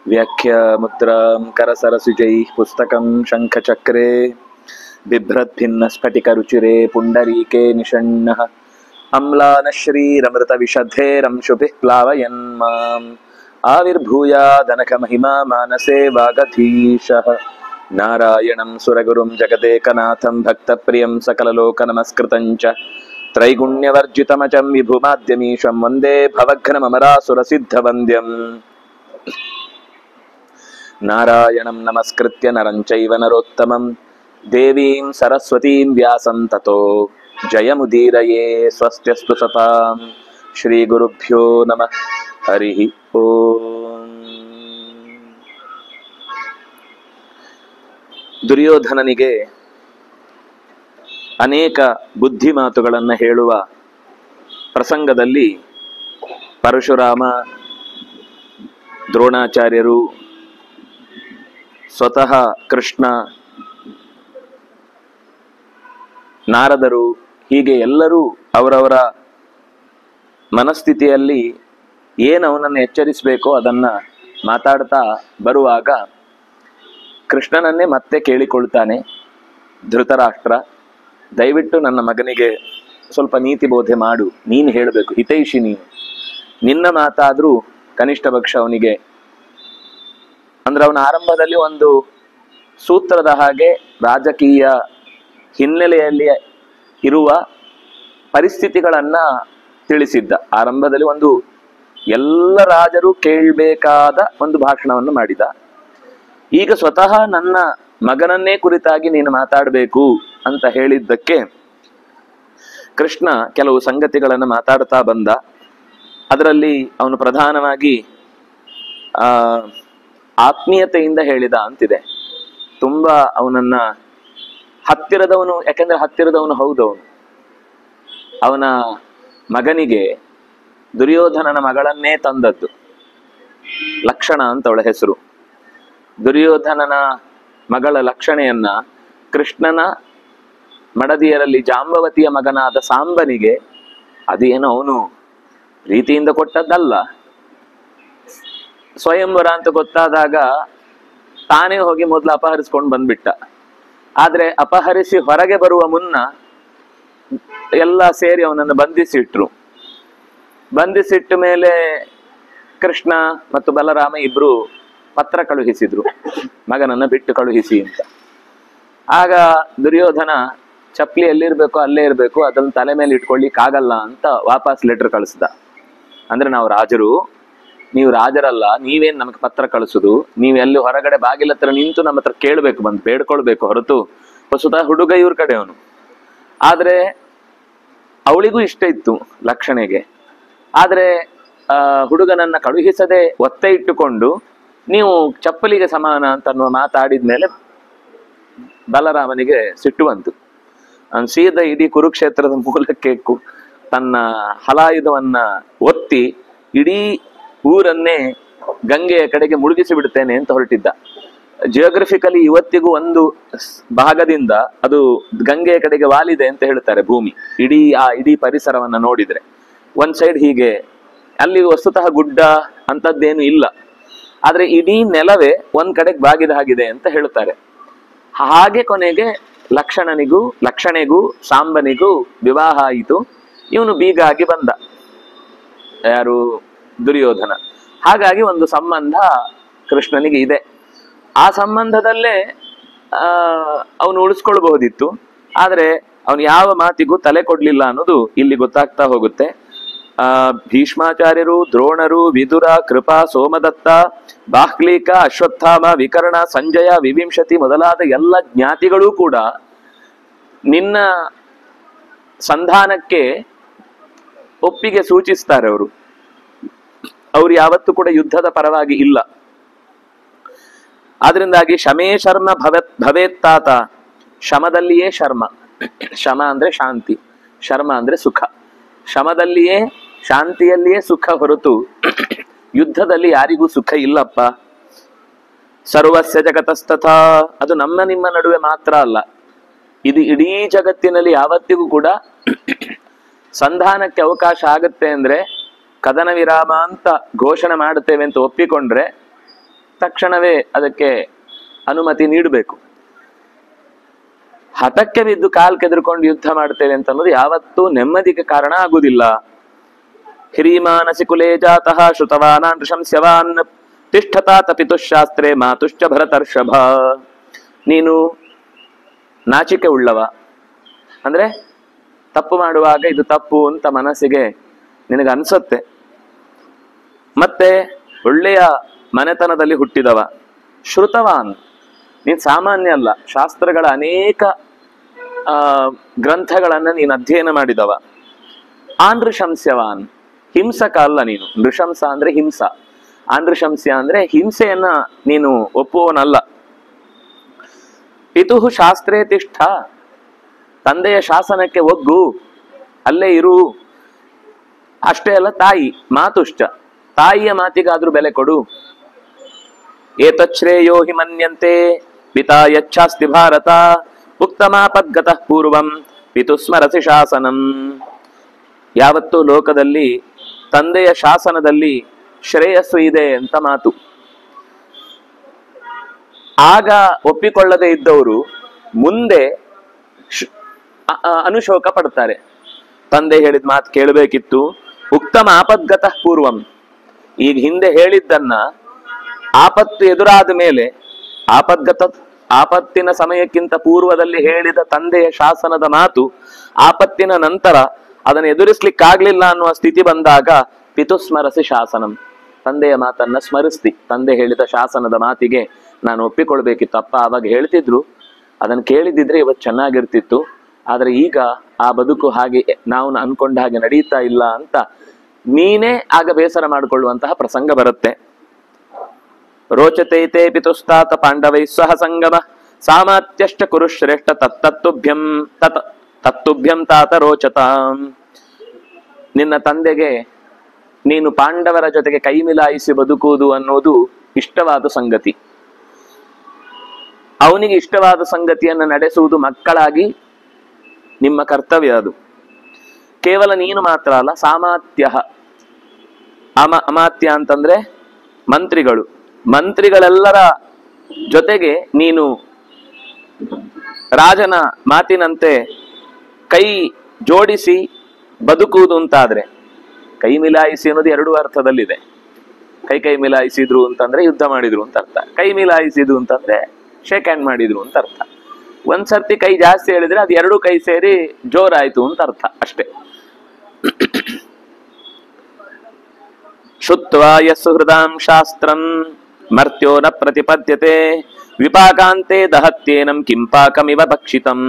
व्याख्यामुद्रां करसरसिजैः पुस्तकं शङ्खचक्रे बिभ्रद्भिन्नस्फटिकरुचिरे पुण्डरीके निषण्णः अम्लानश्रीरमृतविशद्धेरंशुभिः प्लावयन् माम् आविर्भूयादनकमहिमा मानसे वागधीशः। नारायणं सुरगुरुं जगदेकनाथं भक्तप्रियं सकललोकनमस्कृतं च त्रैगुण्यवर्जितमजं विभुमाद्यमीशं वन्दे भवघ्नममरासुरसिद्धवन्द्यम्। नारायणं नमस्कृत्य नरं चैव नरोत्तमं देवीं सरस्वतीं व्यासं ततो जयमुदीरये। स्वस्त्यस्तु सतां श्रीगुरुभ्यो नमः। हरिः ओम्। ದುರ್ಯೋಧನನಿಗೆ ಅನೇಕ ಬುದ್ಧಿ ಮಾತುಗಳನ್ನು ಹೇಳುವ ಪ್ರಸಂಗದಲ್ಲಿ ಪರಶುರಾಮ, ದ್ರೋಣಾಚಾರ್ಯರು, ಸ್ವತಃ ಕೃಷ್ಣ, ನಾರದರು, ಹೀಗೆ ಎಲ್ಲರೂ ಅವರವರ ಮನಸ್ಥಿತಿಯಲ್ಲಿ ಏನು ಅವನನ್ನು ಎಚ್ಚರಿಸಬೇಕೋ ಅದನ್ನು ಮಾತಾಡ್ತಾ ಬರುವಾಗ ಕೃಷ್ಣನನ್ನೇ ಮತ್ತೆ ಕೇಳಿಕೊಳ್ತಾನೆ. ಧೃತರಾಷ್ಟ್ರ, ದಯವಿಟ್ಟು ನನ್ನ ಮಗನಿಗೆ ಸ್ವಲ್ಪ ನೀತಿ ಬೋಧೆ ಮಾಡು, ನೀನು ಹೇಳಬೇಕು, ಹಿತೈಷಿ ನೀನು, ನಿನ್ನ ಮಾತಾದರೂ ಕನಿಷ್ಠ ಪಕ್ಷ ಅವನಿಗೆ ಅಂದ್ರೆ ಅವನ ಆರಂಭದಲ್ಲಿ ಒಂದು ಸೂತ್ರದ ಹಾಗೆ ರಾಜಕೀಯ ಹಿನ್ನೆಲೆಯಲ್ಲಿ ಇರುವ ಪರಿಸ್ಥಿತಿಗಳನ್ನ ತಿಳಿಸಿದ್ದ. ಆರಂಭದಲ್ಲಿ ಒಂದು ಎಲ್ಲ ರಾಜರು ಕೇಳಬೇಕಾದ ಒಂದು ಭಾಷಣವನ್ನು ಮಾಡಿದ. ಈಗ ಸ್ವತಃ ನನ್ನ ಮಗನನ್ನೇ ಕುರಿತಾಗಿ ನೀನು ಮಾತಾಡಬೇಕು ಅಂತ ಹೇಳಿದ್ದಕ್ಕೆ ಕೃಷ್ಣ ಕೆಲವು ಸಂಗತಿಗಳನ್ನು ಮಾತಾಡ್ತಾ ಬಂದ. ಅದರಲ್ಲಿ ಅವನು ಪ್ರಧಾನವಾಗಿ ಆತ್ಮೀಯತೆಯಿಂದ ಹೇಳಿದ ಅಂತಿದೆ. ತುಂಬಾ ಅವನನ್ನ ಹತ್ತಿರದವನು, ಯಾಕೆಂದ್ರೆ ಹತ್ತಿರದವನು ಹೌದವನು. ಅವನ ಮಗನಿಗೆ ದುರ್ಯೋಧನನ ಮಗಳನ್ನೇ ತಂದದ್ದು. ಲಕ್ಷಣ ಅಂತ ಅವಳ ಹೆಸರು. ದುರ್ಯೋಧನನ ಮಗಳ ಲಕ್ಷಣೆಯನ್ನ ಕೃಷ್ಣನ ಮಡದಿಯರಲ್ಲಿ ಜಾಂಬವತಿಯ ಮಗನಾದ ಸಾಂಬನಿಗೆ ಅದೇನೋ ಅವನು ಪ್ರೀತಿಯಿಂದ ಕೊಟ್ಟದ್ದಲ್ಲ. ಸ್ವಯಂವರ ಅಂತ ಗೊತ್ತಾದಾಗ ತಾನೇ ಹೋಗಿ ಮೊದಲು ಅಪಹರಿಸ್ಕೊಂಡು ಬಂದ್ಬಿಟ್ಟ. ಆದ್ರೆ ಅಪಹರಿಸಿ ಹೊರಗೆ ಬರುವ ಮುನ್ನ ಎಲ್ಲ ಸೇರಿ ಅವನನ್ನು ಬಂಧಿಸಿಟ್ರು. ಬಂಧಿಸಿಟ್ಟ ಮೇಲೆ ಕೃಷ್ಣ ಮತ್ತು ಬಲರಾಮ ಇಬ್ರು ಪತ್ರ ಕಳುಹಿಸಿದ್ರು, ಮಗನನ್ನ ಬಿಟ್ಟು ಕಳುಹಿಸಿ ಅಂತ. ಆಗ ದುರ್ಯೋಧನ ಚಪ್ಲಿ ಎಲ್ಲಿರ್ಬೇಕು ಅಲ್ಲೇ ಇರ್ಬೇಕು, ಅದನ್ನ ತಲೆ ಮೇಲೆ ಇಟ್ಕೊಳ್ಳಿಕ್ಕಾಗಲ್ಲ ಅಂತ ವಾಪಸ್ ಲೆಟರ್ ಕಳಿಸ್ದ. ಅಂದ್ರೆ ನಾವು ರಾಜರು, ನೀವು ರಾಜರಲ್ಲ, ನೀವೇನ್ ನಮಗೆ ಪತ್ರ ಕಳಿಸುದು, ನೀವೆಲ್ಲಿ ಹೊರಗಡೆ ಬಾಗಿಲ ಹತ್ರ ನಿಂತು ನಮ್ಮ ಹತ್ರ ಕೇಳ್ಬೇಕು, ಬಂದು ಬೇಡ್ಕೊಳ್ಬೇಕು ಹೊರತು. ವಸುತ ಹುಡುಗ ಇವ್ರ ಕಡೆ ಅವನು. ಆದ್ರೆ ಅವಳಿಗೂ ಇಷ್ಟ ಇತ್ತು ಲಕ್ಷಣೆಗೆ. ಆದ್ರೆ ಹುಡುಗನನ್ನ ಕಳುಹಿಸದೆ ಒತ್ತೆ ಇಟ್ಟುಕೊಂಡು ನೀವು ಚಪ್ಪಲಿಗೆ ಸಮಾನ ಅಂತ ಅನ್ನುವ ಮಾತಾಡಿದ್ಮೇಲೆ ಬಲರಾಮನಿಗೆ ಸಿಟ್ಟು ಬಂತು. ಸೀದಾ ಇಡೀ ಕುರುಕ್ಷೇತ್ರದ ಮೂಲಕ್ಕೆ ತನ್ನ ಹಲಾಯುಧವನ್ನ ಒತ್ತಿ ಇಡೀ ಊರನ್ನೇ ಗಂಗೆಯ ಕಡೆಗೆ ಮುಳುಗಿಸಿ ಬಿಡ್ತೇನೆ ಅಂತ ಹೊರಟಿದ್ದ. ಜಿಯೋಗ್ರಫಿಕಲಿ ಇವತ್ತಿಗೂ ಒಂದು ಭಾಗದಿಂದ ಅದು ಗಂಗೆಯ ಕಡೆಗೆ ವಾಲಿದೆ ಅಂತ ಹೇಳ್ತಾರೆ ಭೂಮಿ. ಇಡೀ ಪರಿಸರವನ್ನ ನೋಡಿದ್ರೆ ಒಂದ್ ಸೈಡ್ ಹೀಗೆ, ಅಲ್ಲಿ ವಸ್ತುತಃ ಗುಡ್ಡ ಅಂತದ್ದೇನು ಇಲ್ಲ, ಆದ್ರೆ ಇಡೀ ನೆಲವೇ ಒಂದ್ ಕಡೆಗೆ ಬಾಗಿದ ಹಾಗಿದೆ ಅಂತ ಹೇಳ್ತಾರೆ. ಹಾಗೆ ಕೊನೆಗೆ ಲಕ್ಷಣೆಗೂ ಸಾಂಬನಿಗೂ ವಿವಾಹ ಆಯಿತು. ಇವನು ಬೀಗ ಆಗಿ ಬಂದ, ಯಾರು ದುರ್ಯೋಧನ. ಹಾಗಾಗಿ ಒಂದು ಸಂಬಂಧ ಕೃಷ್ಣನಿಗೆ ಇದೆ. ಆ ಸಂಬಂಧದಲ್ಲೇ ಅವನು ಉಳಿಸ್ಕೊಳ್ಬಹುದಿತ್ತು. ಆದ್ರೆ ಅವನು ಯಾವ ಮಾತಿಗೂ ತಲೆ ಕೊಡ್ಲಿಲ್ಲ ಅನ್ನೋದು ಇಲ್ಲಿ ಗೊತ್ತಾಗ್ತಾ ಹೋಗುತ್ತೆ. ಭೀಷ್ಮಾಚಾರ್ಯರು, ದ್ರೋಣರು, ವಿದುರ, ಕೃಪಾ, ಸೋಮದತ್ತ, ಬಾಹ್ಲೀಕ, ಅಶ್ವತ್ಥಾಮ, ವಿಕರ್ಣ, ಸಂಜಯ, ವಿವಿಂಶತಿ ಮೊದಲಾದ ಎಲ್ಲ ಜ್ಞಾತಿಗಳೂ ಕೂಡ ನಿನ್ನ ಸಂಧಾನಕ್ಕೆ ಒಪ್ಪಿಗೆ ಸೂಚಿಸ್ತಾರೆ. ಅವರು ಯಾವತ್ತೂ ಕೂಡ ಯುದ್ಧದ ಪರವಾಗಿ ಇಲ್ಲ. ಆದ್ರಿಂದಾಗಿ ಶಮೇ ಶರ್ಮ ಭವೇತ್ತಾತ, ಶಮದಲ್ಲಿಯೇ ಶರ್ಮ. ಶಮ ಅಂದ್ರೆ ಶಾಂತಿ, ಶರ್ಮ ಅಂದ್ರೆ ಸುಖ. ಶಮದಲ್ಲಿಯೇ ಶಾಂತಿಯಲ್ಲಿಯೇ ಸುಖ ಹೊರತು ಯುದ್ಧದಲ್ಲಿ ಯಾರಿಗೂ ಸುಖ ಇಲ್ಲಪ್ಪ. ಸರ್ವಸ್ಯ ಜಗತಸ್ತಥಾ, ಅದು ನಮ್ಮ ನಿಮ್ಮ ನಡುವೆ ಮಾತ್ರ ಅಲ್ಲ, ಇದು ಇಡೀ ಜಗತ್ತಿನಲ್ಲಿ ಯಾವತ್ತಿಗೂ ಕೂಡ ಸಂಧಾನಕ್ಕೆ ಅವಕಾಶ ಆಗುತ್ತೆ ಅಂದ್ರೆ ಕದನ ವಿರಾಮ ಅಂತ ಘೋಷಣೆ ಮಾಡುತ್ತೇವೆ ಅಂತ ಒಪ್ಪಿಕೊಂಡ್ರೆ ತಕ್ಷಣವೇ ಅದಕ್ಕೆ ಅನುಮತಿ ನೀಡಬೇಕು. ಹಠಕ್ಕೆ ಬಿದ್ದು ಕಾಲ್ ಕೆದರ್ಕೊಂಡು ಯುದ್ಧ ಮಾಡ್ತೇವೆ ಅಂತ ಅನ್ನೋದು ಯಾವತ್ತೂ ನೆಮ್ಮದಿಗೆ ಕಾರಣ ಆಗುವುದಿಲ್ಲ. ಹಿರೀಮಾನಸಿ ಕುಲೇ ಜಾತಃ ಶ್ರುತವಾನಾನ್ ಋಷಂಸ್ಯವಾನ್ ತಿಷ್ಠತಾತ ಪಿತುಶಾಸ್ತ್ರೇ ಮಾತುಶ್ಚ ಭರತರ್ಷಭ. ನೀನು ನಾಚಿಕೆ ಉಳ್ಳವ ಅಂದ್ರೆ ತಪ್ಪು ಮಾಡುವಾಗ ಇದು ತಪ್ಪು ಅಂತ ಮನಸ್ಸಿಗೆ ನಿನಗೆ ಅನ್ಸತ್ತೆ. ಮತ್ತೆ ಒಳ್ಳೆಯ ಮನೆತನದಲ್ಲಿ ಹುಟ್ಟಿದವ. ಶ್ರುತವಾನ್, ನೀನ್ ಸಾಮಾನ್ಯ ಅಲ್ಲ, ಶಾಸ್ತ್ರಗಳ ಅನೇಕ ಗ್ರಂಥಗಳನ್ನ ನೀನು ಅಧ್ಯಯನ ಮಾಡಿದವ. ಆನೃಶಂಸ್ಯವಾನ್, ಹಿಂಸಕ ಅಲ್ಲ ನೀನು. ನೃಶಂಸ ಅಂದ್ರೆ ಹಿಂಸ, ಆನೃಶಂಸ್ಯ ಅಂದ್ರೆ ಹಿಂಸೆಯನ್ನ ನೀನು ಒಪ್ಪುವವನಲ್ಲ. ಪಿತುಃ ಶಾಸ್ತ್ರೇ ತಿಷ್ಠ, ತಂದೆಯ ಶಾಸನಕ್ಕೆ ಒಗ್ಗು, ಅಲ್ಲೇ ಇರು. ಅಷ್ಟೇ ಅಲ್ಲ, ತಾಯಿ ಮಾತುಶ್ಚ, ತಾಯಿಯ ಮಾತಿಗಾದ್ರೂ ಬೆಲೆ ಕೊಡು. ಏತಚ್ಛ್ರೇಯೋ ಹಿ ಮನ್ಯಂತೆ ಪಿತಾ ಯಚ್ಛಾಸ್ತಿ ಭಾರತ ಉಕ್ತಮಾಪದ್ಗತಃ ಪೂರ್ವಂ ಪಿತುಸ್ಮರಸಿ ಶಾಸನಂ. ಯಾವತ್ತೂ ಲೋಕದಲ್ಲಿ ತಂದೆಯ ಶಾಸನದಲ್ಲಿ ಶ್ರೇಯಸ್ಸು ಇದೆ ಅಂತ ಮಾತು. ಆಗ ಒಪ್ಪಿಕೊಳ್ಳದೆ ಇದ್ದವರು ಮುಂದೆ ಅನುಶೋಕ ಪಡ್ತಾರೆ. ತಂದೆ ಹೇಳಿದ ಮಾತು ಕೇಳಬೇಕಿತ್ತು. ಉಕ್ತಮ ಆಪದ್ಗತಃ ಪೂರ್ವಂ, ಈಗ ಹಿಂದೆ ಹೇಳಿದ್ದನ್ನ ಆಪತ್ತು ಎದುರಾದ ಮೇಲೆ, ಆಪತ್ತಿನ ಸಮಯಕ್ಕಿಂತ ಪೂರ್ವದಲ್ಲಿ ಹೇಳಿದ ತಂದೆಯ ಶಾಸನದ ಮಾತು ಆಪತ್ತಿನ ನಂತರ ಅದನ್ನು ಎದುರಿಸ್ಲಿಕ್ಕಾಗ್ಲಿಲ್ಲ ಅನ್ನುವ ಸ್ಥಿತಿ ಬಂದಾಗ ಪಿತುಸ್ಮರಸಿ ಶಾಸನಂ, ತಂದೆಯ ಮಾತನ್ನ ಸ್ಮರಿಸ್ತಿ. ತಂದೆ ಹೇಳಿದ ಶಾಸನದ ಮಾತಿಗೆ ನಾನು ಒಪ್ಪಿಕೊಳ್ಬೇಕಿತ್ತು. ಅಪ್ಪ ಆವಾಗ ಹೇಳ್ತಿದ್ರು, ಅದನ್ನು ಕೇಳಿದಿದ್ರೆ ಇವತ್ತು ಚೆನ್ನಾಗಿರ್ತಿತ್ತು. ಆದ್ರೆ ಈಗ ಆ ಬದುಕು ಹಾಗೆ ನಾವು ಅನ್ಕೊಂಡ ಹಾಗೆ ನಡೀತಾ ಇಲ್ಲ ಅಂತ ನೀನೇ ಆಗ ಬೇಸರ ಮಾಡಿಕೊಳ್ಳುವಂತಹ ಪ್ರಸಂಗ ಬರುತ್ತೆ. ರೋಚತೈತೆ ಪಿತುಸ್ತಾತ ಪಾಂಡವೈ ಸಹ ಸಂಗಮ ಸಾಮಾತ್ಯಶ್ಚ ಕುರುಶ್ರೇಷ್ಠ ತತ್ತುಭ್ಯಂ ತಾತ ರೋಚತಾಂ. ನಿನ್ನ ತಂದೆಗೆ ನೀನು ಪಾಂಡವರ ಜೊತೆಗೆ ಕೈ ಮಿಲಾಯಿಸಿ ಬದುಕುವುದು ಅನ್ನೋದು ಇಷ್ಟವಾದ ಸಂಗತಿ. ಅವನಿಗೆ ಇಷ್ಟವಾದ ಸಂಗತಿಯನ್ನು ನಡೆಸುವುದು ಮಕ್ಕಳಾಗಿ ನಿಮ್ಮ ಕರ್ತವ್ಯ. ಅದು ಕೇವಲ ನೀನು ಮಾತ್ರ ಅಲ್ಲ, ಸಾಮಾತ್ಯ, ಅಮಾತ್ಯ ಅಂತಂದ್ರೆ ಮಂತ್ರಿಗಳು, ಮಂತ್ರಿಗಳೆಲ್ಲರ ಜೊತೆಗೆ ನೀನು ರಾಜನ ಮಾತಿನಂತೆ ಕೈ ಜೋಡಿಸಿ ಬದುಕುವುದು ಅಂತಾದ್ರೆ, ಕೈ ಮಿಲಾಯಿಸಿ ಅನ್ನೋದು ಎರಡೂ ಅರ್ಥದಲ್ಲಿದೆ. ಕೈ ಮಿಲಾಯಿಸಿದ್ರು ಅಂತಂದ್ರೆ ಯುದ್ಧ ಮಾಡಿದ್ರು ಅಂತ ಅರ್ಥ. ಕೈ ಮಿಲಾಯಿಸಿದ್ರು ಅಂತಂದ್ರೆ ಶೇಕ್ ಹ್ಯಾಂಡ್ ಮಾಡಿದ್ರು ಅಂತ ಅರ್ಥ. ಒಂದ್ಸರ್ತಿ ಕೈ ಜಾಸ್ತಿ ಹೇಳಿದ್ರೆ ಅದು ಎರಡು ಕೈ ಸೇರಿ ಜೋರಾಯ್ತು ಅಂತ ಅರ್ಥ ಅಷ್ಟೇ. ಶುತ್ವಾ ಯಸ್ಸುಹೃದಾಂ ಶಾಸ್ತ್ರಂ ಮರ್ತ್ಯೋ ನ ಪ್ರತಿಪದ್ಯತೆ ವಿಪಾಕಾಂತೆ ದಹತ್ಯೇನಂ ಕಿಂಪಾಕಮಿವ ಭಕ್ಷಿತಂ.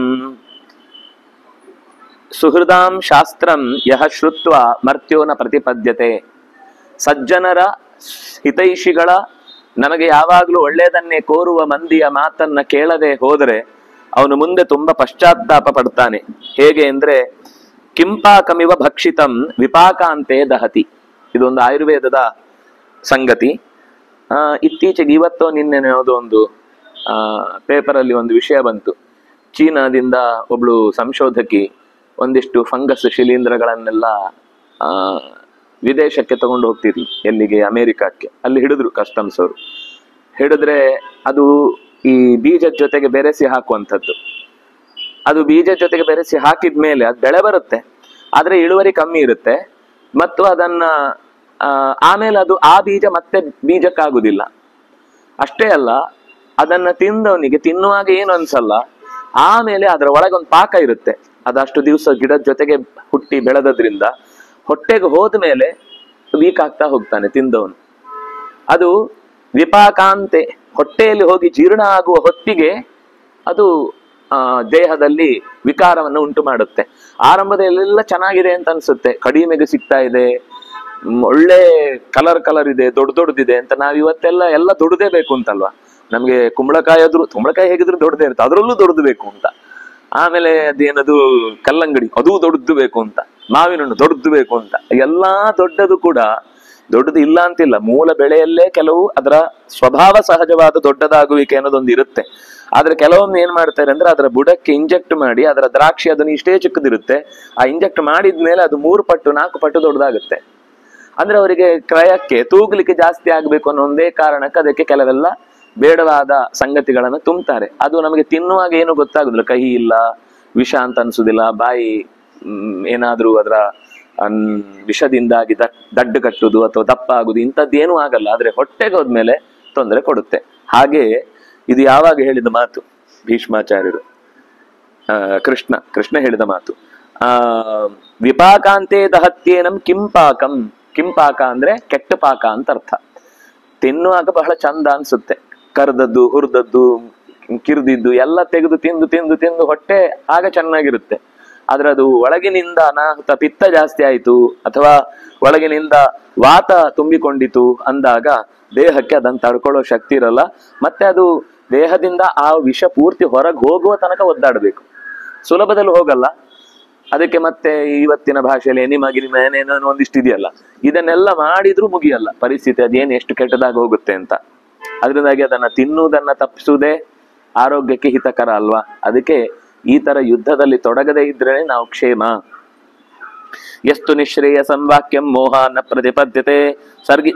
ಸುಹೃದಾಂ ಶಾಸ್ತ್ರಂ ಯಹ ಶ್ರುತ್ವಾ ಮರ್ತ್ಯೋ ನ ಪ್ರತಿಪದ್ಯತೆ. ಸಜ್ಜನರ, ಹಿತೈಷಿಗಳ, ನಮಗೆ ಯಾವಾಗ್ಲೂ ಒಳ್ಳೆಯದನ್ನೇ ಕೋರುವ ಮಂದಿಯ ಮಾತನ್ನ ಕೇಳದೆ ಹೋದರೆ ಅವನು ಮುಂದೆ ತುಂಬಾ ಪಶ್ಚಾತ್ತಾಪ ಪಡ್ತಾನೆ. ಹೇಗೆ ಅಂದ್ರೆ ಕಿಂಪಾಕಮಿವ ಭಕ್ಷಿತಂ ವಿಪಾಕಾಂತೆ ದಹತಿ. ಇದೊಂದು ಆಯುರ್ವೇದದ ಸಂಗತಿ. ಇತ್ತೀಚೆಗೆ ಇವತ್ತೋ ನಿನ್ನೆ ಯಾವುದೋ ಒಂದು ಪೇಪರಲ್ಲಿ ಒಂದು ವಿಷಯ ಬಂತು. ಚೀನಾದಿಂದ ಒಬ್ಳು ಸಂಶೋಧಕಿ ಒಂದಿಷ್ಟು ಫಂಗಸ್ ಶಿಲೀಂಧ್ರಗಳನ್ನೆಲ್ಲ ವಿದೇಶಕ್ಕೆ ತಗೊಂಡು ಹೋಗ್ತಿರ್ಲಿ, ಎಲ್ಲಿಗೆ, ಅಮೆರಿಕಕ್ಕೆ. ಅಲ್ಲಿ ಹಿಡಿದ್ರು ಕಸ್ಟಮ್ಸ್ ಅವರು. ಹಿಡಿದ್ರೆ ಅದು ಈ ಬೀಜದ ಜೊತೆಗೆ ಬೆರೆಸಿ ಹಾಕುವಂಥದ್ದು. ಅದು ಬೀಜದ ಜೊತೆಗೆ ಬೆರೆಸಿ ಹಾಕಿದ್ಮೇಲೆ ಅದು ಬೆಳೆ ಬರುತ್ತೆ, ಆದ್ರೆ ಇಳುವರಿ ಕಮ್ಮಿ ಇರುತ್ತೆ. ಮತ್ತು ಅದನ್ನ ಆಮೇಲೆ ಅದು ಆ ಬೀಜ ಮತ್ತೆ ಬೀಜಕ್ಕಾಗುದಿಲ್ಲ. ಅಷ್ಟೇ ಅಲ್ಲ, ಅದನ್ನ ತಿಂದವನಿಗೆ ತಿನ್ನುವಾಗ ಏನು ಅನ್ಸಲ್ಲ. ಆಮೇಲೆ ಅದರ ಒಳಗೊಂದು ಪಾಕ ಇರುತ್ತೆ. ಅದಷ್ಟು ದಿವಸ ಗಿಡದ ಜೊತೆಗೆ ಹುಟ್ಟಿ ಬೆಳೆದ್ರಿಂದ ಹೊಟ್ಟೆಗೆ ಹೋದ್ಮೇಲೆ ವೀಕ್ ಆಗ್ತಾ ಹೋಗ್ತಾನೆ ತಿಂದವನು. ಅದು ವಿಪಾಕಾಂತೆ, ಹೊಟ್ಟೆಯಲ್ಲಿ ಹೋಗಿ ಜೀರ್ಣ ಆಗುವ ಹೊತ್ತಿಗೆ ಅದು ದೇಹದಲ್ಲಿ ವಿಕಾರವನ್ನು ಉಂಟು ಮಾಡುತ್ತೆ. ಆರಂಭದಲ್ಲೆಲ್ಲ ಚೆನ್ನಾಗಿದೆ ಅಂತ ಅನ್ಸುತ್ತೆ, ಕಡಿಮೆಗೆ ಸಿಗ್ತಾ ಇದೆ, ಒಳ್ಳೆ ಕಲರ್ ಇದೆ, ದೊಡ್ಡದಿದೆ ಅಂತ ನಾವ್ ಇವತ್ತೆಲ್ಲ ದೊಡ್ಡದೇ ಬೇಕು ಅಂತಲ್ವಾ. ನಮ್ಗೆ ಕುಂಬಳಕಾಯಿ ಹೇಗಿದ್ರು ದೊಡ್ಡದೇ ಇರುತ್ತೆ, ಅದ್ರಲ್ಲೂ ದೊಡ್ಡದು ಬೇಕು ಅಂತ. ಆಮೇಲೆ ಅದೇನದು ಕಲ್ಲಂಗಡಿ, ಅದೂ ದೊಡ್ಡದು ಬೇಕು ಅಂತ. ಮಾವಿನ ಹಣ್ಣು ದೊಡ್ಡದು ಬೇಕು ಅಂತ. ಎಲ್ಲಾ ದೊಡ್ಡದು ಕೂಡ ದೊಡ್ಡದು ಇಲ್ಲ ಅಂತಿಲ್ಲ, ಮೂಲ ಬೆಳೆಯಲ್ಲೇ ಕೆಲವು ಅದರ ಸ್ವಭಾವ ಸಹಜವಾದ ದೊಡ್ಡದಾಗುವಿಕೆ ಅನ್ನೋದೊಂದು ಇರುತ್ತೆ. ಆದ್ರೆ ಕೆಲವೊಮ್ಮೆ ಏನ್ ಮಾಡ್ತಾರೆ ಅಂದ್ರೆ ಅದರ ಬುಡಕ್ಕೆ ಇಂಜೆಕ್ಟ್ ಮಾಡಿ, ಅದರ ದ್ರಾಕ್ಷಿ ಅದನ್ನು ಇಷ್ಟೇ ಚಿಕ್ಕದಿರುತ್ತೆ, ಆ ಇಂಜೆಕ್ಟ್ ಮಾಡಿದ್ಮೇಲೆ ಅದು 3 ಪಟ್ಟು 4 ಪಟ್ಟು ದೊಡ್ಡದಾಗುತ್ತೆ. ಅಂದ್ರೆ ಅವರಿಗೆ ಕ್ರಯಕ್ಕೆ ತೂಗ್ಲಿಕ್ಕೆ ಜಾಸ್ತಿ ಆಗ್ಬೇಕು ಅನ್ನೋ ಒಂದೇ ಕಾರಣಕ್ಕೆ ಅದಕ್ಕೆ ಕೆಲವೆಲ್ಲ ಬೇಡವಾದ ಸಂಗತಿಗಳನ್ನ ತುಂಬ್ತಾರೆ. ಅದು ನಮಗೆ ತಿನ್ನುವಾಗ ಏನು ಗೊತ್ತಾಗುದಿಲ್ಲ, ಕಹಿ ಇಲ್ಲ, ವಿಷ ಅಂತ ಅನ್ಸುದಿಲ್ಲ, ಬಾಯಿ ಏನಾದ್ರೂ ಅದರ ವಿಷದಿಂದಾಗಿ ದಡ್ಡು ಕಟ್ಟುದು ಅಥವಾ ದಪ್ಪ ಆಗುದು ಇಂಥದ್ದೇನೂ ಆಗಲ್ಲ. ಆದ್ರೆ ಹೊಟ್ಟೆಗೆ ಹೋದ್ಮೇಲೆ ತೊಂದರೆ ಕೊಡುತ್ತೆ. ಹಾಗೆ ಇದು ಯಾವಾಗ ಹೇಳಿದ ಮಾತು ಭೀಷ್ಮಾಚಾರ್ಯರು, ಕೃಷ್ಣ ಹೇಳಿದ ಮಾತು. ವಿಪಾಕಾಂತೆ ದಹತ್ಯೇನಂ ಕಿಂಪಾಕಂ. ಕಿಂಪಾಕ ಅಂದ್ರೆ ಕೆಟ್ಟ ಪಾಕ ಅಂತ ಅರ್ಥ. ತಿನ್ನುವಾಗ ಬಹಳ ಚಂದ ಅನ್ಸುತ್ತೆ, ಕರ್ದದ್ದು ಹುರಿದದ್ದು ಕಿರ್ದಿದ್ದು ಎಲ್ಲ ತೆಗೆದು ತಿಂದು ತಿಂದು ತಿಂದು ಹೊಟ್ಟೆ ಆಗ ಚೆನ್ನಾಗಿರುತ್ತೆ. ಆದ್ರೆ ಅದು ಒಳಗಿನಿಂದ ಅನಾಹುತ ಪಿತ್ತ ಜಾಸ್ತಿ ಆಯ್ತು ಅಥವಾ ಒಳಗಿನಿಂದ ವಾತ ತುಂಬಿಕೊಂಡಿತು ಅಂದಾಗ ದೇಹಕ್ಕೆ ಅದನ್ನು ತಡ್ಕೊಳ್ಳೋ ಶಕ್ತಿ ಇರಲ್ಲ. ಮತ್ತೆ ಅದು ದೇಹದಿಂದ ಆ ವಿಷ ಪೂರ್ತಿ ಹೊರಗೆ ಹೋಗುವ ತನಕ ಒದ್ದಾಡಬೇಕು, ಸುಲಭದಲ್ಲಿ ಹೋಗಲ್ಲ. ಅದಕ್ಕೆ ಮತ್ತೆ ಇವತ್ತಿನ ಭಾಷೆಯಲ್ಲಿ ಎನಿಮಗಿನಿಮ ಏನೇನೋ ಒಂದಿಷ್ಟು ಇದೆಯಲ್ಲ, ಇದನ್ನೆಲ್ಲ ಮಾಡಿದ್ರೂ ಮುಗಿಯಲ್ಲ ಪರಿಸ್ಥಿತಿ, ಅದೇನು ಎಷ್ಟು ಕೆಟ್ಟದಾಗ ಹೋಗುತ್ತೆ ಅಂತ. ಅದರಿಂದಾಗಿ ಅದನ್ನ ತಿನ್ನುವುದನ್ನ ತಪ್ಪಿಸುವುದೇ ಆರೋಗ್ಯಕ್ಕೆ ಹಿತಕರ ಅಲ್ವಾ. ಅದಕ್ಕೆ ಈ ತರ ಯುದ್ಧದಲ್ಲಿ ತೊಡಗದೇ ಇದ್ರೆ ನಾವು ಕ್ಷೇಮ. ಎಷ್ಟು ನಿಶ್ರೇಯ ಸಂವಾಕ್ಯಂ ಮೋಹಾನ ಪ್ರತಿಪದ್ಯತೆ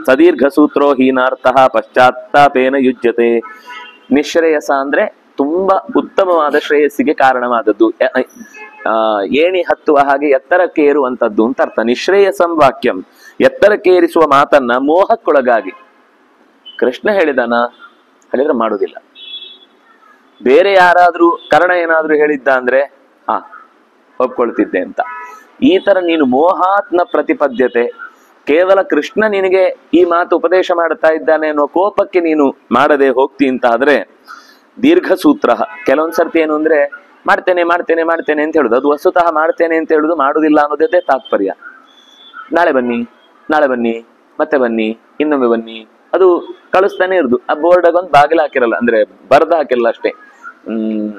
ಸದೀರ್ಘ ಸೂತ್ರೋ ಹೀನಾರ್ಥ ಪಶ್ಚಾತ್ತಾಪೇನ ಯುಜ್ಯತೆ. ನಿಶ್ರೇಯಸ ಅಂದ್ರೆ ತುಂಬಾ ಉತ್ತಮವಾದ ಶ್ರೇಯಸ್ಸಿಗೆ ಕಾರಣವಾದದ್ದು, ಏಣಿ ಹತ್ತುವ ಹಾಗೆ ಎತ್ತರಕ್ಕೆ ಏರುವಂತದ್ದು ಅಂತ ಅರ್ಥ. ನಿಶ್ರೇಯಸಂ ವಾಕ್ಯಂ, ಎತ್ತರಕ್ಕೆ ಏರಿಸುವ ಮಾತನ್ನ ಮೋಹಕ್ಕೊಳಗಾಗಿ ಕೃಷ್ಣ ಹೇಳಿದಾನ ಹೇಳಿದ್ರೆ ಮಾಡುವುದಿಲ್ಲ. ಬೇರೆ ಯಾರಾದ್ರೂ ಕರ್ಣ ಏನಾದ್ರೂ ಹೇಳಿದ್ದ ಅಂದ್ರೆ ಒಪ್ಕೊಳ್ತಿದ್ದೆ ಅಂತ. ಈ ತರ ನೀನು ಮೋಹಾತ್ನ ಪ್ರತಿಪದ್ಯತೆ, ಕೇವಲ ಕೃಷ್ಣ ನಿನಗೆ ಈ ಮಾತು ಉಪದೇಶ ಮಾಡ್ತಾ ಇದ್ದಾನೆ ಅನ್ನೋ ಕೋಪಕ್ಕೆ ನೀನು ಮಾಡದೆ ಹೋಗ್ತಿ ಅಂತ ಆದ್ರೆ ದೀರ್ಘ ಸೂತ್ರ. ಕೆಲವೊಂದ್ಸರ್ತಿ ಏನು ಅಂದ್ರೆ ಮಾಡ್ತೇನೆ ಮಾಡ್ತೇನೆ ಮಾಡ್ತೇನೆ ಅಂತ ಹೇಳುದು, ಅದು ವಸ್ತುತಃ ಮಾಡ್ತೇನೆ ಅಂತ ಹೇಳುದು ಮಾಡುದಿಲ್ಲ ಅನ್ನೋದೇ ತಾತ್ಪರ್ಯ. ನಾಳೆ ಬನ್ನಿ, ನಾಳೆ ಬನ್ನಿ, ಮತ್ತೆ ಬನ್ನಿ, ಇನ್ನೊಮ್ಮೆ ಬನ್ನಿ, ಅದು ಕಳಿಸ್ತಾನೆ ಇರುದು. ಆ ಬೋರ್ಡಾಗ ಒಂದು ಬಾಗಿಲು ಹಾಕಿರಲ್ಲ, ಅಂದ್ರೆ ಬರ್ದ ಹಾಕಿರಲ್ಲ ಅಷ್ಟೇ.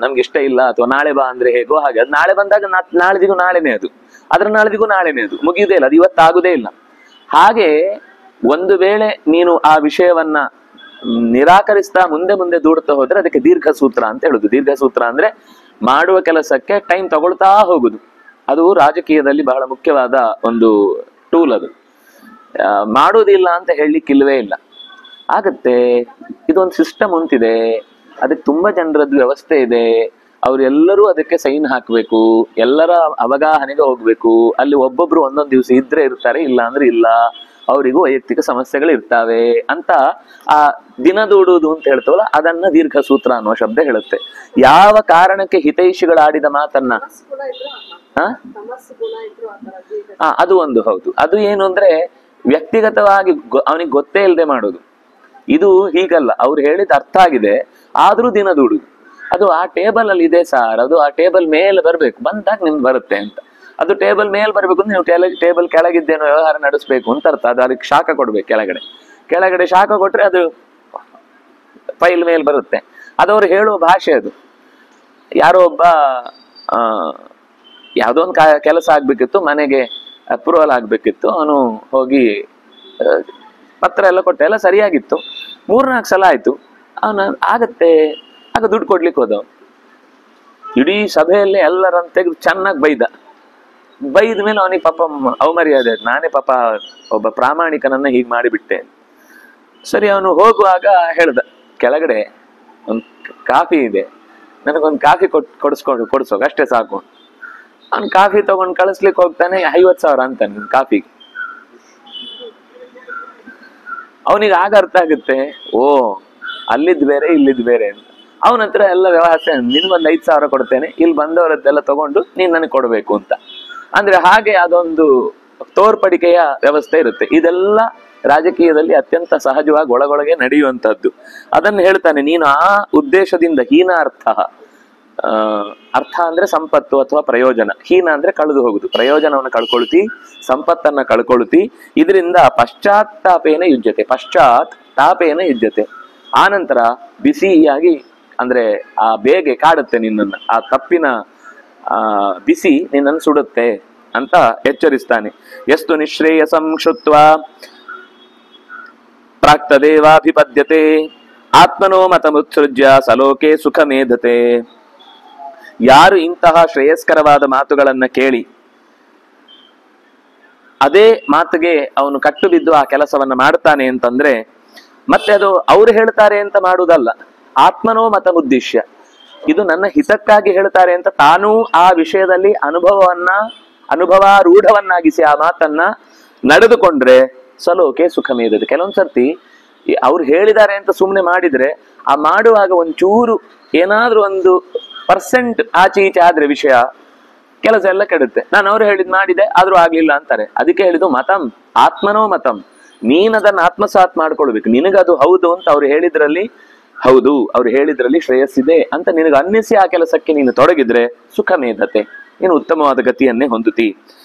ನಮ್ಗೆ ಇಷ್ಟ ಇಲ್ಲ ಅಥವಾ ನಾಳೆ ಬಾ ಅಂದ್ರೆ ಹೇಗೋ ಹಾಗೆ. ಅದು ನಾಳೆ ಬಂದಾಗ ನಾಳೆದಿಗೂ ನಾಳೆನೇ ಅದು, ಅದ್ರ ನಾಳೆದಿಗೂ ನಾಳೆನೇ ಅದು, ಮುಗಿಯುವುದೇ ಇಲ್ಲ, ಅದು ಇವತ್ತಾಗುದೇ ಇಲ್ಲ. ಹಾಗೆ ಒಂದು ವೇಳೆ ನೀನು ಆ ವಿಷಯವನ್ನ ನಿರಾಕರಿಸ್ತಾ ಮುಂದೆ ಮುಂದೆ ದೂಡ್ತಾ ಹೋದ್ರೆ ಅದಕ್ಕೆ ದೀರ್ಘ ಸೂತ್ರ ಅಂತ ಹೇಳುದು. ದೀರ್ಘ ಸೂತ್ರ ಅಂದ್ರೆ ಮಾಡುವ ಕೆಲಸಕ್ಕೆ ಟೈಮ್ ತಗೊಳ್ತಾ ಹೋಗುದು. ಅದು ರಾಜಕೀಯದಲ್ಲಿ ಬಹಳ ಮುಖ್ಯವಾದ ಒಂದು ಟೂಲ್. ಅದು ಮಾಡುವುದಿಲ್ಲ ಅಂತ ಹೇಳಲಿಕ್ಕಿಲ್ವೇ ಇಲ್ಲ, ಆಗತ್ತೆ. ಇದೊಂದು ಸಿಸ್ಟಮ್ ಅಂತಿದೆ, ಅದಕ್ಕೆ ತುಂಬಾ ಜನರದ್ದು ವ್ಯವಸ್ಥೆ ಇದೆ. ಅವರೆಲ್ಲರೂ ಅದಕ್ಕೆ ಸೈನ್ ಹಾಕ್ಬೇಕು, ಎಲ್ಲರ ಅವಗಾಹನೆಗೆ ಹೋಗ್ಬೇಕು. ಅಲ್ಲಿ ಒಬ್ಬೊಬ್ರು ಒಂದೊಂದು ದಿವಸ ಇದ್ರೆ ಇರ್ತಾರೆ, ಇಲ್ಲ ಅಂದ್ರೆ ಇಲ್ಲ, ಅವರಿಗೂ ವೈಯಕ್ತಿಕ ಸಮಸ್ಯೆಗಳು ಇರ್ತಾವೆ ಅಂತ ಆ ದಿನ ದೂಡುವುದು ಅಂತ ಹೇಳ್ತವಲ್ಲ, ಅದನ್ನ ದೀರ್ಘ ಸೂತ್ರ ಅನ್ನುವ ಶಬ್ದ ಹೇಳುತ್ತೆ. ಯಾವ ಕಾರಣಕ್ಕೆ ಹಿತೈಷಿಗಳು ಆಡಿದ ಮಾತನ್ನ ಅದು ಒಂದು ಹೌದು. ಅದು ಏನು ಅಂದ್ರೆ ವ್ಯಕ್ತಿಗತವಾಗಿ ಅವನಿಗೆ ಗೊತ್ತೇ ಇಲ್ಲದೆ ಮಾಡೋದು. ಇದು ಹೀಗಲ್ಲ, ಅವ್ರು ಹೇಳಿದ ಅರ್ಥ ಆಗಿದೆ ಆದ್ರೂ ದಿನ ದೂಡುದು. ಅದು ಆ ಟೇಬಲ್ ಅಲ್ಲಿ ಇದೆ ಸಾರ್, ಅದು ಆ ಟೇಬಲ್ ಮೇಲೆ ಬರ್ಬೇಕು, ಬಂದಾಗ ನಿಮ್ಗೆ ಬರುತ್ತೆ ಅಂತ. ಅದು ಟೇಬಲ್ ಮೇಲೆ ಬರ್ಬೇಕು ಅಂದ್ರೆ ನೀವು ಟೇಬಲ್ ಕೆಳಗಿದ್ದೇನೋ ವ್ಯವಹಾರ ನಡೆಸ್ಬೇಕು ಅಂತ ಅರ್ಥ. ಅದು ಅದಕ್ಕೆ ಶಾಖ ಕೊಡ್ಬೇಕು, ಕೆಳಗಡೆ ಶಾಖ ಕೊಟ್ರೆ ಅದು ಫೈಲ್ ಮೇಲೆ ಬರುತ್ತೆ. ಅದವ್ರು ಹೇಳುವ ಭಾಷೆ ಅದು. ಯಾರೋ ಒಬ್ಬ ಯಾವುದೋ ಒಂದು ಕೆಲಸ ಆಗ್ಬೇಕಿತ್ತು, ಮನೆಗೆ ಅಪ್ರೂವಲ್ ಆಗ್ಬೇಕಿತ್ತು, ಅವನು ಹೋಗಿ ಪತ್ರ ಎಲ್ಲ ಕೊಟ್ಟ, ಎಲ್ಲ ಸರಿಯಾಗಿತ್ತು. 3-4 ಸಲ ಆಯ್ತು, ಅವನು ಆಗತ್ತೆ, ಆಗ ದುಡ್ಡು ಕೊಡ್ಲಿಕ್ಕೆ ಹೋದವ. ಇಡೀ ಸಭೆಯಲ್ಲಿ ಎಲ್ಲರನ್ನ ತೆಗೆದು ಚೆನ್ನಾಗಿ ಬೈದ ಮೇಲೆ ಅವನಿಗೆ ಪಾಪ ಅವಮರ್ಯಾದೆ. ನಾನೇ ಪಾಪ ಒಬ್ಬ ಪ್ರಾಮಾಣಿಕನನ್ನ ಹೀಗೆ ಮಾಡಿಬಿಟ್ಟೆ. ಸರಿ, ಅವನು ಹೋಗುವಾಗ ಹೇಳ್ದ, ಕೆಳಗಡೆ ಒಂದು ಕಾಫಿ ಇದೆ, ನನಗೊಂದು ಕಾಫಿ ಕೊಡ್ಸೋಗ ಅಷ್ಟೇ ಸಾಕು. ಅವ್ನು ಕಾಫಿ ತಗೊಂಡು ಕಳಿಸ್ಲಿಕ್ಕೆ ಹೋಗ್ತಾನೆ, 50,000 ಅಂತಾನೆ ಕಾಫಿಗೆ. ಅವನಿಗೆ ಆಗ ಅರ್ಥ ಆಗುತ್ತೆ, ಓ ಅಲ್ಲಿದ್ ಬೇರೆ ಇಲ್ಲಿದ್ ಬೇರೆ ಅಂತ. ಅವನ ಹತ್ರ ಎಲ್ಲ ವ್ಯವಸ್ಥೆ, ನಿನ್ಗೊಂದು 5,000 ಕೊಡ್ತೇನೆ, ಇಲ್ಲಿ ಬಂದವರದ್ದೆಲ್ಲ ತಗೊಂಡು ನೀನ್ ನನಗೆ ಕೊಡ್ಬೇಕು ಅಂತ. ಅಂದ್ರೆ ಹಾಗೆ ಅದೊಂದು ತೋರ್ಪಡಿಕೆಯ ವ್ಯವಸ್ಥೆ ಇರುತ್ತೆ. ಇದೆಲ್ಲ ರಾಜಕೀಯದಲ್ಲಿ ಅತ್ಯಂತ ಸಹಜವಾಗಿ ಒಳಗೊಳಗೆ ನಡೆಯುವಂತದ್ದು. ಅದನ್ನು ಹೇಳ್ತಾನೆ, ನೀನು ಆ ಉದ್ದೇಶದಿಂದ ಹೀನ ಅರ್ಥ ಅಂದ್ರೆ ಸಂಪತ್ತು ಅಥವಾ ಪ್ರಯೋಜನ, ಹೀನ ಅಂದ್ರೆ ಕಳೆದು ಹೋಗುದು, ಪ್ರಯೋಜನವನ್ನು ಕಳ್ಕೊಳ್ತಿ, ಸಂಪತ್ತನ್ನ ಕಳ್ಕೊಳ್ತಿ. ಇದರಿಂದ ಪಶ್ಚಾತ್ತಾಪೇನ ಯುಜ್ಯತೆ, ಪಶ್ಚಾತ್ ತಾಪೇನ ಯುಜ್ಯತೆ, ಆನಂತರ ಬಿಸಿಯಾಗಿ ಅಂದ್ರೆ ಆ ಬೇಗೆ ಕಾಡುತ್ತೆ ನಿನ್ನನ್ನು, ಆ ತಪ್ಪಿನ ಬಿಸಿ ನಿನ್ನನ್ನು ಸುಡುತ್ತೆ ಅಂತ ಎಚ್ಚರಿಸ್ತಾನೆ. ಎಷ್ಟು ನಿಶ್ರೇಯಸಂ ಶುತ್ವ ಪ್ರಾಕ್ತದೇವಾಭಿಪದ್ಯತೆ ಆತ್ಮನೋ ಮತಮುತ್ಸೃಜ್ಯ ಸಲೋಕೆ ಸುಖ ಮೇಧತೆ. ಯಾರು ಇಂತಹ ಶ್ರೇಯಸ್ಕರವಾದ ಮಾತುಗಳನ್ನ ಕೇಳಿ ಅದೇ ಮಾತಿಗೆ ಅವನು ಕಟ್ಟು ಬಿದ್ದು ಆ ಕೆಲಸವನ್ನ ಮಾಡ್ತಾನೆ ಅಂತಂದ್ರೆ, ಮತ್ತೆ ಅದು ಅವ್ರು ಹೇಳ್ತಾರೆ ಅಂತ ಮಾಡುವುದಲ್ಲ, ಆತ್ಮನೋ ಮತಮುದ್ದೇಶ್ಯ, ಇದು ನನ್ನ ಹಿತಕ್ಕಾಗಿ ಹೇಳ್ತಾರೆ ಅಂತ ತಾನೂ ಆ ವಿಷಯದಲ್ಲಿ ಅನುಭವಾರೂಢವನ್ನಾಗಿಸಿ ಆ ಮಾತನ್ನ ನಡೆದುಕೊಂಡ್ರೆ ಸಲೋಕೆ ಸುಖ ಮೇಧತೆ. ಕೆಲವೊಂದ್ಸರ್ತಿ ಅವ್ರು ಹೇಳಿದ್ದಾರೆ ಅಂತ ಸುಮ್ಮನೆ ಮಾಡಿದ್ರೆ ಆ ಮಾಡುವಾಗ ಒಂಚೂರು ಏನಾದ್ರೂ ಒಂದು % ಆಚೆ ಈಚೆ ಆದ್ರೆ ವಿಷಯ ಕೆಲಸ ಎಲ್ಲ ಕೆಡುತ್ತೆ. ನಾನು ಅವ್ರು ಹೇಳಿದ್ ಮಾಡಿದೆ ಆದ್ರೂ ಆಗ್ಲಿಲ್ಲ ಅಂತಾರೆ. ಅದಕ್ಕೆ ಹೇಳಿದ್ದು ಮತಂ ಆತ್ಮನೋ ಮತಂ, ನೀನ್ ಅದನ್ನ ಆತ್ಮಸಾತ್ ಮಾಡ್ಕೊಳ್ಬೇಕು. ನಿನಗದು ಹೌದು ಅಂತ ಅವ್ರು ಹೇಳಿದ್ರಲ್ಲಿ ಹೌದು, ಅವ್ರು ಹೇಳಿದ್ರಲ್ಲಿ ಶ್ರೇಯಸ್ಸಿದೆ ಅಂತ ನಿನಗೆ ಅನ್ನಿಸಿ ಆ ಕೆಲಸಕ್ಕೆ ನೀನು ತೊಡಗಿದ್ರೆ ಸುಖ ಮೇಧತೆ, ನೀನು ಉತ್ತಮವಾದ ಗತಿಯನ್ನೇ ಹೊಂದುತ್ತಿ.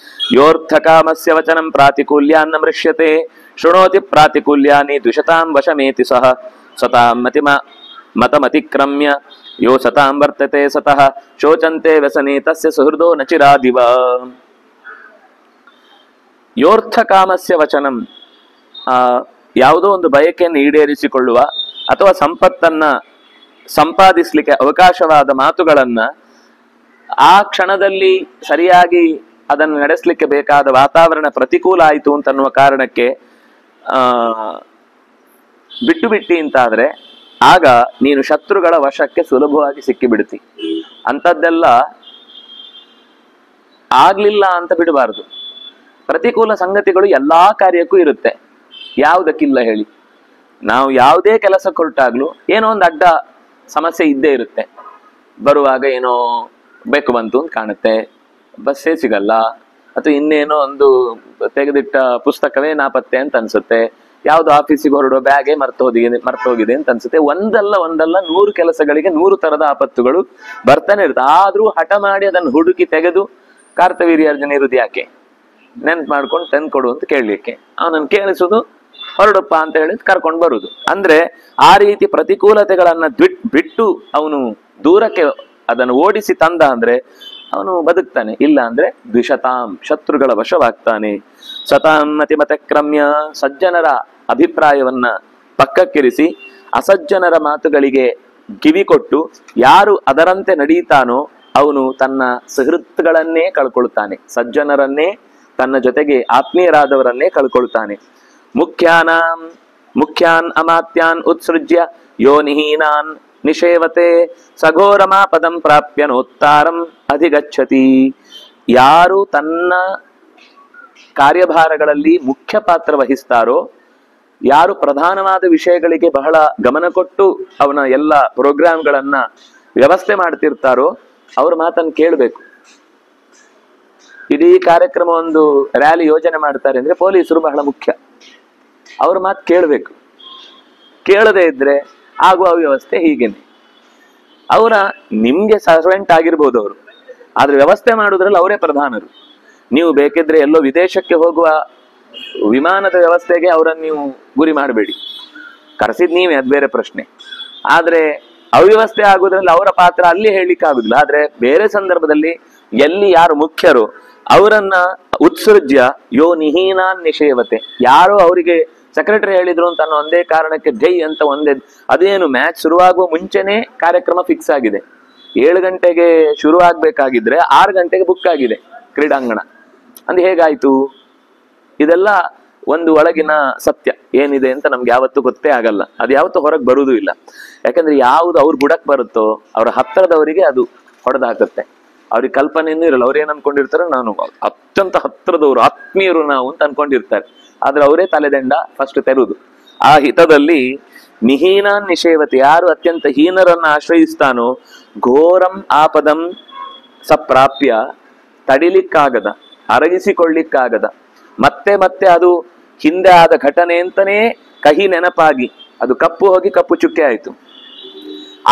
ಯೋರ್ಥ ಕಾಮಸ್ಯ ವಚನಂ ಪ್ರಾತಿಕೂಲ್ಯಾನ್ನ ಮೃಶ್ಯತೆ ಶೃಣೋತಿ ಪ್ರಾತಿಕೂಲ್ಯಾನಿ ದ್ವಿಷತಾಂ ವಶಮೇತಿ ಸಹ ಸತಾಂ ಮತಮತಿಕ್ರಮ್ಯ ಯೋ ಸತಾಂ ವರ್ತತೆ ಸತಃ ಶೋಚಂತೆ ವ್ಯಸನೆ ತಸ್ಯ ಸುಹೃದೋ ನ ಚಿರಾದಿವ. ಯೋರ್ಥ ಕಾಮಸ್ಯ ವಚನಂ, ಯಾವುದೋ ಒಂದು ಬಯಕೆಯನ್ನು ಈಡೇರಿಸಿಕೊಳ್ಳುವ ಅಥವಾ ಸಂಪತ್ತನ್ನ ಸಂಪಾದಿಸ್ಲಿಕ್ಕೆ ಅವಕಾಶವಾದ ಮಾತುಗಳನ್ನ ಆ ಕ್ಷಣದಲ್ಲಿ ಸರಿಯಾಗಿ ಅದನ್ನು ನಡೆಸಲಿಕ್ಕೆ ಬೇಕಾದ ವಾತಾವರಣ ಪ್ರತಿಕೂಲ ಆಯಿತು ಅಂತನ್ನುವ ಕಾರಣಕ್ಕೆ ಬಿಟ್ಟು ಬಿಟ್ಟಿ ಅಂತಾದ್ರೆ ಆಗ ನೀನು ಶತ್ರುಗಳ ವಶಕ್ಕೆ ಸುಲಭವಾಗಿ ಸಿಕ್ಕಿಬಿಡ್ತಿ. ಅಂಥದ್ದೆಲ್ಲ ಆಗ್ಲಿಲ್ಲ ಅಂತ ಬಿಡಬಾರದು. ಪ್ರತಿಕೂಲ ಸಂಗತಿಗಳು ಎಲ್ಲಾ ಕಾರ್ಯಕ್ಕೂ ಇರುತ್ತೆ, ಯಾವುದಕ್ಕಿಲ್ಲ ಹೇಳಿ. ನಾವು ಯಾವುದೇ ಕೆಲಸ ಕೊಟ್ಟಾಗ್ಲೂ ಏನೋ ಒಂದು ಅಡ್ಡ ಸಮಸ್ಯೆ ಇದ್ದೇ ಇರುತ್ತೆ. ಬರುವಾಗ ಏನೋ ಬೇಕು ಬಂತು ಅಂತ ಕಾಣುತ್ತೆ, ಬಸ್ಸೇ ಸಿಗಲ್ಲ, ಅಥವಾ ಇನ್ನೇನೋ ಒಂದು ತೆಗೆದಿಟ್ಟ ಪುಸ್ತಕವೇ ನಾಪತ್ತೆ ಅಂತ ಅನ್ಸುತ್ತೆ, ಯಾವ್ದು ಆಫೀಸಿಗೆ ಹೊರಡೋ ಬ್ಯಾಗೇ ಮರ್ತೋಗಿದೆ ಅಂತ ಅನ್ಸುತ್ತೆ. ಒಂದಲ್ಲ 100 ಕೆಲಸಗಳಿಗೆ 100 ತರದ ಆಪತ್ತುಗಳು ಬರ್ತಾನೆ ಇರುತ್ತೆ. ಆದ್ರೂ ಹಠ ಮಾಡಿ ಅದನ್ನು ಹುಡುಕಿ ತೆಗೆದು ಕಾರ್ತವೀರ್ಯಾರ್ಜುನ ಇರುವುದು ಯಾಕೆ? ನೆನ್ಪು ಮಾಡ್ಕೊಂಡು ತಂದು ಕೊಡು ಅಂತ ಕೇಳಲಿಕ್ಕೆ. ಅವನನ್ನು ಕೇಳಿಸೋದು, ಹೊರಡಪ್ಪ ಅಂತ ಹೇಳಿ ಕರ್ಕೊಂಡು ಬರುದು. ಅಂದ್ರೆ ಆ ರೀತಿ ಪ್ರತಿಕೂಲತೆಗಳನ್ನ ಬಿಟ್ಟು ಅವನು ದೂರಕ್ಕೆ ಅದನ್ನು ಓಡಿಸಿ ತಂದ ಅಂದ್ರೆ ಅವನು ಬದುಕ್ತಾನೆ. ಇಲ್ಲ ಅಂದ್ರೆ ದ್ವಿಷತಾಂ, ಶತ್ರುಗಳ ವಶವಾಗ್ತಾನೆ. ಸತಾಂ ಮತಿಮತಕ್ರಮ್ಯ, ಸಜ್ಜನರ ಅಭಿಪ್ರಾಯವನ್ನ ಪಕ್ಕಕ್ಕಿರಿಸಿ ಅಸಜ್ಜನರ ಮಾತುಗಳಿಗೆ ಕಿವಿ ಕೊಟ್ಟು ಯಾರು ಅದರಂತೆ ನಡೀತಾನೋ ಅವನು ತನ್ನ ಸುಹೃತ್ಗಳನ್ನೇ ಕಳ್ಕೊಳ್ತಾನೆ, ಸಜ್ಜನರನ್ನೇ, ತನ್ನ ಜೊತೆಗೆ ಆತ್ಮೀಯರಾದವರನ್ನೇ ಕಳ್ಕೊಳ್ತಾನೆ. ಮುಖ್ಯಾನ್ ಅಮಾತ್ಯಾನ್ ಉತ್ಸೃಜ್ಯ ಯೋನಿಹೀನಾನ್ ನಿಷೇವತೆ ಸಘೋರಮಾ ಪದಂ ಪ್ರಾಪ್ಯ ನೋತ್ತಾರಂ ಅಧಿಗಚ್ಚತಿ. ಯಾರು ತನ್ನ ಕಾರ್ಯಭಾರಗಳಲ್ಲಿ ಮುಖ್ಯ ಪಾತ್ರ ವಹಿಸ್ತಾರೋ, ಯಾರು ಪ್ರಧಾನವಾದ ವಿಷಯಗಳಿಗೆ ಬಹಳ ಗಮನ ಕೊಟ್ಟು ಅವನ ಎಲ್ಲ ಪ್ರೋಗ್ರಾಮ್ಗಳನ್ನ ವ್ಯವಸ್ಥೆ ಮಾಡ್ತಿರ್ತಾರೋ ಅವ್ರ ಮಾತನ್ನು ಕೇಳಬೇಕು. ಇಡೀ ಕಾರ್ಯಕ್ರಮ ಒಂದು ರ್ಯಾಲಿ ಯೋಜನೆ ಮಾಡ್ತಾರೆ ಅಂದ್ರೆ ಪೊಲೀಸರು ಬಹಳ ಮುಖ್ಯ, ಅವ್ರ ಮಾತು ಕೇಳಬೇಕು. ಕೇಳದೇ ಇದ್ರೆ ಆಗುವ ವ್ಯವಸ್ಥೆ ಹೀಗೇನೆ. ಅವರ ನಿಮ್ಗೆ ಸರ್ವೆಂಟ್ ಆಗಿರ್ಬೋದು ಅವರು, ಆದ್ರೆ ವ್ಯವಸ್ಥೆ ಮಾಡುದ್ರಲ್ಲಿ ಅವರೇ ಪ್ರಧಾನರು. ನೀವು ಬೇಕಿದ್ರೆ ಎಲ್ಲೋ ವಿದೇಶಕ್ಕೆ ಹೋಗುವ ವಿಮಾನದ ವ್ಯವಸ್ಥೆಗೆ ಅವರನ್ನು ನೀವು ಗುರಿ ಮಾಡಬೇಡಿ, ಕರೆಸಿದ್ ನೀವೇ, ಅದು ಬೇರೆ ಪ್ರಶ್ನೆ. ಆದ್ರೆ ಅವ್ಯವಸ್ಥೆ ಆಗುದ್ರಲ್ಲಿ ಅವರ ಪಾತ್ರ ಅಲ್ಲಿ ಹೇಳಲಿಕ್ಕೆ ಆಗುದಿಲ್ಲ. ಆದ್ರೆ ಬೇರೆ ಸಂದರ್ಭದಲ್ಲಿ ಎಲ್ಲಿ ಯಾರು ಮುಖ್ಯರು ಅವರನ್ನ ಉತ್ಸೃಜ್ಯ ಯೋ ನಿಹೀನಾನ್ ನಿಷೇವತೆ, ಯಾರೋ ಅವರಿಗೆ ಸೆಕ್ರೆಟರಿ ಹೇಳಿದ್ರು ಅಂತ ಅನ್ನೋ ಒಂದೇ ಕಾರಣಕ್ಕೆ ಜೈ ಅಂತ ಅದೇನು ಮ್ಯಾಚ್ ಶುರುವಾಗುವ ಮುಂಚೆನೆ ಕಾರ್ಯಕ್ರಮ ಫಿಕ್ಸ್ ಆಗಿದೆ. 7 ಗಂಟೆಗೆ ಶುರು ಆಗ್ಬೇಕಾಗಿದ್ರೆ 6 ಗಂಟೆಗೆ ಬುಕ್ ಆಗಿದೆ ಕ್ರೀಡಾಂಗಣ. ಅಂದ್ರೆ ಹೇಗಾಯ್ತು? ಇದೆಲ್ಲ ಒಂದು ಒಳಗಿನ ಸತ್ಯ ಏನಿದೆ ಅಂತ ನಮ್ಗೆ ಯಾವತ್ತೂ ಗೊತ್ತೇ ಆಗಲ್ಲ, ಅದು ಯಾವತ್ತೂ ಹೊರಗೆ ಬರುವುದೂ ಇಲ್ಲ. ಯಾಕಂದ್ರೆ ಯಾವ್ದು ಅವ್ರ ಬುಡಕ್ ಬರುತ್ತೋ ಅವ್ರ ಹತ್ತಿರದವರಿಗೆ ಅದು ಹೊಡೆದಾಕತ್ತೆ. ಅವ್ರಿಗೆ ಕಲ್ಪನೆಯೂ ಇರಲ್ಲ. ಅವ್ರು ಏನ್ ಅನ್ಕೊಂಡಿರ್ತಾರೆ, ನಾನು ಅತ್ಯಂತ ಹತ್ತಿರದವರು, ಆತ್ಮೀಯರು ನಾವು ಅಂತ ಅನ್ಕೊಂಡಿರ್ತಾರೆ. ಆದ್ರೆ ಅವರೇ ತಲೆದಂಡ ಫಸ್ಟ್ ತೆರುವುದು. ಆ ಹಿತದಲ್ಲಿ ನಿಹೀನಾನ್ ನಿಷೇವತೆ, ಯಾರು ಅತ್ಯಂತ ಹೀನರನ್ನ ಆಶ್ರಯಿಸ್ತಾನೋ ಘೋರಂ ಆಪದಂ ಸಪ್ರಾಪ್ಯ, ತಡಿಲಿಕ್ಕಾಗದ, ಅರಗಿಸಿಕೊಳ್ಳಿಕ್ಕಾಗದ, ಮತ್ತೆ ಮತ್ತೆ ಅದು ಹಿಂದೆ ಆದ ಘಟನೆ ಅಂತಾನೇ ಕಹಿ ನೆನಪಾಗಿ ಅದು ಕಪ್ಪು ಹೋಗಿ ಕಪ್ಪು ಚುಕ್ಕೆ ಆಯ್ತು.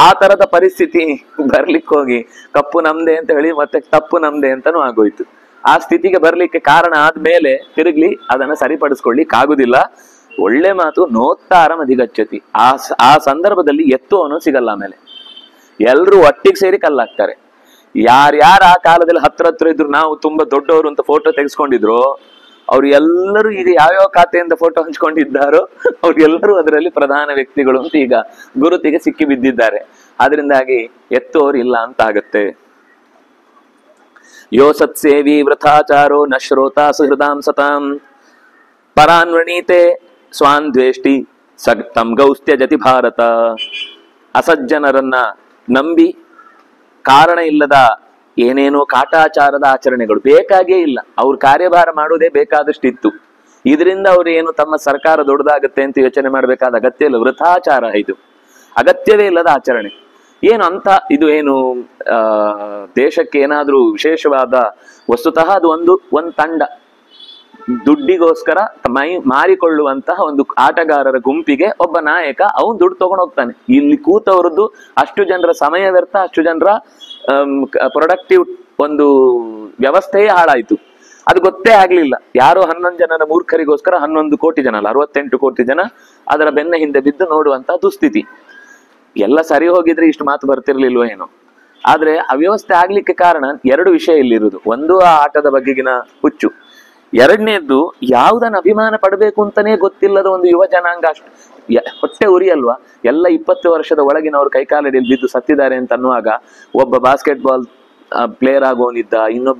ಆ ತರದ ಪರಿಸ್ಥಿತಿ ಬರ್ಲಿಕ್ಕೆ ಹೋಗಿ ಕಪ್ಪು ನಮ್ದೆ ಅಂತ ಹೇಳಿ ಮತ್ತೆ ತಪ್ಪು ನಮ್ದೆ ಅಂತಾನೂ ಆಗೋಯ್ತು. ಆ ಸ್ಥಿತಿಗೆ ಬರ್ಲಿಕ್ಕೆ ಕಾರಣ ಆದ್ಮೇಲೆ ತಿರುಗ್ಲಿ ಅದನ್ನ ಸರಿಪಡಿಸ್ಕೊಳ್ಳಿಕ್ ಆಗುದಿಲ್ಲ. ಒಳ್ಳೆ ಮಾತು ನೋತ್ತಾರಂ ಅಧಿಗಚ್ಚತಿ. ಆ ಸಂದರ್ಭದಲ್ಲಿ ಎತ್ತುವನು ಸಿಗಲ್ಲ. ಆಮೇಲೆ ಎಲ್ರು ಒಟ್ಟಿಗೆ ಸೇರಿ ಕಲ್ಲಾಗ್ತಾರೆ. ಯಾರ್ಯಾರು ಆ ಕಾಲದಲ್ಲಿ ಹತ್ರ ಇದ್ರು, ನಾವು ತುಂಬಾ ದೊಡ್ಡವರು ಅಂತ ಫೋಟೋ ತೆಗೆಸ್ಕೊಂಡಿದ್ರು, ಅವ್ರು ಎಲ್ಲರೂ ಈಗ ಯಾವ್ಯಾವ ಖಾತೆಯಿಂದ ಫೋಟೋ ಹಂಚ್ಕೊಂಡಿದ್ದಾರೋ ಅವ್ರೆಲ್ಲರೂ ಅದರಲ್ಲಿ ಪ್ರಧಾನ ವ್ಯಕ್ತಿಗಳು ಅಂತ ಈಗ ಗುರುತಿಗೆ ಸಿಕ್ಕಿ ಬಿದ್ದಿದ್ದಾರೆ. ಆದ್ರಿಂದಾಗಿ ಎತ್ತೋರು ಇಲ್ಲ ಅಂತ ಆಗತ್ತೆ. ಯೋ ಸತ್ಸೇವಿ ವೃಥಾಚಾರೋ ನ ಶ್ರೋತಾ ಸುಹೃದಾಂ ಸತಾಂ ಪರಾನ್ವಣೀತೆ ಸ್ವಾನ್ ದ್ವೇಷ್ಟಿ ತಂ ಗೌಸ್ತ್ಯಜತಿ ಭಾರತ. ಅಸಜ್ಜನರನ್ನ ನಂಬಿ ಕಾರಣ ಇಲ್ಲದ ಏನೇನೋ ಕಾಟಾಚಾರದ ಆಚರಣೆಗಳು ಬೇಕಾಗೇ ಇಲ್ಲ. ಅವ್ರ ಕಾರ್ಯಭಾರ ಮಾಡೋದೇ ಬೇಕಾದಷ್ಟಿತ್ತು. ಇದರಿಂದ ಅವ್ರು ಏನು ತಮ್ಮ ಸರ್ಕಾರ ದೊಡ್ಡದಾಗತ್ತೆ ಅಂತ ಯೋಚನೆ ಮಾಡಬೇಕಾದ ಅಗತ್ಯ ಇಲ್ಲ. ವೃಥಾಚಾರ ಇದು, ಅಗತ್ಯವೇ ಇಲ್ಲದ ಆಚರಣೆ. ಏನು ಅಂತ ಇದು ಏನು ದೇಶಕ್ಕೆ ಏನಾದ್ರೂ ವಿಶೇಷವಾದ ವಸ್ತುತಃ ಅದು ಒಂದು ತಂಡ ದುಡ್ಡಿಗೋಸ್ಕರ ಮಾರಿಕೊಳ್ಳುವಂತಹ ಒಂದು ಆಟಗಾರರ ಗುಂಪಿಗೆ ಒಬ್ಬ ನಾಯಕ ಅವನು ದುಡ್ಡು ತಗೊಂಡು ಹೋಗ್ತಾನೆ. ಇಲ್ಲಿ ಕೂತವರದ್ದು ಅಷ್ಟು ಜನರ ಸಮಯ ವ್ಯರ್ಥ, ಅಷ್ಟು ಜನರ ಪ್ರೊಡಕ್ಟಿವ್ ಒಂದು ವ್ಯವಸ್ಥೆಯೇ ಹಾಳಾಯ್ತು. ಅದು ಗೊತ್ತೇ ಆಗ್ಲಿಲ್ಲ. ಯಾರೋ 11 ಜನರ ಮೂರ್ಖರಿಗೋಸ್ಕರ 11 ಕೋಟಿ ಜನ ಅಲ್ಲ 68 ಕೋಟಿ ಜನ ಅದರ ಬೆನ್ನ ಹಿಂದೆ ಬಿದ್ದು ನೋಡುವಂತಹ ದುಸ್ಥಿತಿ. ಎಲ್ಲ ಸರಿ ಹೋಗಿದ್ರೆ ಇಷ್ಟು ಮಾತು ಬರ್ತಿರ್ಲಿಲ್ವೋ ಏನೋ. ಆದ್ರೆ ಅವ್ಯವಸ್ಥೆ ಆಗ್ಲಿಕ್ಕೆ ಕಾರಣ 2 ವಿಷಯ ಇಲ್ಲಿರುವುದು. ಒಂದು ಆ ಆಟದ ಬಗೆಗಿನ ಹುಚ್ಚು, ಎರಡನೇದ್ದು ಯಾವುದನ್ನ ಅಭಿಮಾನ ಪಡಬೇಕು ಅಂತಾನೆ ಗೊತ್ತಿಲ್ಲದ ಒಂದು ಯುವ ಜನಾಂಗ. ಅಷ್ಟು ಹೊಟ್ಟೆ ಉರಿ ಅಲ್ವಾ. ಎಲ್ಲ 20 ವರ್ಷದ ಒಳಗಿನವರು ಕೈಕಾಲಡಿಯಲ್ಲಿ ಬಿದ್ದು ಸತ್ತಿದ್ದಾರೆ ಅಂತ ಅನ್ನುವಾಗ ಒಬ್ಬ ಬಾಸ್ಕೆಟ್ ಬಾಲ್ ಪ್ಲೇಯರ್ ಆಗೋನಿದ್ದ,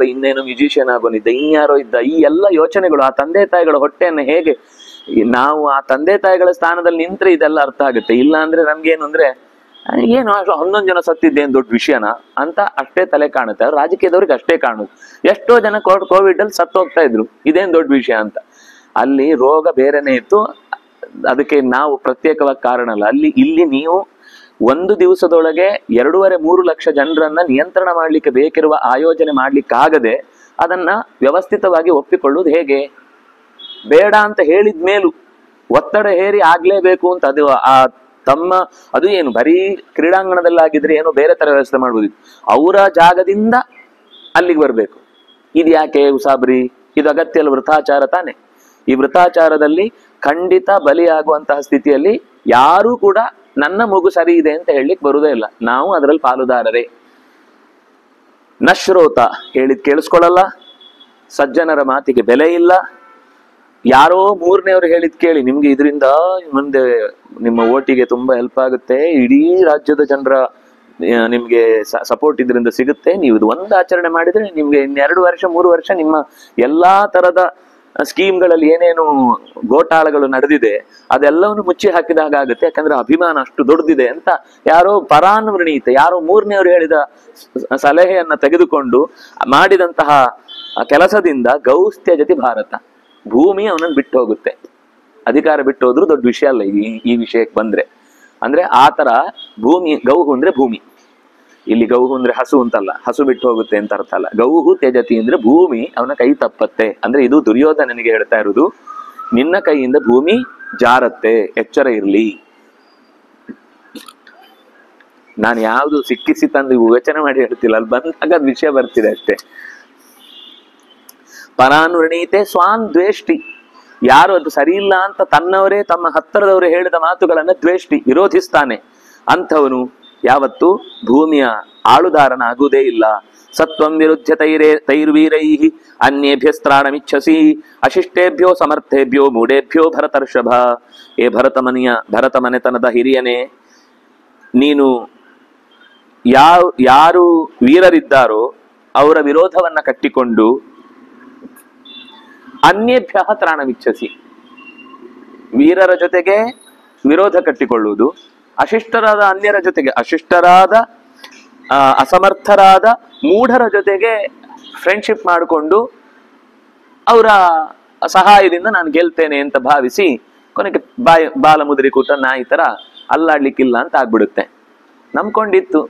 ಇನ್ನೇನೋ ಮ್ಯೂಸಿಷಿಯನ್ ಆಗೋನಿದ್ದ, ಇನ್ಯಾರೋ ಇದ್ದ. ಈ ಎಲ್ಲ ಯೋಚನೆಗಳು ಆ ತಂದೆ ತಾಯಿಗಳ ಹೊಟ್ಟೆಯನ್ನು ಹೇಗೆ ನಾವು ಆ ತಂದೆ ತಾಯಿಗಳ ಸ್ಥಾನದಲ್ಲಿ ನಿಂತ್ರೆ ಇದೆಲ್ಲ ಅರ್ಥ ಆಗುತ್ತೆ. ಇಲ್ಲ ಅಂದ್ರೆ ನಮ್ಗೇನು ಅಂದ್ರೆ ಏನು 11 ಜನ ಸತ್ತಿದ್ದೇನು ದೊಡ್ಡ ವಿಷಯನ ಅಂತ ಅಷ್ಟೇ ತಲೆ ಕಾಣುತ್ತೆ. ಅವ್ರು ರಾಜಕೀಯದವ್ರಿಗೆ ಅಷ್ಟೇ ಕಾಣುದು. ಎಷ್ಟೋ ಜನ ಕೋವಿಡ್ ಅಲ್ಲಿ ಸತ್ತು ಹೋಗ್ತಾ ಇದ್ರು, ಇದೇನು ದೊಡ್ಡ ವಿಷಯ ಅಂತ. ಅಲ್ಲಿ ರೋಗ ಬೇರೆನೆ ಇತ್ತು, ಅದಕ್ಕೆ ನಾವು ಪ್ರತ್ಯೇಕವಾಗಿ ಕಾರಣ ಅಲ್ಲ. ಇಲ್ಲಿ ನೀವು ಒಂದು ದಿವಸದೊಳಗೆ 2.5-3 ಲಕ್ಷ ಜನರನ್ನ ನಿಯಂತ್ರಣ ಮಾಡ್ಲಿಕ್ಕೆ ಬೇಕಿರುವ ಆಯೋಜನೆ ಮಾಡ್ಲಿಕ್ಕಾಗದೆ ಅದನ್ನ ವ್ಯವಸ್ಥಿತವಾಗಿ ಒಪ್ಪಿಕೊಳ್ಳುವುದು ಹೇಗೆ? ಬೇಡ ಅಂತ ಹೇಳಿದ ಮೇಲೂ ಒತ್ತಡ ಹೇರಿ ಆಗ್ಲೇಬೇಕು ಅಂತ ಅದು ಅದು ಏನು ಬರೀ ಕ್ರೀಡಾಂಗಣದಲ್ಲಾಗಿದ್ರೆ ಏನೋ ಬೇರೆ ತರ ವ್ಯವಸ್ಥೆ ಮಾಡ್ಬೋದಿತ್ತು. ಅವರ ಜಾಗದಿಂದ ಅಲ್ಲಿಗೆ ಬರ್ಬೇಕು. ಇದು ಯಾಕೆ ಉಸಾಬ್ರಿ? ಇದು ಅಗತ್ಯ ಅಲ್ಲ, ವೃಥಾಚಾರ ತಾನೆ. ಈ ವೃಥಾಚಾರದಲ್ಲಿ ಖಂಡಿತ ಬಲಿಯಾಗುವಂತಹ ಸ್ಥಿತಿಯಲ್ಲಿ ಯಾರೂ ಕೂಡ ನನ್ನ ಮಗು ಸರಿ ಇದೆ ಅಂತ ಹೇಳಲಿಕ್ಕೆ ಬರುವುದೇ ಇಲ್ಲ. ನಾವು ಅದರಲ್ಲಿ ಪಾಲುದಾರರೇ. ನಶ್ರೋತ ಹೇಳಿದ್ ಕೇಳಿಸ್ಕೊಳ್ಳಲ್ಲ, ಸಜ್ಜನರ ಮಾತಿಗೆ ಬೆಲೆ ಇಲ್ಲ. ಯಾರೋ 3ನೇವರು ಹೇಳಿದ್ ಕೇಳಿ ನಿಮ್ಗೆ ಇದರಿಂದ ಮುಂದೆ ನಿಮ್ಮ ಓಟಿಗೆ ತುಂಬಾ ಹೆಲ್ಪ್ ಆಗುತ್ತೆ, ಇಡೀ ರಾಜ್ಯದ ಜನರ ನಿಮ್ಗೆ ಸಪೋರ್ಟ್ ಇದರಿಂದ ಸಿಗುತ್ತೆ, ನೀವು ಇದು ಒಂದು ಆಚರಣೆ ಮಾಡಿದ್ರೆ ನಿಮ್ಗೆ 2 ವರ್ಷ 3 ವರ್ಷ ನಿಮ್ಮ ಎಲ್ಲಾ ತರದ ಸ್ಕೀಮ್ಗಳಲ್ಲಿ ಏನೇನು ಗೋಟಾಳಗಳು ನಡೆದಿದೆ ಅದೆಲ್ಲವನ್ನು ಮುಚ್ಚಿ ಹಾಕಿದಾಗ ಆಗುತ್ತೆ. ಯಾಕಂದ್ರೆ ಅಭಿಮಾನ ಅಷ್ಟು ದೊಡ್ಡದಿದೆ ಅಂತ ಯಾರೋ ಪರಾನ್ವೃಣೀತೆ, ಯಾರೋ 3ನೇವರು ಹೇಳಿದ ಸಲಹೆಯನ್ನ ತೆಗೆದುಕೊಂಡು ಮಾಡಿದಂತಹ ಕೆಲಸದಿಂದ ಗೌಸ್ತ್ಯ ಜತಿ ಭಾರತ, ಭೂಮಿ ಅವನನ್ನು ಬಿಟ್ಟು ಹೋಗುತ್ತೆ. ಅಧಿಕಾರ ಬಿಟ್ಟು ಹೋದ್ರು ದೊಡ್ಡ ವಿಷಯ ಅಲ್ಲ ಈ ವಿಷಯಕ್ಕೆ ಬಂದ್ರೆ. ಅಂದ್ರೆ ಆತರ ಭೂಮಿ, ಗೌಹು ಅಂದ್ರೆ ಭೂಮಿ, ಇಲ್ಲಿ ಗೌಹು ಅಂದ್ರೆ ಹಸು ಅಂತಲ್ಲ, ಹಸು ಬಿಟ್ಟು ಹೋಗುತ್ತೆ ಅಂತ ಅರ್ಥ ಅಲ್ಲ. ಗೌಹು ತ್ಯಜತಿ ಅಂದ್ರೆ ಭೂಮಿ ಅವನ ಕೈ ತಪ್ಪತ್ತೆ. ಅಂದ್ರೆ ಇದು ದುರ್ಯೋಧನನಿಗೆ ಹೇಳ್ತಾ ಇರುವುದು, ನಿನ್ನ ಕೈಯಿಂದ ಭೂಮಿ ಜಾರತ್ತೆ, ಎಚ್ಚರ ಇರ್ಲಿ. ನಾನು ಯಾವ್ದು ಸಿಕ್ಕಿಸಿ ತಂದು ವಿವೇಚನೆ ಮಾಡಿ ಹೇಳ್ತಿಲ್ಲ, ಅಲ್ಲಿ ಬಂದಾಗ ವಿಷಯ ಬರ್ತಿದೆ ಅಷ್ಟೇ. ಪರಾನುರಣೀತೆ ಸ್ವಾನ್ ದ್ವೇಷ್ಟಿ, ಯಾರು ಅದು ಸರಿ ಇಲ್ಲ ಅಂತ ತನ್ನವರೇ ತಮ್ಮ ಹತ್ತಿರದವರು ಹೇಳಿದ ಮಾತುಗಳನ್ನ ದ್ವೇಷ್ಟಿ, ವಿರೋಧಿಸ್ತಾನೆ, ಅಂಥವನು ಯಾವತ್ತು ಭೂಮಿಯ ಆಳುದಾರನಾಗುವುದೇ ಇಲ್ಲ. ಸತ್ವಂ ವಿರುದ್ಧ ತೈರ್ವೀರೈ ಅನ್ಯೇಭ್ಯಸ್ತ್ರಾಣಮಿಚ್ಛಸಿ ಅಶಿಷ್ಟೇಭ್ಯೋ ಸಮರ್ಥೇಭ್ಯೋ ಮೂಢೇಭ್ಯೋ ಭರತರ್ಷಭ. ಏ ಭರತ ಮನೆತನದ ಹಿರಿಯನೇ, ನೀನು ಯಾರು ವೀರರಿದ್ದಾರೋ ಅವರ ವಿರೋಧವನ್ನ ಕಟ್ಟಿಕೊಂಡು ಅನ್ಯೇಭ್ಯ ತ್ರಾಣಮಿಚ್ಛಸಿ, ವೀರರ ಜೊತೆಗೆ ವಿರೋಧ ಕಟ್ಟಿಕೊಳ್ಳುವುದು, ಅಶಿಷ್ಟರಾದ ಅನ್ಯರ ಜೊತೆಗೆ, ಅಶಿಷ್ಟರಾದ ಅಸಮರ್ಥರಾದ ಮೂಢರ ಜೊತೆಗೆ ಫ್ರೆಂಡ್ಶಿಪ್ ಮಾಡಿಕೊಂಡು ಅವರ ಸಹಾಯದಿಂದ ನಾನು ಗೆಲ್ತೇನೆ ಅಂತ ಭಾವಿಸಿ ಕೊನೆಗೆ ಬಾಲಮುದ್ರಿ ಕೂಟ ನಾಯಿ ತರ ಅಲ್ಲಾಡ್ಲಿಕ್ಕಿಲ್ಲ ಅಂತ ಆಗ್ಬಿಡುತ್ತೆ. ನಂಬ್ಕೊಂಡಿತ್ತು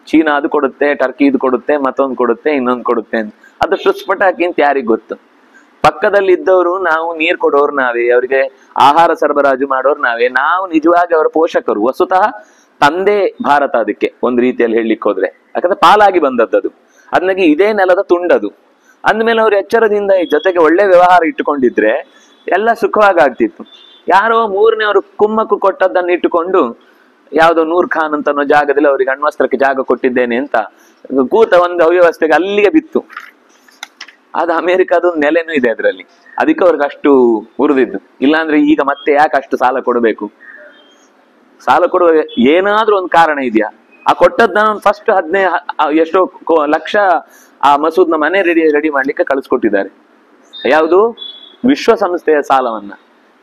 ಚೀನಾ ಅದು ಕೊಡುತ್ತೆ, ಟರ್ಕಿ ಇದು ಕೊಡುತ್ತೆ, ಮತ್ತೊಂದು ಕೊಡುತ್ತೆ, ಇನ್ನೊಂದು ಕೊಡುತ್ತೆ ಅಂತ. ಅದು ಟುಸ್ಪಟಾಕಿ ಅಂತ ಯಾರಿಗ್ ಗೊತ್ತು? ಪಕ್ಕದಲ್ಲಿ ಇದ್ದವರು ನಾವು ನೀರು ಕೊಡೋರು ನಾವೇ, ಅವರಿಗೆ ಆಹಾರ ಸರಬರಾಜು ಮಾಡೋರು ನಾವೇ, ನಾವು ನಿಜವಾಗಿ ಅವರ ಪೋಷಕರು. ವಸ್ತುತಃ ತಂದೆ ಭಾರತ ಅದಕ್ಕೆ ಒಂದು ರೀತಿಯಲ್ಲಿ ಹೇಳಲಿಕ್ಕೆ ಹೋದ್ರೆ, ಯಾಕಂದ್ರೆ ಪಾಲಾಗಿ ಬಂದದ್ದು. ಅದನ್ನಾಗಿ ಇದೇ ನೆಲದ ತುಂಡದು. ಅಂದ್ಮೇಲೆ ಅವ್ರು ಎಚ್ಚರದಿಂದ ಈ ಜೊತೆಗೆ ಒಳ್ಳೆ ವ್ಯವಹಾರ ಇಟ್ಟುಕೊಂಡಿದ್ರೆ ಎಲ್ಲ ಸುಖವಾಗಿ ಆಗ್ತಿತ್ತು. ಯಾರೋ 3ನೇವರು ಕುಮ್ಮಕ್ಕು ಕೊಟ್ಟದ್ದನ್ನು ಇಟ್ಟುಕೊಂಡು ಯಾವುದೋ ನೂರ್ ಖಾನ್ ಅಂತ ಅನ್ನೋ ಜಾಗದಲ್ಲಿ ಅವ್ರಿಗೆ ಅಣ್ವಸ್ತ್ರಕ್ಕೆ ಜಾಗ ಕೊಟ್ಟಿದ್ದೇನೆ ಅಂತ ಕೂತ ಒಂದು ಅವ್ಯವಸ್ಥೆಗೆ ಅಲ್ಲಿಗೆ ಬಿತ್ತು. ಅದು ಅಮೆರಿಕದ ನೆಲೆನೂ ಇದೆ ಅದರಲ್ಲಿ, ಅದಕ್ಕೆ ಅವ್ರಿಗೆ ಅಷ್ಟು ಉರಿದಿದ್ದು. ಇಲ್ಲಾಂದ್ರೆ ಈಗ ಮತ್ತೆ ಯಾಕೆ ಅಷ್ಟು ಸಾಲ ಕೊಡಬೇಕು? ಸಾಲ ಕೊಡುವ ಏನಾದ್ರೂ ಒಂದು ಕಾರಣ ಇದೆಯಾ? ಆ ಕೊಟ್ಟದ್ನ ಫಸ್ಟ್ 15 ಎಷ್ಟೋ ಲಕ್ಷ ಆ ಮಸೂದ್ನ ಮನೆ ರೆಡಿ ಮಾಡ್ಲಿಕ್ಕೆ ಕಳಿಸ್ಕೊಟ್ಟಿದ್ದಾರೆ. ಯಾವುದು? ವಿಶ್ವಸಂಸ್ಥೆಯ ಸಾಲವನ್ನ.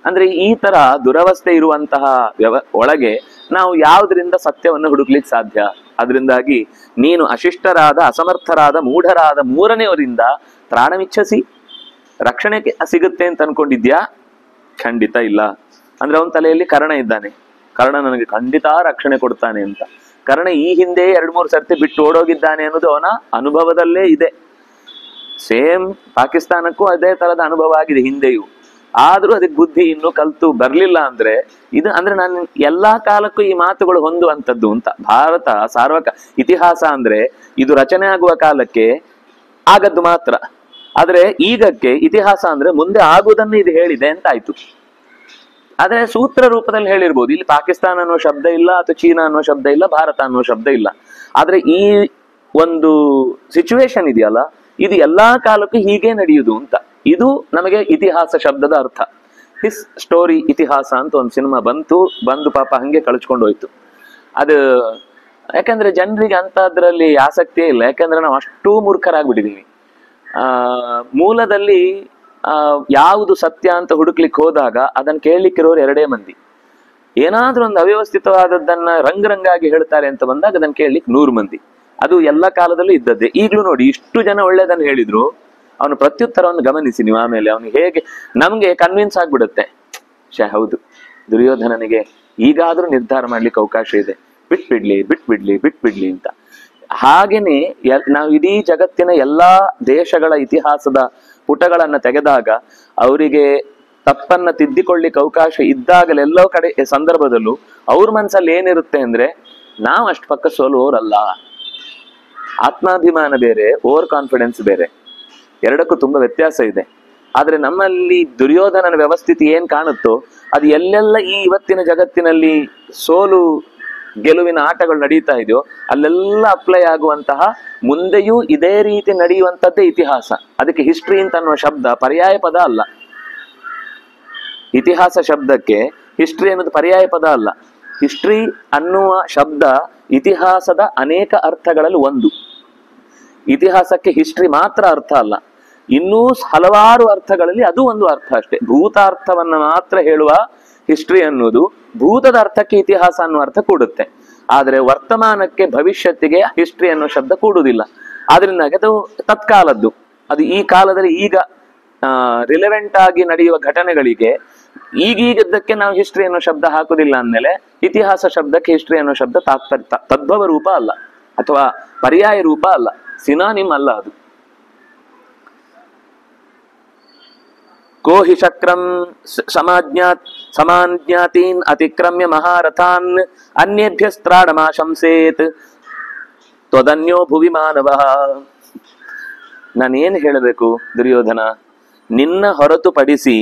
ಅಂದ್ರೆ ಈ ತರ ದುರವಸ್ಥೆ ಇರುವಂತಹ ಒಳಗೆ ನಾವು ಯಾವುದರಿಂದ ಸತ್ಯವನ್ನು ಹುಡುಕ್ಲಿಕ್ಕೆ ಸಾಧ್ಯ? ಅದರಿಂದಾಗಿ ನೀನು ಅಶಿಷ್ಟರಾದ, ಅಸಮರ್ಥರಾದ, ಮೂಢರಾದ ಮೂರನೆಯವರಿಂದ ತ್ರಾಣವಿಚ್ಛಸಿ ರಕ್ಷಣೆ ಸಿಗುತ್ತೆ ಅಂತ ಅನ್ಕೊಂಡಿದ್ಯಾ? ಖಂಡಿತ ಇಲ್ಲ. ಅಂದ್ರೆ ಅವನ ತಲೆಯಲ್ಲಿ ಕರ್ಣ ಇದ್ದಾನೆ, ಕರ್ಣ ನನಗೆ ಖಂಡಿತ ರಕ್ಷಣೆ ಕೊಡ್ತಾನೆ ಅಂತ. ಕರ್ಣ ಈ ಹಿಂದೆ 2-3 ಸರ್ತಿ ಬಿಟ್ಟು ಓಡೋಗಿದ್ದಾನೆ ಅನ್ನೋದು ಅವನ ಅನುಭವದಲ್ಲೇ ಇದೆ. ಸೇಮ್ ಪಾಕಿಸ್ತಾನಕ್ಕೂ ಅದೇ ತರದ ಅನುಭವ ಆಗಿದೆ ಹಿಂದೆಯೂ. ಆದ್ರೂ ಅದಕ್ಕೆ ಬುದ್ಧಿ ಇನ್ನೂ ಕಲ್ತು ಬರ್ಲಿಲ್ಲ. ಅಂದ್ರೆ ಇದು ಅಂದ್ರೆ ನಾನು ಎಲ್ಲಾ ಕಾಲಕ್ಕೂ ಈ ಮಾತುಗಳು ಹೊಂದುವಂಥದ್ದು ಅಂತ. ಭಾರತ ಇತಿಹಾಸ ಅಂದ್ರೆ ಇದು ರಚನೆ ಆಗುವ ಕಾಲಕ್ಕೆ ಆಗದ್ದು ಮಾತ್ರ. ಆದ್ರೆ ಈಗಕ್ಕೆ ಇತಿಹಾಸ ಅಂದ್ರೆ ಮುಂದೆ ಆಗುವುದನ್ನು ಇದು ಹೇಳಿದೆ ಅಂತ ಆಯ್ತು. ಆದ್ರೆ ಸೂತ್ರ ರೂಪದಲ್ಲಿ ಹೇಳಿರ್ಬೋದು. ಇಲ್ಲಿ ಪಾಕಿಸ್ತಾನ ಅನ್ನೋ ಶಬ್ದ ಇಲ್ಲ, ಅಥವಾ ಚೀನಾ ಅನ್ನೋ ಶಬ್ದ ಇಲ್ಲ, ಭಾರತ ಅನ್ನೋ ಶಬ್ದ ಇಲ್ಲ. ಆದ್ರೆ ಈ ಒಂದು ಸಿಚುವೇಶನ್ ಇದೆಯಲ್ಲ, ಇದು ಎಲ್ಲಾ ಕಾಲಕ್ಕೂ ಹೀಗೆ ನಡೆಯುವುದು ಅಂತ. ಇದು ನಮಗೆ ಇತಿಹಾಸ ಶಬ್ದದ ಅರ್ಥ. ಹಿಸ್ ಸ್ಟೋರಿ ಇತಿಹಾಸ ಅಂತ ಒಂದು ಸಿನಿಮಾ ಬಂದು ಪಾಪ ಹಂಗೆ ಕಳ್ಸ್ಕೊಂಡು ಹೋಯ್ತು. ಅದು ಯಾಕಂದ್ರೆ ಜನರಿಗೆ ಅಂತದ್ರಲ್ಲಿ ಆಸಕ್ತಿಯೇ ಇಲ್ಲ. ಯಾಕಂದ್ರೆ ನಾವು ಅಷ್ಟೂ ಮೂರ್ಖರಾಗ್ಬಿಟ್ಟಿದೀವಿ. ಮೂಲದಲ್ಲಿ ಯಾವುದು ಸತ್ಯ ಅಂತ ಹುಡುಕ್ಲಿಕ್ಕೆ ಹೋದಾಗ ಅದನ್ನ ಕೇಳಲಿಕ್ಕಿರೋರು 2 ಮಂದಿ. ಏನಾದ್ರೂ ಒಂದು ಅವ್ಯವಸ್ಥಿತವಾದದ್ದನ್ನ ರಂಗಾಗಿ ಹೇಳ್ತಾರೆ ಅಂತ ಬಂದಾಗ ಅದನ್ನ ಕೇಳಲಿಕ್ಕೆ 100 ಮಂದಿ. ಅದು ಎಲ್ಲ ಕಾಲದಲ್ಲೂ ಇದ್ದದ್ದೇ. ಈಗ್ಲೂ ನೋಡಿ, ಇಷ್ಟು ಜನ ಒಳ್ಳೇದನ್ನ ಹೇಳಿದ್ರು ಅವನು ಪ್ರತ್ಯುತ್ತರವನ್ನು ಗಮನಿಸಿ ನೀವು. ಆಮೇಲೆ ಅವನು ಹೇಗೆ ನಮ್ಗೆ ಕನ್ವಿನ್ಸ್ ಆಗ್ಬಿಡುತ್ತೆ, ಹೌದು ದುರ್ಯೋಧನನಿಗೆ ಈಗಾದ್ರೂ ನಿರ್ಧಾರ ಮಾಡ್ಲಿಕ್ಕೆ ಅವಕಾಶ ಇದೆ, ಬಿಟ್ಬಿಡ್ಲಿ ಅಂತ. ಹಾಗೇನೆ ನಾವು ಇಡೀ ಜಗತ್ತಿನ ಎಲ್ಲಾ ದೇಶಗಳ ಇತಿಹಾಸದ ಪುಟಗಳನ್ನ ತೆಗೆದಾಗ ಅವರಿಗೆ ತಪ್ಪನ್ನ ತಿದ್ದಿಕೊಳ್ಳಿಕ್ಕೆ ಅವಕಾಶ ಇದ್ದಾಗಲೆಲ್ಲೋ ಕಡೆ ಸಂದರ್ಭದಲ್ಲೂ ಅವ್ರ ಮನ್ಸಲ್ಲಿ ಏನಿರುತ್ತೆ ಅಂದ್ರೆ, ನಾವು ಅಷ್ಟು ಪಕ್ಕ ಸೋಲುವವರಲ್ಲ. ಆತ್ಮಾಭಿಮಾನ ಬೇರೆ, ಓವರ್ ಕಾನ್ಫಿಡೆನ್ಸ್ ಬೇರೆ, ಎರಡಕ್ಕೂ ತುಂಬಾ ವ್ಯತ್ಯಾಸ ಇದೆ. ಆದ್ರೆ ನಮ್ಮಲ್ಲಿ ದುರ್ಯೋಧನನ ವ್ಯವಸ್ಥಿತಿ ಏನ್ ಕಾಣುತ್ತೋ ಅದು ಎಲ್ಲೆಲ್ಲ ಈ ಇವತ್ತಿನ ಜಗತ್ತಿನಲ್ಲಿ ಸೋಲು ಗೆಲುವಿನ ಆಟಗಳು ನಡೀತಾ ಇದೆಯೋ ಅಲ್ಲೆಲ್ಲ ಅಪ್ಲೈ ಆಗುವಂತಹ, ಮುಂದೆಯೂ ಇದೇ ರೀತಿ ನಡೆಯುವಂಥದ್ದೇ ಇತಿಹಾಸ. ಅದಕ್ಕೆ ಹಿಸ್ಟ್ರಿ ಅಂತ ಅನ್ನುವ ಶಬ್ದ ಪರ್ಯಾಯ ಪದ ಅಲ್ಲ. ಇತಿಹಾಸ ಶಬ್ದಕ್ಕೆ ಹಿಸ್ಟ್ರಿ ಅನ್ನೋದು ಪರ್ಯಾಯ ಪದ ಅಲ್ಲ. ಹಿಸ್ಟ್ರಿ ಅನ್ನುವ ಶಬ್ದ ಇತಿಹಾಸದ ಅನೇಕ ಅರ್ಥಗಳಲ್ಲಿ ಒಂದು. ಇತಿಹಾಸಕ್ಕೆ ಹಿಸ್ಟ್ರಿ ಮಾತ್ರ ಅರ್ಥ ಅಲ್ಲ, ಇನ್ನೂ ಹಲವಾರು ಅರ್ಥಗಳಲ್ಲಿ ಅದು ಒಂದು ಅರ್ಥ ಅಷ್ಟೇ. ಭೂತಾರ್ಥವನ್ನ ಮಾತ್ರ ಹೇಳುವ ಹಿಸ್ಟ್ರಿ ಅನ್ನೋದು ಭೂತದ ಅರ್ಥಕ್ಕೆ ಇತಿಹಾಸ ಅನ್ನುವ ಅರ್ಥ ಕೂಡುತ್ತೆ. ಆದ್ರೆ ವರ್ತಮಾನಕ್ಕೆ, ಭವಿಷ್ಯತ್ತಿಗೆ ಹಿಸ್ಟ್ರಿ ಅನ್ನೋ ಶಬ್ದ ಕೂಡುವುದಿಲ್ಲ. ಆದ್ರಿಂದಾಗಿ ಅದು ತತ್ಕಾಲದ್ದು. ಅದು ಈ ಕಾಲದಲ್ಲಿ ಈಗ ರಿಲೆವೆಂಟ್ ಆಗಿ ನಡೆಯುವ ಘಟನೆಗಳಿಗೆ ಈಗೀಗದ್ದಕ್ಕೆ ನಾವು ಹಿಸ್ಟ್ರಿ ಅನ್ನೋ ಶಬ್ದ ಹಾಕುದಿಲ್ಲ ಅಂದ್ಮೇಲೆ ಇತಿಹಾಸ ಶಬ್ದಕ್ಕೆ ಹಿಸ್ಟ್ರಿ ಅನ್ನೋ ಶಬ್ದ ತದ್ಭವ ರೂಪ ಅಲ್ಲ, ಅಥವಾ ಪರ್ಯಾಯ ರೂಪ ಅಲ್ಲ, ಸಿನಾನಿಮ್ ಅಲ್ಲ ಅದು. ಕೋಹಿ ಚಕ್ರಂ ಸಮಾಜ್ಞಾತೀನ್ ಅತಿಕ್ರಮ್ಯ ಮಹಾರಥಾನ್ ಅನ್ಯೇಭ್ಯಸ್ತ್ರಾಡಮಾಶಂಸೇತ್ ತ್ವದನ್ಯೋ ಭುವಿ ಮಾನವ. ನಾನೇನು ಹೇಳಬೇಕು ದುರ್ಯೋಧನ? ನಿನ್ನ ಹೊರತುಪಡಿಸಿ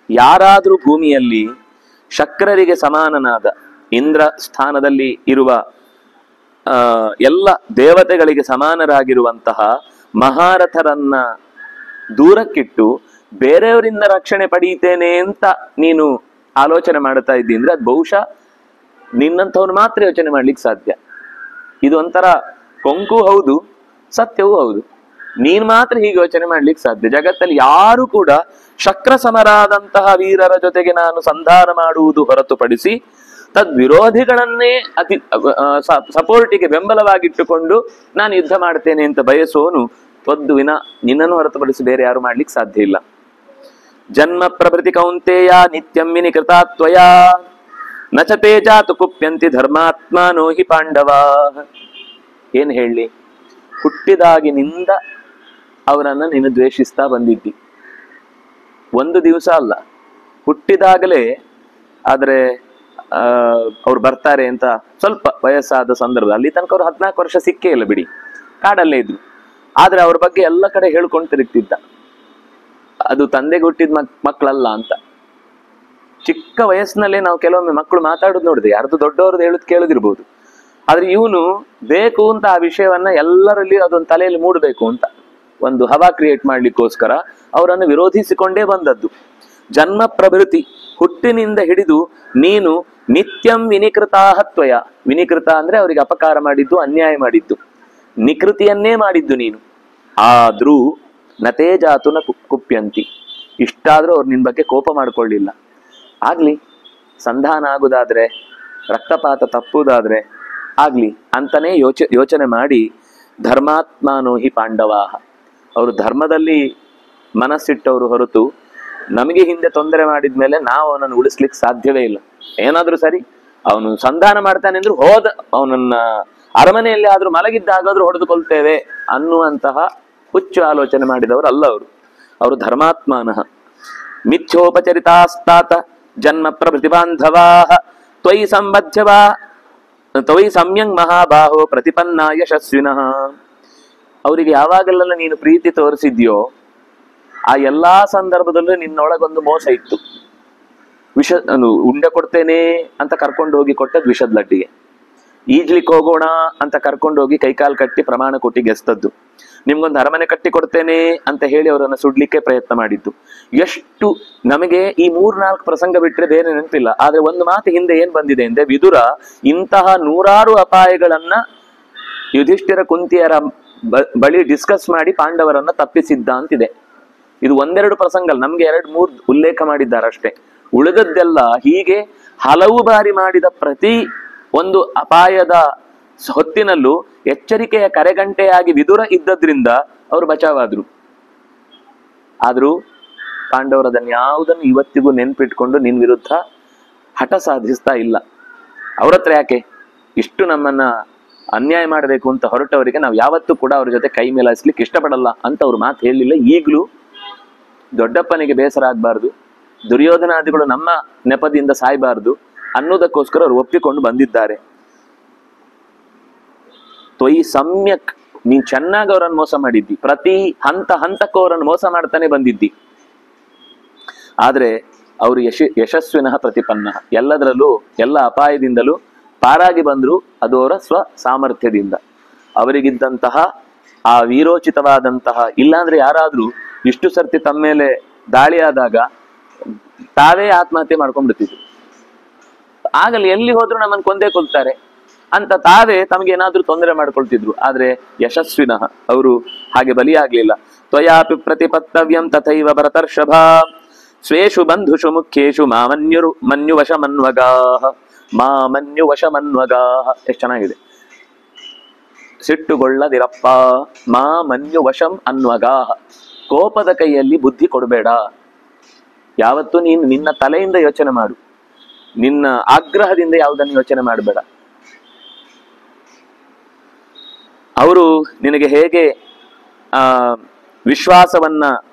ಯಾರಾದ್ರೂ ಭೂಮಿಯಲ್ಲಿ ಶಕ್ರರಿಗೆ ಸಮಾನನಾದ, ಇಂದ್ರ ಸ್ಥಾನದಲ್ಲಿ ಇರುವ ಎಲ್ಲ ದೇವತೆಗಳಿಗೆ ಸಮಾನರಾಗಿರುವಂತಹ ಮಹಾರಥರನ್ನ ದೂರಕ್ಕಿಟ್ಟು ಬೇರೆಯವರಿಂದ ರಕ್ಷಣೆ ಪಡೀತೇನೆ ಅಂತ ನೀನು ಆಲೋಚನೆ ಮಾಡ್ತಾ ಇದ್ದಿ ಅಂದ್ರೆ ಅದು ಬಹುಶಃ ನಿನ್ನಂಥವ್ನು ಮಾತ್ರ ಯೋಚನೆ ಮಾಡ್ಲಿಕ್ಕೆ ಸಾಧ್ಯ. ಇದು ಒಂಥರ ಕೊಂಕು ಹೌದು, ಸತ್ಯವೂ ಹೌದು. ನೀನ್ ಮಾತ್ರ ಹೀಗೆ ಯೋಚನೆ ಮಾಡ್ಲಿಕ್ಕೆ ಸಾಧ್ಯ. ಜಗತ್ತಲ್ಲಿ ಯಾರು ಕೂಡ ಶಕ್ರ ಸಮರಾದಂತಹ ವೀರರ ಜೊತೆಗೆ ನಾನು ಸಂಧಾನ ಮಾಡುವುದು ಹೊರತುಪಡಿಸಿ ತದ್ವಿರೋಧಿಗಳನ್ನೇ ಸಪೋರ್ಟಿಗೆ ಬೆಂಬಲವಾಗಿಟ್ಟುಕೊಂಡು ನಾನು ಯುದ್ಧ ಮಾಡ್ತೇನೆ ಅಂತ ಬಯಸೋನು ತ್ವದ್ದುವಿನ ನಿನ್ನನ್ನು ಹೊರತುಪಡಿಸಿ ಬೇರೆ ಯಾರು ಮಾಡ್ಲಿಕ್ಕೆ ಸಾಧ್ಯ ಇಲ್ಲ. ಜನ್ಮ ಪ್ರಭೃತಿ ಕೌಂತೆಯ ನಿತ್ಯಂ ವಿನಿಕೃತಾತ್ವಯ ನಚ ತೇಜಾತು ಕುಪ್ಯಂತಿ ಧರ್ಮಾತ್ಮಾನೋ ಹಿ ಪಾಂಡವ. ಏನ್ ಹೇಳಿ, ಹುಟ್ಟಿದಾಗಿನಿಂದ ಅವರನ್ನ ನೀನು ದ್ವೇಷಿಸ್ತಾ ಬಂದಿದ್ದಿ. ಒಂದು ದಿವಸ ಅಲ್ಲ, ಹುಟ್ಟಿದಾಗಲೇ. ಆದ್ರೆ ಅವ್ರು ಬರ್ತಾರೆ ಅಂತ ಸ್ವಲ್ಪ ವಯಸ್ಸಾದ ಸಂದರ್ಭ, ಅಲ್ಲಿ ತನಕ ಅವ್ರು 14 ವರ್ಷ ಸಿಕ್ಕೇ ಇಲ್ಲ ಬಿಡಿ, ಕಾಡಲ್ಲೇ ಇದ್ರು. ಆದ್ರೆ ಅವ್ರ ಬಗ್ಗೆ ಎಲ್ಲ ಕಡೆ ಹೇಳ್ಕೊಂಡು ತಿರುಗ್ತಿದ್ದ, ಅದು ತಂದೆಗೆ ಹುಟ್ಟಿದ ಮಕ್ಕಳಲ್ಲ ಅಂತ. ಚಿಕ್ಕ ವಯಸ್ಸಿನಲ್ಲೇ ನಾವು ಕೆಲವೊಮ್ಮೆ ಮಕ್ಕಳು ಮಾತಾಡೋದು ನೋಡಿದೆ, ಯಾರ್ದು ದೊಡ್ಡವ್ರದ್ದು ಹೇಳುದು ಕೇಳುದಿರ್ಬೋದು. ಆದ್ರೆ ಇವನು ಬೇಕು ಅಂತ ಆ ವಿಷಯವನ್ನ ಎಲ್ಲರಲ್ಲಿ ಅದೊಂದು ತಲೆಯಲ್ಲಿ ಮೂಡಬೇಕು ಅಂತ ಒಂದು ಹವಾ ಕ್ರಿಯೇಟ್ ಮಾಡ್ಲಿಕ್ಕೋಸ್ಕರ ಅವರನ್ನು ವಿರೋಧಿಸಿಕೊಂಡೇ ಬಂದದ್ದು. ಜನ್ಮ ಪ್ರಭೃತಿ, ಹುಟ್ಟಿನಿಂದ ಹಿಡಿದು ನೀನು ನಿತ್ಯಂ ವಿನಿಕೃತಾಹತ್ವಯ. ವಿನಿಕೃತ ಅಂದ್ರೆ ಅವರಿಗೆ ಅಪಕಾರ ಮಾಡಿದ್ದು, ಅನ್ಯಾಯ ಮಾಡಿದ್ದು, ನಿಕೃತಿಯನ್ನೇ ಮಾಡಿದ್ದು ನೀನು. ಆದ್ರೂ ನತೇ ಜಾತುನ ಕುಪ್ಯಂತಿ, ಇಷ್ಟಾದ್ರೂ ಅವ್ರು ನಿನ್ ಬಗ್ಗೆ ಕೋಪ ಮಾಡ್ಕೊಳ್ಳಿಲ್ಲ. ಆಗ್ಲಿ, ಸಂಧಾನ ಆಗುದಾದ್ರೆ, ರಕ್ತಪಾತ ತಪ್ಪುದಾದ್ರೆ ಆಗ್ಲಿ ಅಂತಾನೆ ಯೋಚನೆ ಮಾಡಿ ಧರ್ಮಾತ್ಮಾನೋ ಹಿ ಪಾಂಡವಾಹ, ಅವರು ಧರ್ಮದಲ್ಲಿ ಮನಸ್ಸಿಟ್ಟವರು ಹೊರತು ನಮಗೆ ಹಿಂದೆ ತೊಂದರೆ ಮಾಡಿದ್ಮೇಲೆ ನಾವು ಅವನನ್ನು ಉಳಿಸ್ಲಿಕ್ಕೆ ಸಾಧ್ಯವೇ ಇಲ್ಲ. ಏನಾದ್ರೂ ಸರಿ, ಅವನು ಸಂಧಾನ ಮಾಡ್ತಾನೆ ಅಂದ್ರು ಹೋದ ಅವನನ್ನ ಅರಮನೆಯಲ್ಲಿ ಆದ್ರೂ ಮಲಗಿದ್ದಾಗಾದ್ರೂ ಹೊಡೆದುಕೊಳ್ತೇವೆ ಅನ್ನುವಂತಹ ಹುಚ್ಚು ಆಲೋಚನೆ ಮಾಡಿದವರು ಅಲ್ಲ ಅವರು. ಅವರು ಧರ್ಮಾತ್ಮಾನಃ. ಮಿಥ್ಯೋಪಚರಿತಾಸ್ತಾತ ಜನ್ಮ ಪ್ರಭೃತಿ ಬಾಂಧವಾಹ ತ್ವಯಿ ಸಂಬದ್ಧವಾ ತ್ವಯಿ ಸಮ್ಯಂಗ್ ಮಹಾಬಾಹೋ ಪ್ರತಿಪನ್ನ ಯಶಸ್ವಿನಃ. ಅವರಿಗೆ ಯಾವಾಗಲೆಲ್ಲ ನೀನು ಪ್ರೀತಿ ತೋರಿಸಿದ್ಯೋ ಆ ಎಲ್ಲಾ ಸಂದರ್ಭದಲ್ಲೂ ನಿನ್ನೊಳಗೊಂದು ಮೋಸ ಇತ್ತು. ಉಂಡೆ ಕೊಡ್ತೇನೆ ಅಂತ ಕರ್ಕೊಂಡು ಹೋಗಿ ಕೊಟ್ಟದ್ ವಿಷದ ಲಡ್ಡಿಗೆ, ಈಜ್ಲಿಕ್ಕೆ ಹೋಗೋಣ ಅಂತ ಕರ್ಕೊಂಡು ಹೋಗಿ ಕೈಕಾಲು ಕಟ್ಟಿ ಪ್ರಮಾಣ ಕೊಟ್ಟಿ ಗೆಸ್ತದ್ದು, ನಿಮ್ಗೊಂದು ಅರಮನೆ ಕಟ್ಟಿ ಕೊಡ್ತೇನೆ ಅಂತ ಹೇಳಿ ಅವರನ್ನು ಸುಡ್ಲಿಕ್ಕೆ ಪ್ರಯತ್ನ ಮಾಡಿದ್ದು. ಎಷ್ಟು ನಮಗೆ ಈ 3-4 ಪ್ರಸಂಗ ಬಿಟ್ರೆ ಬೇರೆ ನೆನಪಿಲ್ಲ. ಆದ್ರೆ ಒಂದು ಮಾತು ಹಿಂದೆ ಏನ್ ಬಂದಿದೆ ಅಂದ್ರೆ, ವಿದುರ ಇಂತಹ 100 ಅಪಾಯಗಳನ್ನ ಯುಧಿಷ್ಠಿರ ಕುಂತಿಯರ ಬಳಿ ಡಿಸ್ಕಸ್ ಮಾಡಿ ಪಾಂಡವರನ್ನ ತಪ್ಪಿಸಿದ್ದ ಅಂತಿದೆ. ಇದು 1-2 ಪ್ರಸಂಗ, ನಮ್ಗೆ 2-3 ಉಲ್ಲೇಖ ಮಾಡಿದ್ದಾರಷ್ಟೇ. ಉಳಿದದ್ದೆಲ್ಲ ಹೀಗೆ ಹಲವು ಬಾರಿ ಮಾಡಿದ ಪ್ರತಿ ಒಂದು ಅಪಾಯದ ಹೊತ್ತಿನಲ್ಲೂ ಎಚ್ಚರಿಕೆಯ ಕರೆಗಂಟೆಯಾಗಿ ವಿದುರ ಇದ್ದದ್ರಿಂದ ಅವರು ಬಚಾವಾದ್ರು. ಆದ್ರೂ ಪಾಂಡವರದನ್ನು ಯಾವುದನ್ನು ಇವತ್ತಿಗೂ ನೆನ್ಪಿಟ್ಕೊಂಡು ನಿನ್ ವಿರುದ್ಧ ಹಠ ಸಾಧಿಸ್ತಾ ಇಲ್ಲ. ಅವ್ರ ಹತ್ರ ಯಾಕೆ ಇಷ್ಟು ನಮ್ಮನ್ನ ಅನ್ಯಾಯ ಮಾಡಬೇಕು ಅಂತ ಹೊರಟವರಿಗೆ ನಾವು ಯಾವತ್ತೂ ಕೂಡ ಅವ್ರ ಜೊತೆ ಕೈ ಮೇಲಾಯಿಸ್ಲಿಕ್ಕೆ ಇಷ್ಟಪಡಲ್ಲ ಅಂತ ಅವ್ರು ಮಾತು ಹೇಳಿಲ್ಲ. ಈಗಲೂ ದೊಡ್ಡಪ್ಪನಿಗೆ ಬೇಸರ ಆಗ್ಬಾರ್ದು, ದುರ್ಯೋಧನಾದಿಗಳು ನಮ್ಮ ನೆಪದಿಂದ ಸಾಯ್ಬಾರ್ದು ಅನ್ನೋದಕ್ಕೋಸ್ಕರ ಅವ್ರು ಒಪ್ಪಿಕೊಂಡು ಬಂದಿದ್ದಾರೆ. ತ್ವಯಿ ಸಮ್ಯಕ್, ನೀನ್ ಚೆನ್ನಾಗಿ ಅವರನ್ನು ಮೋಸ ಮಾಡಿದ್ದಿ, ಪ್ರತಿ ಹಂತಕ್ಕೂ ಅವರನ್ನು ಮೋಸ ಮಾಡ್ತಾನೆ ಬಂದಿದ್ದಿ. ಆದ್ರೆ ಅವರು ಯಶಸ್ವಿನಃ ಪ್ರತಿಪನ್ನ, ಎಲ್ಲದರಲ್ಲೂ ಎಲ್ಲ ಅಪಾಯದಿಂದಲೂ ಪಾರಾಗಿ ಬಂದ್ರು. ಅದು ಅವರ ಸ್ವ ಸಾಮರ್ಥ್ಯದಿಂದ. ಅವರಿಗಿದ್ದಂತಹ ಆ ವೀರೋಚಿತವಾದಂತಹ, ಇಲ್ಲಾಂದ್ರೆ ಯಾರಾದ್ರೂ ಇಷ್ಟು ಸರ್ತಿ ತಮ್ಮ ಮೇಲೆ ದಾಳಿ ಆದಾಗ ತಾವೇ ಆತ್ಮಹತ್ಯೆ ಮಾಡ್ಕೊಂಡ್ಬಿಡ್ತಿದ್ರು. ಆಗಲಿ ಎಲ್ಲಿ ಹೋದ್ರು ನಮ್ಮನ್ನು ಕೊಂದೇ ಕೊಲ್ತಾರೆ ಅಂತ ತಾವೇ ತಮಗೇನಾದ್ರೂ ತೊಂದರೆ ಮಾಡ್ಕೊಳ್ತಿದ್ರು. ಆದ್ರೆ ಯಶಸ್ವಿನಃ, ಅವರು ಹಾಗೆ ಬಲಿಯಾಗ್ಲಿಲ್ಲ. ತ್ವಯಾಪಿ ಪ್ರತಿಪತ್ತವ್ಯಂ ತಥೈವ ಭರತರ್ಷಭ ಸ್ವೇಷು ಬಂಧುಷು ಮುಖ್ಯೇಶು ಮನ್ಯುವಶಮನ್ವಗಾಹ. ಎಷ್ಟು ಚೆನ್ನಾಗಿದೆ. ಸಿಟ್ಟುಗೊಳ್ಳದಿರಪ್ಪ, ಮನ್ಯುವಶಂ ಅನ್ವಗಾಹ. ಕೋಪದ ಕೈಯಲ್ಲಿ ಬುದ್ಧಿ ಕೊಡಬೇಡ. ಯಾವತ್ತೂ ನೀನು ನಿನ್ನ ತಲೆಯಿಂದ ಯೋಚನೆ ಮಾಡು, ನಿನ್ನ ಆಗ್ರಹದಿಂದ ಯಾವುದನ್ನು ಯೋಚನೆ ಮಾಡಬೇಡ. ಅವರು ನಿನಗೆ ಹೇಗೆ ವಿಶ್ವಾಸವನ್ನ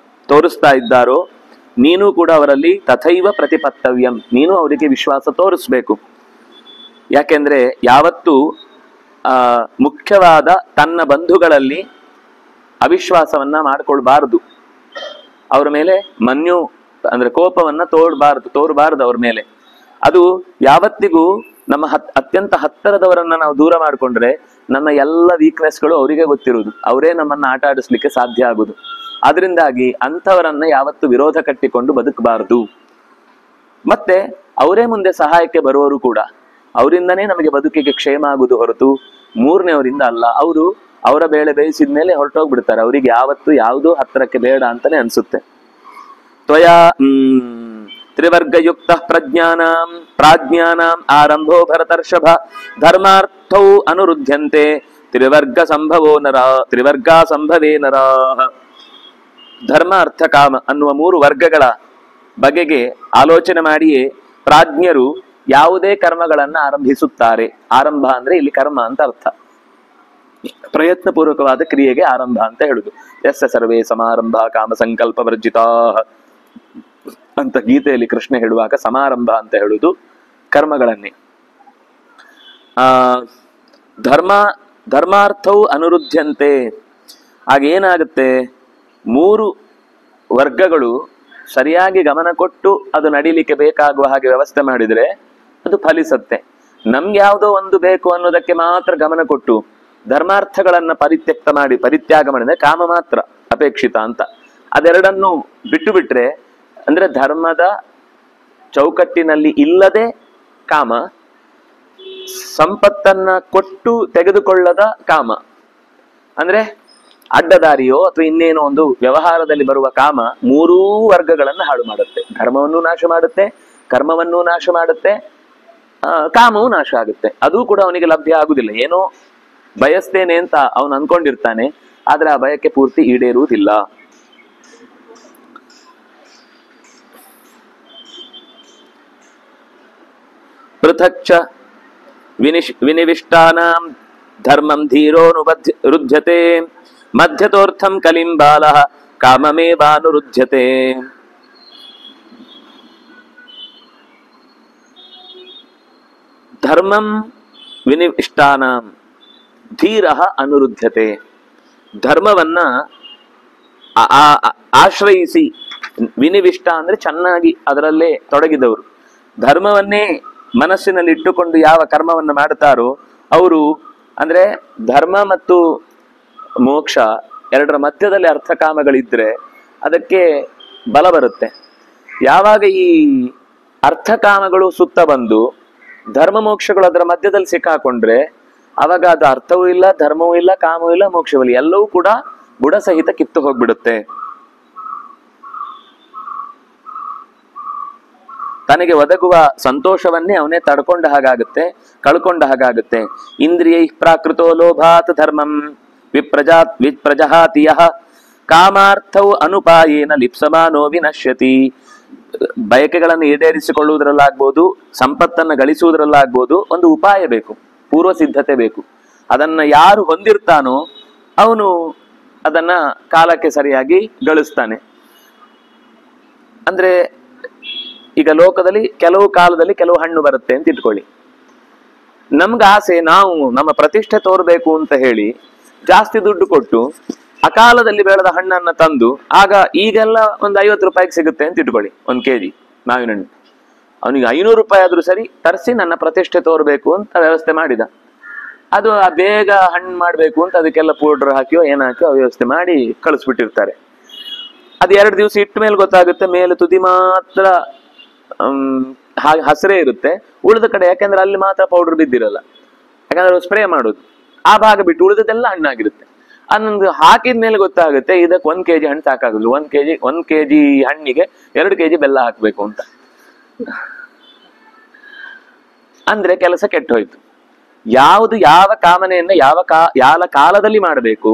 ತೋರಿಸ್ತಾ ಇದ್ದಾರೋ ನೀನು ಕೂಡ ಅವರಲ್ಲಿ ತಥೈವ ಪ್ರತಿಪತ್ತವ್ಯಂ, ನೀನು ಅವರಿಗೆ ವಿಶ್ವಾಸ ತೋರಿಸ್ಬೇಕು. ಯಾಕೆಂದ್ರೆ ಯಾವತ್ತೂ ಮುಖ್ಯವಾದ ತನ್ನ ಬಂಧುಗಳಲ್ಲಿ ಅವಿಶ್ವಾಸವನ್ನ ಮಾಡ್ಕೊಳ್ಬಾರದು. ಅವ್ರ ಮೇಲೆ ಮನ್ಯು ಅಂದ್ರೆ ಕೋಪವನ್ನ ತೋರಬಾರದು ಅವ್ರ ಮೇಲೆ. ಅದು ಯಾವತ್ತಿಗೂ ನಮ್ಮ ಅತ್ಯಂತ ಹತ್ತಿರದವರನ್ನ ನಾವು ದೂರ ಮಾಡ್ಕೊಂಡ್ರೆ ನಮ್ಮ ಎಲ್ಲ ವೀಕ್ನೆಸ್ಗಳು ಅವರಿಗೆ ಗೊತ್ತಿರುವುದು, ಅವರೇ ನಮ್ಮನ್ನ ಆಟ ಆಡಿಸ್ಲಿಕ್ಕೆ ಸಾಧ್ಯ ಆಗುದು. ಅದರಿಂದಾಗಿ ಅಂಥವರನ್ನ ಯಾವತ್ತು ವಿರೋಧ ಕಟ್ಟಿಕೊಂಡು ಬದುಕಬಾರದು. ಮತ್ತೆ ಅವರೇ ಮುಂದೆ ಸಹಾಯಕ್ಕೆ ಬರುವವರು ಕೂಡ, ಅವರಿಂದನೇ ನಮಗೆ ಬದುಕಿಗೆ ಕ್ಷೇಮ ಆಗುದು ಹೊರತು ಮೂರನೇವರಿಂದ ಅಲ್ಲ. ಅವರು ಅವರ ಬೇಳೆ ಬೇಯಿಸಿದ್ಮೇಲೆ ಹೊರಟೋಗ್ಬಿಡ್ತಾರೆ, ಅವರಿಗೆ ಯಾವತ್ತು ಯಾವುದೂ ಹತ್ತಿರಕ್ಕೆ ಬೇಡ ಅಂತಾನೆ ಅನ್ಸುತ್ತೆ. ತ್ವಯಾ ತ್ರಿವರ್ಗಯುಕ್ತ ಪ್ರಾಜ್ಞಾನಾಂ ಆರಂಭೋ ಭರತರ್ಷಭ ಧರ್ಮಾರ್ಥೌ ಅನುರುದ್ಧ್ಯಂತೆ ತ್ರಿವರ್ಗಾ ಸಂಭವೇ ನರಾಃ. ಧರ್ಮ ಅರ್ಥ ಕಾಮ ಅನ್ನುವ 3 ವರ್ಗಗಳ ಬಗೆಗೆ ಆಲೋಚನೆ ಮಾಡಿಯೇ ಪ್ರಾಜ್ಞರು ಯಾವುದೇ ಕರ್ಮಗಳನ್ನ ಆರಂಭಿಸುತ್ತಾರೆ. ಆರಂಭ ಅಂದ್ರೆ ಇಲ್ಲಿ ಕರ್ಮ ಅಂತ ಅರ್ಥ, ಪ್ರಯತ್ನ ಪೂರ್ವಕವಾದ ಕ್ರಿಯೆಗೆ ಆರಂಭ ಅಂತ ಹೇಳುದು. ಯಸ್ಯ ಸರ್ವೇ ಸಮಾರಂಭ ಕಾಮ ಸಂಕಲ್ಪ ವರ್ಜಿತಾ ಅಂತ ಗೀತೆಯಲ್ಲಿ ಕೃಷ್ಣ ಹೇಳುವಾಗ ಸಮಾರಂಭ ಅಂತ ಹೇಳುದು ಕರ್ಮಗಳನ್ನೇ. ಧರ್ಮಾರ್ಥವು ಅನುರುದ್ಧಂತೆ. ಆಗೇನಾಗುತ್ತೆ, 3 ವರ್ಗಗಳು ಸರಿಯಾಗಿ ಗಮನ ಕೊಟ್ಟು ಅದು ನಡೀಲಿಕ್ಕೆ ಬೇಕಾಗುವ ಹಾಗೆ ವ್ಯವಸ್ಥೆ ಮಾಡಿದ್ರೆ ಅದು ಫಲಿಸತ್ತೆ. ನಮ್ಗೆ ಯಾವುದೋ ಒಂದು ಬೇಕು ಅನ್ನೋದಕ್ಕೆ ಮಾತ್ರ ಗಮನ ಕೊಟ್ಟು ಧರ್ಮಾರ್ಥಗಳನ್ನ ಪರಿತ್ಯಾಗ ಮಾಡಿದ್ರೆ ಕಾಮ ಮಾತ್ರ ಅಪೇಕ್ಷಿತ ಅಂತ. ಅದೆರಡನ್ನು ಬಿಟ್ಟು ಬಿಟ್ರೆ, ಅಂದ್ರೆ ಧರ್ಮದ ಚೌಕಟ್ಟಿನಲ್ಲಿ ಇಲ್ಲದೆ ಕಾಮ, ಸಂಪತ್ತನ್ನ ಕೊಟ್ಟು ತೆಗೆದುಕೊಳ್ಳದ ಕಾಮ, ಅಂದ್ರೆ ಅಡ್ಡದಾರಿಯೋ ಅಥವಾ ಇನ್ನೇನೋ ಒಂದು ವ್ಯವಹಾರದಲ್ಲಿ ಬರುವ ಕಾಮ, ಮೂರೂ ವರ್ಗಗಳನ್ನು ಹಾಳು ಮಾಡುತ್ತೆ. ಧರ್ಮವನ್ನು ನಾಶ ಮಾಡುತ್ತೆ, ಕರ್ಮವನ್ನು ನಾಶ ಮಾಡುತ್ತೆ, ಕಾಮವು ನಾಶ ಆಗುತ್ತೆ. ಅದು ಕೂಡ ಅವನಿಗೆ ಲಭ್ಯ ಆಗುದಿಲ್ಲ. ಏನೋ ಬಯಸ್ತೇನೆ ಅಂತ ಅವನು ಅನ್ಕೊಂಡಿರ್ತಾನೆ, ಆದ್ರೆ ಆ ಬಯಕೆ ಪೂರ್ತಿ ಈಡೇರುವುದಿಲ್ಲ. ಪೃಥಕ್ಚ ವಿನಿವಿಷ್ಟಾನಾಂ ಧರ್ಮಂ ಧೀರೋನುರುಧ್ಯತೆ ಮಧ್ಯತೋರ್ಥಂ ಕಲಿಂಬಾಲಃ ಕಾಮಮೇವಾನುರುಧ್ಯತೆ. ಧರ್ಮಂ ವಿನಿವಿಷ್ಟಾನಾಂ ಧೀರಃ ಅನುರುಧ್ಯತೆ. ಧರ್ಮವನ್ನ ಆಶ್ರಯಿಸಿ, ವಿನಿವಿಷ್ಟ ಅಂದ್ರೆ ಚೆನ್ನಾಗಿ ಅದರಲ್ಲೇ ತೊಡಗಿದವರು, ಧರ್ಮವನ್ನೇ ಮನಸ್ಸಿನಲ್ಲಿ ಇಟ್ಟುಕೊಂಡು ಯಾವ ಕರ್ಮವನ್ನು ಮಾಡುತ್ತಾರೋ ಅವರು, ಅಂದ್ರೆ ಧರ್ಮ ಮತ್ತು ಮೋಕ್ಷ ಎರಡರ ಮಧ್ಯದಲ್ಲಿ ಅರ್ಥಕಾಮಗಳಿದ್ರೆ ಅದಕ್ಕೆ ಬಲ ಬರುತ್ತೆ. ಯಾವಾಗ ಈ ಅರ್ಥಕಾಮಗಳು ಸುತ್ತ ಬಂದು ಧರ್ಮ ಮೋಕ್ಷಗಳು ಅದರ ಮಧ್ಯದಲ್ಲಿ ಸಿಕ್ಕಾಕೊಂಡ್ರೆ ಅವಾಗ ಅದು ಅರ್ಥವೂ ಇಲ್ಲ, ಧರ್ಮವೂ ಇಲ್ಲ, ಕಾಮವೂ ಇಲ್ಲ, ಮೋಕ್ಷವೂ ಇಲ್ಲ, ಎಲ್ಲವೂ ಕೂಡ ಬುಡ ಸಹಿತ ಕಿತ್ತು ಹೋಗ್ಬಿಡುತ್ತೆ. ತನಗೆ ಒದಗುವ ಸಂತೋಷವನ್ನೇ ಅವನೇ ತಡ್ಕೊಂಡ ಹಾಗಾಗುತ್ತೆ, ಕಳ್ಕೊಂಡ ಹಾಗಾಗುತ್ತೆ. ಇಂದ್ರಿಯೈ ಪ್ರಾಕೃತೋ ಲೋಭಾತ್ ಧರ್ಮಂ ವಿಪ್ರಜಹಾತಿಯ ಕಾಮಾರ್ಥವು ಅನುಪಾಯೇನ ಲಿಪ್ಸಮಾನೋ ವಿನಶ್ಯತಿ. ಬಯಕೆಗಳನ್ನು ಈಡೇರಿಸಿಕೊಳ್ಳುವುದರಲ್ಲಾಗ್ಬೋದು, ಸಂಪತ್ತನ್ನು ಗಳಿಸುವುದರಲ್ಲಾಗ್ಬೋದು ಒಂದು ಉಪಾಯ ಬೇಕು, ಪೂರ್ವ ಸಿದ್ಧತೆ ಬೇಕು. ಅದನ್ನ ಯಾರು ಹೊಂದಿರ್ತಾನೋ ಅವನು ಅದನ್ನ ಕಾಲಕ್ಕೆ ಸರಿಯಾಗಿ ಗಳಿಸ್ತಾನೆ. ಅಂದ್ರೆ ಈಗ ಲೋಕದಲ್ಲಿ ಕೆಲವು ಕಾಲದಲ್ಲಿ ಕೆಲವು ಹಣ್ಣು ಬರುತ್ತೆ ಅಂತ ಇಟ್ಕೊಳ್ಳಿ. ನಮ್ಗೆ ಆಸೆ, ನಾವು ನಮ್ಮ ಪ್ರತಿಷ್ಠೆ ತೋರ್ಬೇಕು ಅಂತ ಹೇಳಿ ಜಾಸ್ತಿ ದುಡ್ಡು ಕೊಟ್ಟು ಅಕಾಲದಲ್ಲಿ ಬೆಳೆದ ಹಣ್ಣನ್ನ ತಂದು, ಆಗ ಈಗೆಲ್ಲ ಒಂದು 50 ರೂಪಾಯಿಗೆ ಸಿಗುತ್ತೆ ಅಂತ ಇಟ್ಕೊಳ್ಳಿ 1 kg ಮಾವಿನ ಹಣ್ಣು. ಅವನಿಗೆ 500 ರೂಪಾಯಿ ಆದ್ರೂ ಸರಿ ತರಿಸಿ ನನ್ನ ಪ್ರತಿಷ್ಠೆ ತೋರ್ಬೇಕು ಅಂತ ವ್ಯವಸ್ಥೆ ಮಾಡಿದ. ಅದು ಬೇಗ ಹಣ್ಣು ಮಾಡ್ಬೇಕು ಅಂತ ಅದಕ್ಕೆಲ್ಲ ಪೌಡರ್ ಹಾಕಿಯೋ ಏನ್ ಹಾಕಿಯೋ ವ್ಯವಸ್ಥೆ ಮಾಡಿ ಕಳಿಸ್ಬಿಟ್ಟಿರ್ತಾರೆ. ಅದು 2 ದಿವಸ ಇಟ್ಟ ಮೇಲೆ ಗೊತ್ತಾಗುತ್ತೆ, ಮೇಲೆ ತುದಿ ಮಾತ್ರ ಹಸಿರೇ ಇರುತ್ತೆ, ಉಳಿದ ಕಡೆ ಯಾಕೆಂದ್ರೆ ಅಲ್ಲಿ ಮಾತ್ರ ಪೌಡರ್ ಬಿದ್ದಿರಲ್ಲ, ಯಾಕಂದ್ರೆ ಸ್ಪ್ರೇ ಮಾಡೋದು. ಆ ಭಾಗ ಬಿಟ್ಟು ಉಳಿದದೆಲ್ಲ ಹಣ್ಣಾಗಿರುತ್ತೆ. ಅನ್ನೊಂದು ಹಾಕಿದ ಮೇಲೆ ಗೊತ್ತಾಗುತ್ತೆ ಇದಕ್ಕೆ 1 kg ಹಣ್ಣು ಸಾಕಾಗುದು, 1 kg ಹಣ್ಣಿಗೆ 2 kg ಬೆಲ್ಲ ಹಾಕ್ಬೇಕು ಅಂತ. ಅಂದ್ರೆ ಕೆಲಸ ಕೆಟ್ಟು ಹೋಯ್ತು. ಯಾವುದು ಯಾವ ಕಾಮನೆಯನ್ನ ಯಾವ ಕಾಲದಲ್ಲಿ ಮಾಡಬೇಕು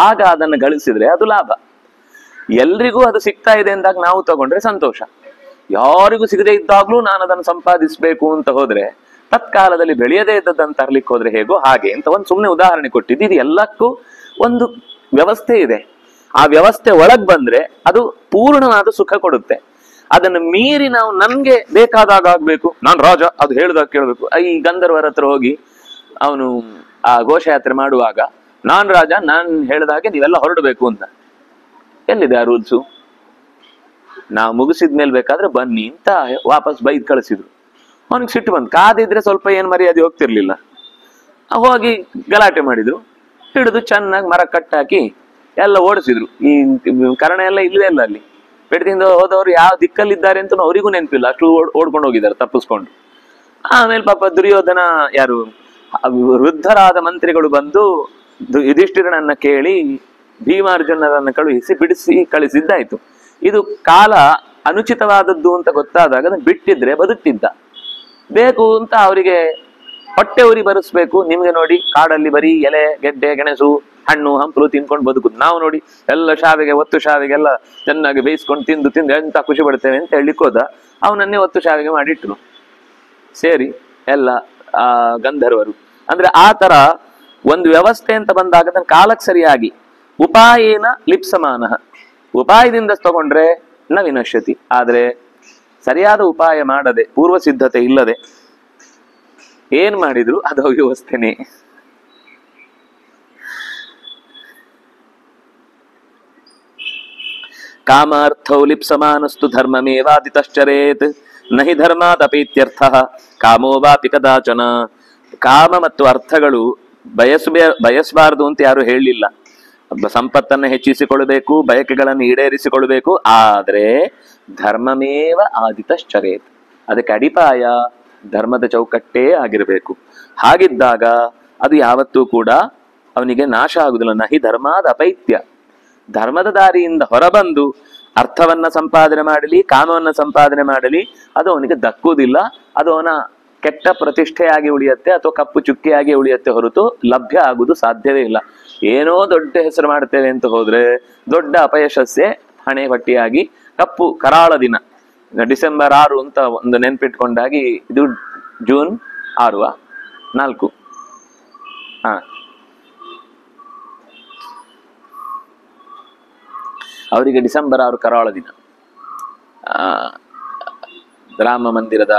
ಆಗ ಅದನ್ನು ಗಳಿಸಿದ್ರೆ ಅದು ಲಾಭ. ಎಲ್ರಿಗೂ ಅದು ಸಿಗ್ತಾ ಇದೆ ಅಂದಾಗ ನಾವು ತಗೊಂಡ್ರೆ ಸಂತೋಷ. ಯಾರಿಗೂ ಸಿಗದೆ ಇದ್ದಾಗ್ಲೂ ನಾನು ಅದನ್ನು ಸಂಪಾದಿಸ್ಬೇಕು ಅಂತ ಹೋದ್ರೆ, ತತ್ಕಾಲದಲ್ಲಿ ಬೆಳೆಯದೇ ಇದ್ದದ್ದನ್ನು ತರ್ಲಿಕ್ಕೆ ಹೋದ್ರೆ ಹೇಗೋ ಹಾಗೆ ಅಂತ ಒಂದು ಸುಮ್ಮನೆ ಉದಾಹರಣೆ ಕೊಟ್ಟಿದ್ದು. ಇದು ಎಲ್ಲಕ್ಕೂ ಒಂದು ವ್ಯವಸ್ಥೆ ಇದೆ. ಆ ವ್ಯವಸ್ಥೆ ಒಳಗ್ ಬಂದ್ರೆ ಅದು ಪೂರ್ಣವಾದ ಸುಖ ಕೊಡುತ್ತೆ. ಅದನ್ನು ಮೀರಿ ನಾವು ನನ್ಗೆ ಬೇಕಾದಾಗ ಆಗ್ಬೇಕು, ನಾನ್ ರಾಜ, ಅದು ಹೇಳಿದಾಗ ಕೇಳ್ಬೇಕು. ಈ ಗಂಧರ್ವರ ಹತ್ರ ಹೋಗಿ ಅವನು ಆ ಘೋಷಯಾತ್ರೆ ಮಾಡುವಾಗ ನಾನ್ ರಾಜ, ನಾನ್ ಹೇಳಿದಾಗೆ ನೀವೆಲ್ಲ ಹೊರಡಬೇಕು ಅಂತ. ಎಲ್ಲಿದೆ ಆ ರೂಲ್ಸು? ನಾವು ಮುಗಿಸಿದ್ಮೇಲೆ ಬೇಕಾದ್ರೆ ಬನ್ನಿ ಅಂತ ವಾಪಸ್ ಬೈದ್ ಕಳಿಸಿದ್ರು. ಅವನಿಗೆ ಸಿಟ್ಟು ಬಂತು. ಕಾದಿದ್ರೆ ಸ್ವಲ್ಪ ಏನ್ ಮರ್ಯಾದೆ ಹೋಗ್ತಿರ್ಲಿಲ್ಲ. ಹೋಗಿ ಗಲಾಟೆ ಮಾಡಿದ್ರು, ಹಿಡಿದು ಚೆನ್ನಾಗಿ ಮರ ಕಟ್ಟಾಕಿ ಎಲ್ಲ ಓಡಿಸಿದ್ರು. ಈ ಕರ್ಣ ಎಲ್ಲ ಇಲ್ವೇ ಇಲ್ಲ ಅಲ್ಲಿ. ಪೆಡ್ದಿಂದ ಹೋದವರು ಯಾವ ದಿಕ್ಕಲ್ಲಿದ್ದಾರೆ ಅಂತ ಅವರಿಗೂ ನೆನಪಿಲ್ಲ, ಅಷ್ಟು ಓಡ್ಕೊಂಡು ಹೋಗಿದ್ದಾರೆ ತಪ್ಪಿಸ್ಕೊಂಡು. ಆಮೇಲೆ ಪಾಪ ದುರ್ಯೋಧನ, ಯಾರು ವೃದ್ಧರಾದ ಮಂತ್ರಿಗಳು ಬಂದು ಯುಧಿಷ್ಠಿರನನ್ನ ಕೇಳಿ ಭೀಮಾರ್ಜುನರನ್ನ ಕಳುಹಿಸಿ ಬಿಡಿಸಿ ಕಳಿಸಿದ್ದಾಯ್ತು. ಇದು ಕಾಲ ಅನುಚಿತವಾದದ್ದು ಅಂತ ಗೊತ್ತಾದಾಗ ಅದನ್ನು ಬಿಟ್ಟಿದ್ರೆ ಬದುಕ್ತಿದ್ದ. ಬೇಕು ಅಂತ ಅವರಿಗೆ ಹೊಟ್ಟೆ ಉರಿ ಬರೆಸ್ಬೇಕು. ನಿಮ್ಗೆ ನೋಡಿ ಕಾಡಲ್ಲಿ ಬರೀ ಎಲೆ ಗೆಡ್ಡೆ ಗೆಣಸು ಹಣ್ಣು ಹಂಪಲು ತಿನ್ಕೊಂಡು ಬದುಕುದು. ನಾವು ನೋಡಿ ಎಲ್ಲ ಒತ್ತು ಶಾವಿಗೆಲ್ಲ ಚೆನ್ನಾಗಿ ಬೇಯಿಸ್ಕೊಂಡು ತಿಂದು ಎಂತ ಖುಷಿ ಪಡ್ತೇವೆ ಅಂತ ಹೇಳಿಕೋದ. ಅವನನ್ನೇ ಒತ್ತು ಶಾವಿಗೆ ಮಾಡಿಟ್ರು ಸೇರಿ ಎಲ್ಲ ಗಂಧರ್ವರು. ಅಂದ್ರೆ ಆ ತರ ಒಂದು ವ್ಯವಸ್ಥೆ ಅಂತ ಬಂದಾಗ ಅದನ್ನ ಕಾಲಕ್ಕೆ ಸರಿಯಾಗಿ ಉಪಾಯೇನ ಲಿಪ್ಸಮಾನ, ಉಪಾಯದಿಂದ ತಗೊಂಡ್ರೆ ನ ವಿನಶ್ಯತಿ. ಆದ್ರೆ ಸರಿಯಾದ ಉಪಾಯ ಮಾಡದೆ, ಪೂರ್ವ ಸಿದ್ಧತೆ ಇಲ್ಲದೆ ಏನ್ ಮಾಡಿದ್ರು ಅದು ಅವ್ಯವಸ್ಥೆನೇ. ಕಾಮಾರ್ಥೌ ಲಿಪ್ಸಮಾನಸ್ತು ಧರ್ಮಮೇವಾದಿತಶ್ಚರೇತ್ ನಹಿ ಧರ್ಮಾದಪೀತ್ಯರ್ಥ ಕಾಮೋ ವಾಪಿ ಕದಾಚನ. ಕಾಮ ಮತ್ತು ಅರ್ಥಗಳು ಬಯಸಬಾರದು ಅಂತ ಯಾರು ಹೇಳಲಿಲ್ಲ. ಸಂಪತ್ತನ್ನು ಹೆಚ್ಚಿಸಿಕೊಳ್ಬೇಕು, ಬಯಕೆಗಳನ್ನು ಈಡೇರಿಸಿಕೊಳ್ಬೇಕು. ಆದರೆ ಧರ್ಮಮೇವ ಆದಿತಶ್ಚರೇತ್, ಅದಕ್ಕೆ ಅಡಿಪಾಯ ಧರ್ಮದ ಚೌಕಟ್ಟೇ ಆಗಿರಬೇಕು. ಹಾಗಿದ್ದಾಗ ಅದು ಯಾವತ್ತೂ ಕೂಡ ಅವನಿಗೆ ನಾಶ ಆಗುದಿಲ್ಲ. ನಹಿ ಧರ್ಮಾದ ಅಪೈತ್ಯ, ಧರ್ಮದ ದಾರಿಯಿಂದ ಹೊರಬಂದು ಅರ್ಥವನ್ನ ಸಂಪಾದನೆ ಮಾಡಲಿ, ಕಾಮವನ್ನ ಸಂಪಾದನೆ ಮಾಡಲಿ, ಅದು ಅವನಿಗೆ ದಕ್ಕುವುದಿಲ್ಲ. ಅದು ಅವನ ಕೆಟ್ಟ ಪ್ರತಿಷ್ಠೆಯಾಗಿ ಉಳಿಯತ್ತೆ ಅಥವಾ ಕಪ್ಪು ಚುಕ್ಕಿಯಾಗಿ ಉಳಿಯತ್ತೆ ಹೊರತು ಲಭ್ಯ ಆಗುವುದು ಸಾಧ್ಯವೇ ಇಲ್ಲ. ಏನೋ ದೊಡ್ಡ ಹೆಸರು ಮಾಡ್ತೇವೆ ಅಂತ ಹೋದ್ರೆ ದೊಡ್ಡ ಅಪಯಶಸ್ಸೆ ಹಣೆ ಹೊಟ್ಟಿಯಾಗಿ ಕಪ್ಪು ಕರಾಳ ದಿನ ಡಿಸೆಂಬರ್ 6 ಅಂತ ಒಂದು ನೆನ್ಪಿಟ್ಕೊಂಡಾಗಿ, ಇದು ಜೂನ್ 6 4 ಅವರಿಗೆ ಡಿಸೆಂಬರ್ 6 ಕರಾಳ ದಿನ. ರಾಮ ಮಂದಿರದ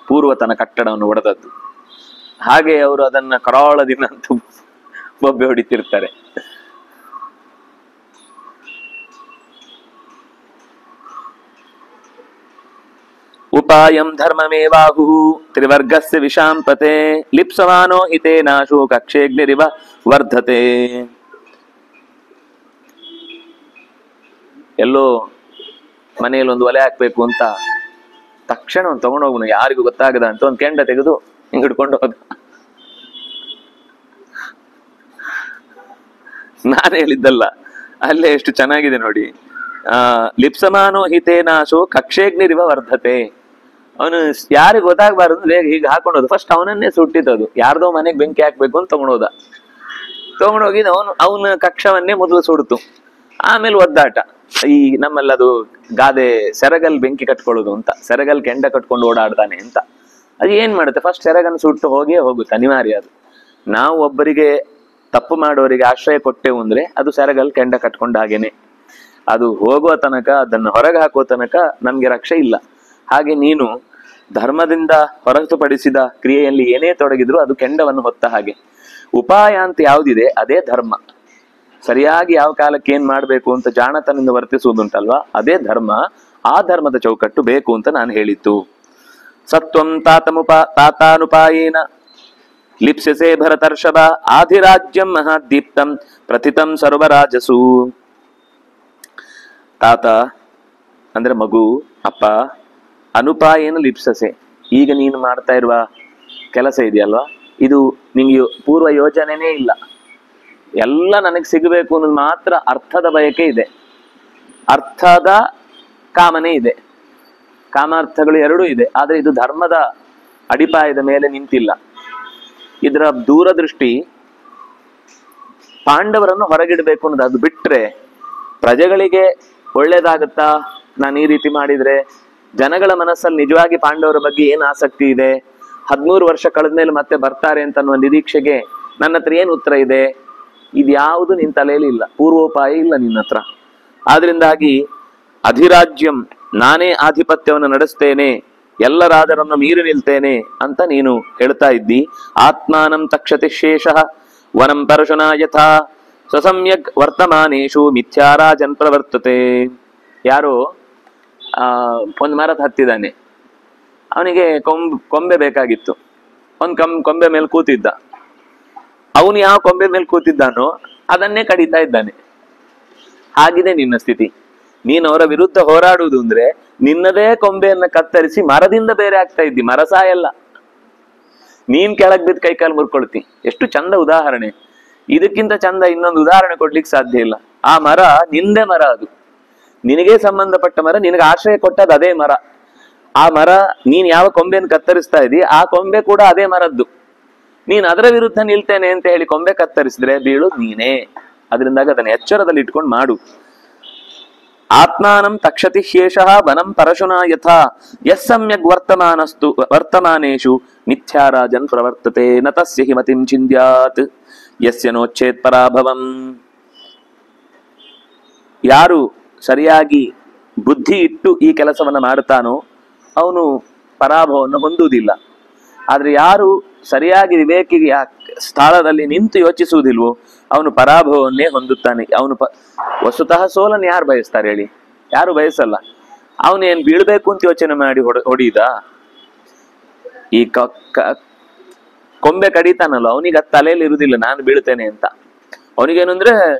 ಪೂರ್ವತನ ಕಟ್ಟಡವನ್ನು ಒಡೆದದ್ದು. ಹಾಗೆ ಅವರು ಅದನ್ನ ಕರಾಳ ದಿನ ಅಂತ ಬೊಬ್ಬೆ ಹೊಡಿತಿರ್ತಾರೆ. ಉಪಾಯಂ ಧರ್ಮಮೇವಾಹು ತ್ರಿವರ್ಗಸ್ಯ ವಿಷಾಂಪತೆ ಲಿಪ್ಸಮಾನೋ ಹಿತೇನಾಶು ಕಕ್ಷೇಗ್ನಿರಿವ ವರ್ಧತೆ. ಎಲ್ಲೋ ಮನೆಯಲ್ಲಿ ಒಂದು ಒಲೆ ಹಾಕ್ಬೇಕು ಅಂತ ತಕ್ಷಣ ಒಂದು ತಗೊಂಡೋಗ್ನು, ಯಾರಿಗೂ ಗೊತ್ತಾಗದ ಅಂತ ಒಂದು ಕೆಂಡ ತೆಗೆದು ಹಿಂಗ್ ಹಿಡ್ಕೊಂಡು ಹೋದ. ನಾನು ಹೇಳಿದ್ದಲ್ಲ, ಅಲ್ಲೇ ಎಷ್ಟು ಚೆನ್ನಾಗಿದೆ ನೋಡಿ. ಲಿಪ್ಸಮಾನೋ ಹಿತೇನಾಶೋ ಕಕ್ಷೇಗ್ನಿರಿವ ವರ್ಧತೆ. ಅವನು ಯಾರಿಗೆ ಗೊತ್ತಾಗಬಾರದು ಬೇಗ ಹೀಗೆ ಹಾಕೊಂಡೋದು. ಫಸ್ಟ್ ಅವನನ್ನೇ ಸುಟ್ಟಿದ್ದದು. ಯಾರ್ದೋ ಮನೆಗೆ ಬೆಂಕಿ ಹಾಕ್ಬೇಕು ಅಂತ ತಗೊಂಡೋದ. ತಗೊಂಡೋಗಿ ಅವನ ಕಕ್ಷವನ್ನೇ ಮೊದಲು ಸುಡ್ತು. ಆಮೇಲೆ ಒದ್ದಾಟ. ಈ ನಮ್ಮಲ್ಲದು ಗಾದೆ ಸೆರಗಲ್ ಬೆಂಕಿ ಕಟ್ಕೊಳ್ಳೋದು ಅಂತ, ಸೆರಗಲ್ ಕೆಂಡ ಕಟ್ಕೊಂಡು ಓಡಾಡ್ತಾನೆ ಅಂತ. ಅದು ಏನ್ ಮಾಡುತ್ತೆ, ಫಸ್ಟ್ ಸೆರಗನ್ನು ಸುಟ್ಟು ಹೋಗೇ ಹೋಗುತ್ತೆ, ಅನಿವಾರ್ಯ ಅದು. ನಾವು ಒಬ್ಬರಿಗೆ ತಪ್ಪು ಮಾಡೋರಿಗೆ ಆಶ್ರಯ ಕೊಟ್ಟೆವು ಅಂದ್ರೆ ಅದು ಸೆರಗಲ್ ಕೆಂಡ ಕಟ್ಕೊಂಡ ಹಾಗೇನೆ. ಅದು ಹೋಗುವ ತನಕ, ಅದನ್ನು ಹೊರಗೆ ಹಾಕುವ ತನಕ ನಮ್ಗೆ ರಕ್ಷೆ ಇಲ್ಲ. ಹಾಗೆ ನೀನು ಧರ್ಮದಿಂದ ಹೊರತುಪಡಿಸಿದ ಕ್ರಿಯೆಯಲ್ಲಿ ಏನೇ ತೊಡಗಿದ್ರು ಅದು ಕೆಂಡವನ್ನು ಹೊತ್ತ ಹಾಗೆ. ಉಪಾಯ ಅಂತ ಯಾವುದಿದೆ ಅದೇ ಧರ್ಮ. ಸರಿಯಾಗಿ ಯಾವ ಕಾಲಕ್ಕೆ ಏನ್ ಮಾಡ್ಬೇಕು ಅಂತ ಜಾಣತನದಿಂದ ವರ್ತಿಸುವುದುಂಟಲ್ವಾ, ಅದೇ ಧರ್ಮ. ಆ ಧರ್ಮದ ಚೌಕಟ್ಟು ಬೇಕು ಅಂತ ನಾನು ಹೇಳಿದ್ದು. ಸತ್ವಂ ತಾತಾನುಪಾಯೇನ ಲಿಪ್ಸ್ಯಸೆ ಭರತರ್ಷಭ ಆಧಿರಾಜ್ಯಂ ಮಹಾದೀಪ್ತಂ ಪ್ರಥಿತಂ ಸರ್ವರಾಜಸು. ತಾತ ಅಂದ್ರೆ ಮಗು, ಅಪ್ಪ. ಅನುಪಾಯೇನ ಲಿಪ್ಸಸೆ, ಈಗ ನೀನು ಮಾಡ್ತಾ ಇರುವ ಕೆಲಸ ಇದೆಯಲ್ವಾ, ಇದು ನಿಂಗೆ ಪೂರ್ವ ಯೋಜನೆನೇ ಇಲ್ಲ. ಎಲ್ಲ ನನಗೆ ಸಿಗಬೇಕು ಅನ್ನೋದು ಮಾತ್ರ ಅರ್ಥದ ಬಯಕೆ ಇದೆ, ಅರ್ಥದ ಕಾಮನೆ ಇದೆ, ಕಾಮಾರ್ಥಗಳು ಎರಡೂ ಇದೆ. ಆದ್ರೆ ಇದು ಧರ್ಮದ ಅಡಿಪಾಯದ ಮೇಲೆ ನಿಂತಿಲ್ಲ. ಇದರ ದೂರದೃಷ್ಟಿ ಪಾಂಡವರನ್ನು ಹೊರಗಿಡಬೇಕು ಅನ್ನೋದು. ಅದು ಬಿಟ್ರೆ ಪ್ರಜೆಗಳಿಗೆ ಒಳ್ಳೇದಾಗುತ್ತಾ ನಾನು ಈ ರೀತಿ ಮಾಡಿದ್ರೆ, ಜನಗಳ ಮನಸ್ಸಲ್ಲಿ ನಿಜವಾಗಿ ಪಾಂಡವರ ಬಗ್ಗೆ ಏನ್ ಆಸಕ್ತಿ ಇದೆ, 13 ವರ್ಷ ಕಳೆದ ಮೇಲೆ ಮತ್ತೆ ಬರ್ತಾರೆ ಅಂತ ಅನ್ನುವ ನಿರೀಕ್ಷೆಗೆ ನನ್ನ ಹತ್ರ ಏನು ಉತ್ತರ ಇದೆ, ಇದ್ಯಾವುದು ನಿನ್ನ ತಲೆಯಲ್ಲಿ ಇಲ್ಲ, ಪೂರ್ವೋಪಾಯ ಇಲ್ಲ ನಿನ್ನ ಹತ್ರ. ಆದ್ರಿಂದಾಗಿ ಅಧಿರಾಜ್ಯಂ, ನಾನೇ ಆಧಿಪತ್ಯವನ್ನು ನಡೆಸ್ತೇನೆ, ಎಲ್ಲರಾದರನ್ನು ಮೀರಿ ನಿಲ್ತೇನೆ ಅಂತ ನೀನು ಹೇಳ್ತಾ ಇದ್ದಿ. ಆತ್ಮಾನಂ ತಕ್ಷತಿ ಶೇಷಃ ವನಂ ಪರಶುನಾ ಯಥಾ ಸಸಮ್ಯಗ್ ವರ್ತಮಾನೇಶು ಮಿಥ್ಯಾರಾಜನ್ ಪ್ರವರ್ತತೆ. ಯಾರೋ ಒಂದು ಮರದ ಹತ್ತಿದ್ದಾನೆ, ಅವನಿಗೆ ಕೊಂಬೆ ಬೇಕಾಗಿತ್ತು. ಕೊಂಬೆ ಮೇಲೆ ಕೂತಿದ್ದ. ಅವನು ಯಾವ ಕೊಂಬೆ ಮೇಲೆ ಕೂತಿದ್ದಾನೋ ಅದನ್ನೇ ಕಡಿತಾ ಇದ್ದಾನೆ. ಹಾಗಿದೆ ನಿನ್ನ ಸ್ಥಿತಿ. ನೀನು ಅವರ ವಿರುದ್ಧ ಹೋರಾಡುವುದು ಅಂದ್ರೆ ನಿನ್ನದೇ ಕೊಂಬೆಯನ್ನ ಕತ್ತರಿಸಿ ಮರದಿಂದ ಬೇರೆ ಆಗ್ತಾ ಇದ್ದಿ. ಮರ ಸಾಯಲ್ಲ, ನೀನ್ ಕೆಳಗ್ ಬಿದ್ದು ಕೈಕಾಲು ಮುರ್ಕೊಳ್ತಿ. ಎಷ್ಟು ಚಂದ ಉದಾಹರಣೆ. ಇದಕ್ಕಿಂತ ಚಂದ ಇನ್ನೊಂದು ಉದಾಹರಣೆ ಕೊಡ್ಲಿಕ್ಕೆ ಸಾಧ್ಯ ಇಲ್ಲ. ಆ ಮರ ನಿಂದೆ ಮರ, ಅದು ನಿನಗೆ ಸಂಬಂಧಪಟ್ಟ ಮರ, ನಿನಗೆ ಆಶ್ರಯ ಕೊಟ್ಟದ್ದು ಅದೇ ಮರ. ಆ ಮರ ನೀನ್ ಯಾವ ಕೊಂಬೆಯನ್ನು ಕತ್ತರಿಸ್ತಾ ಇದ್ದಿ, ಆ ಕೊಂಬೆ ಕೂಡ ಅದೇ ಮರದ್ದು. ನೀನ್ ಅದರ ವಿರುದ್ಧ ನಿಲ್ತೇನೆ ಅಂತ ಹೇಳಿ ಕೊಂಬೆ ಕತ್ತರಿಸಿದ್ರೆ ಬೀಳುದು ನೀನೇ. ಅದರಿಂದಾಗ ಅದನ್ನ ಎಚ್ಚರದಲ್ಲಿ ಇಟ್ಕೊಂಡು ಮಾಡು. ಆತ್ಮಾನಂ ತಕ್ಷತಿ ಶೇಷಃ ವನಂ ಪರಶುನಾ ಯಥಾ ಯಸ್ ಸಮ್ಯಗ್ ವರ್ತಮಾನೇಶು ಮಿಥ್ಯಾರಾಜನ್ ಪ್ರವರ್ತತೆ ನ ತಸ್ಯ ಹಿ ಮತಿಂ ಚಿಂದ್ಯಾತ್ ಯಸ್ಯ ನೋಚ್ಛೇತ್ ಪರಾಭವಂ. ಯಾರು ಸರಿಯಾಗಿ ಬುದ್ಧಿ ಇಟ್ಟು ಈ ಕೆಲಸವನ್ನ ಮಾಡ್ತಾನೋ ಅವನು ಪರಾಭವವನ್ನು ಹೊಂದುವುದಿಲ್ಲ. ಆದ್ರೆ ಯಾರು ಸರಿಯಾಗಿ ವಿವೇಕಿಗೆ ಸ್ಥಳದಲ್ಲಿ ನಿಂತು ಯೋಚಿಸುವುದಿಲ್ವೋ ಅವನು ಪರಾಭವನ್ನೇ ಹೊಂದುತ್ತಾನೆ. ಅವನು ವಸ್ತುತಃ ಸೋಲನ್ನು ಯಾರು ಬಯಸ್ತಾರೆ ಹೇಳಿ? ಯಾರು ಬಯಸಲ್ಲ. ಅವನೇನ್ ಬೀಳ್ಬೇಕು ಅಂತ ಯೋಚನೆ ಮಾಡಿ ಹೊಡಿದ. ಈ ಕೊಂಬೆ ಕಡಿತಾನಲ್ಲ, ಅವನಿಗೆ ತಲೆಯಲ್ಲಿ ಇರುವುದಿಲ್ಲ ನಾನು ಬೀಳ್ತೇನೆ ಅಂತ. ಅವನಿಗೇನು ಅಂದ್ರೆ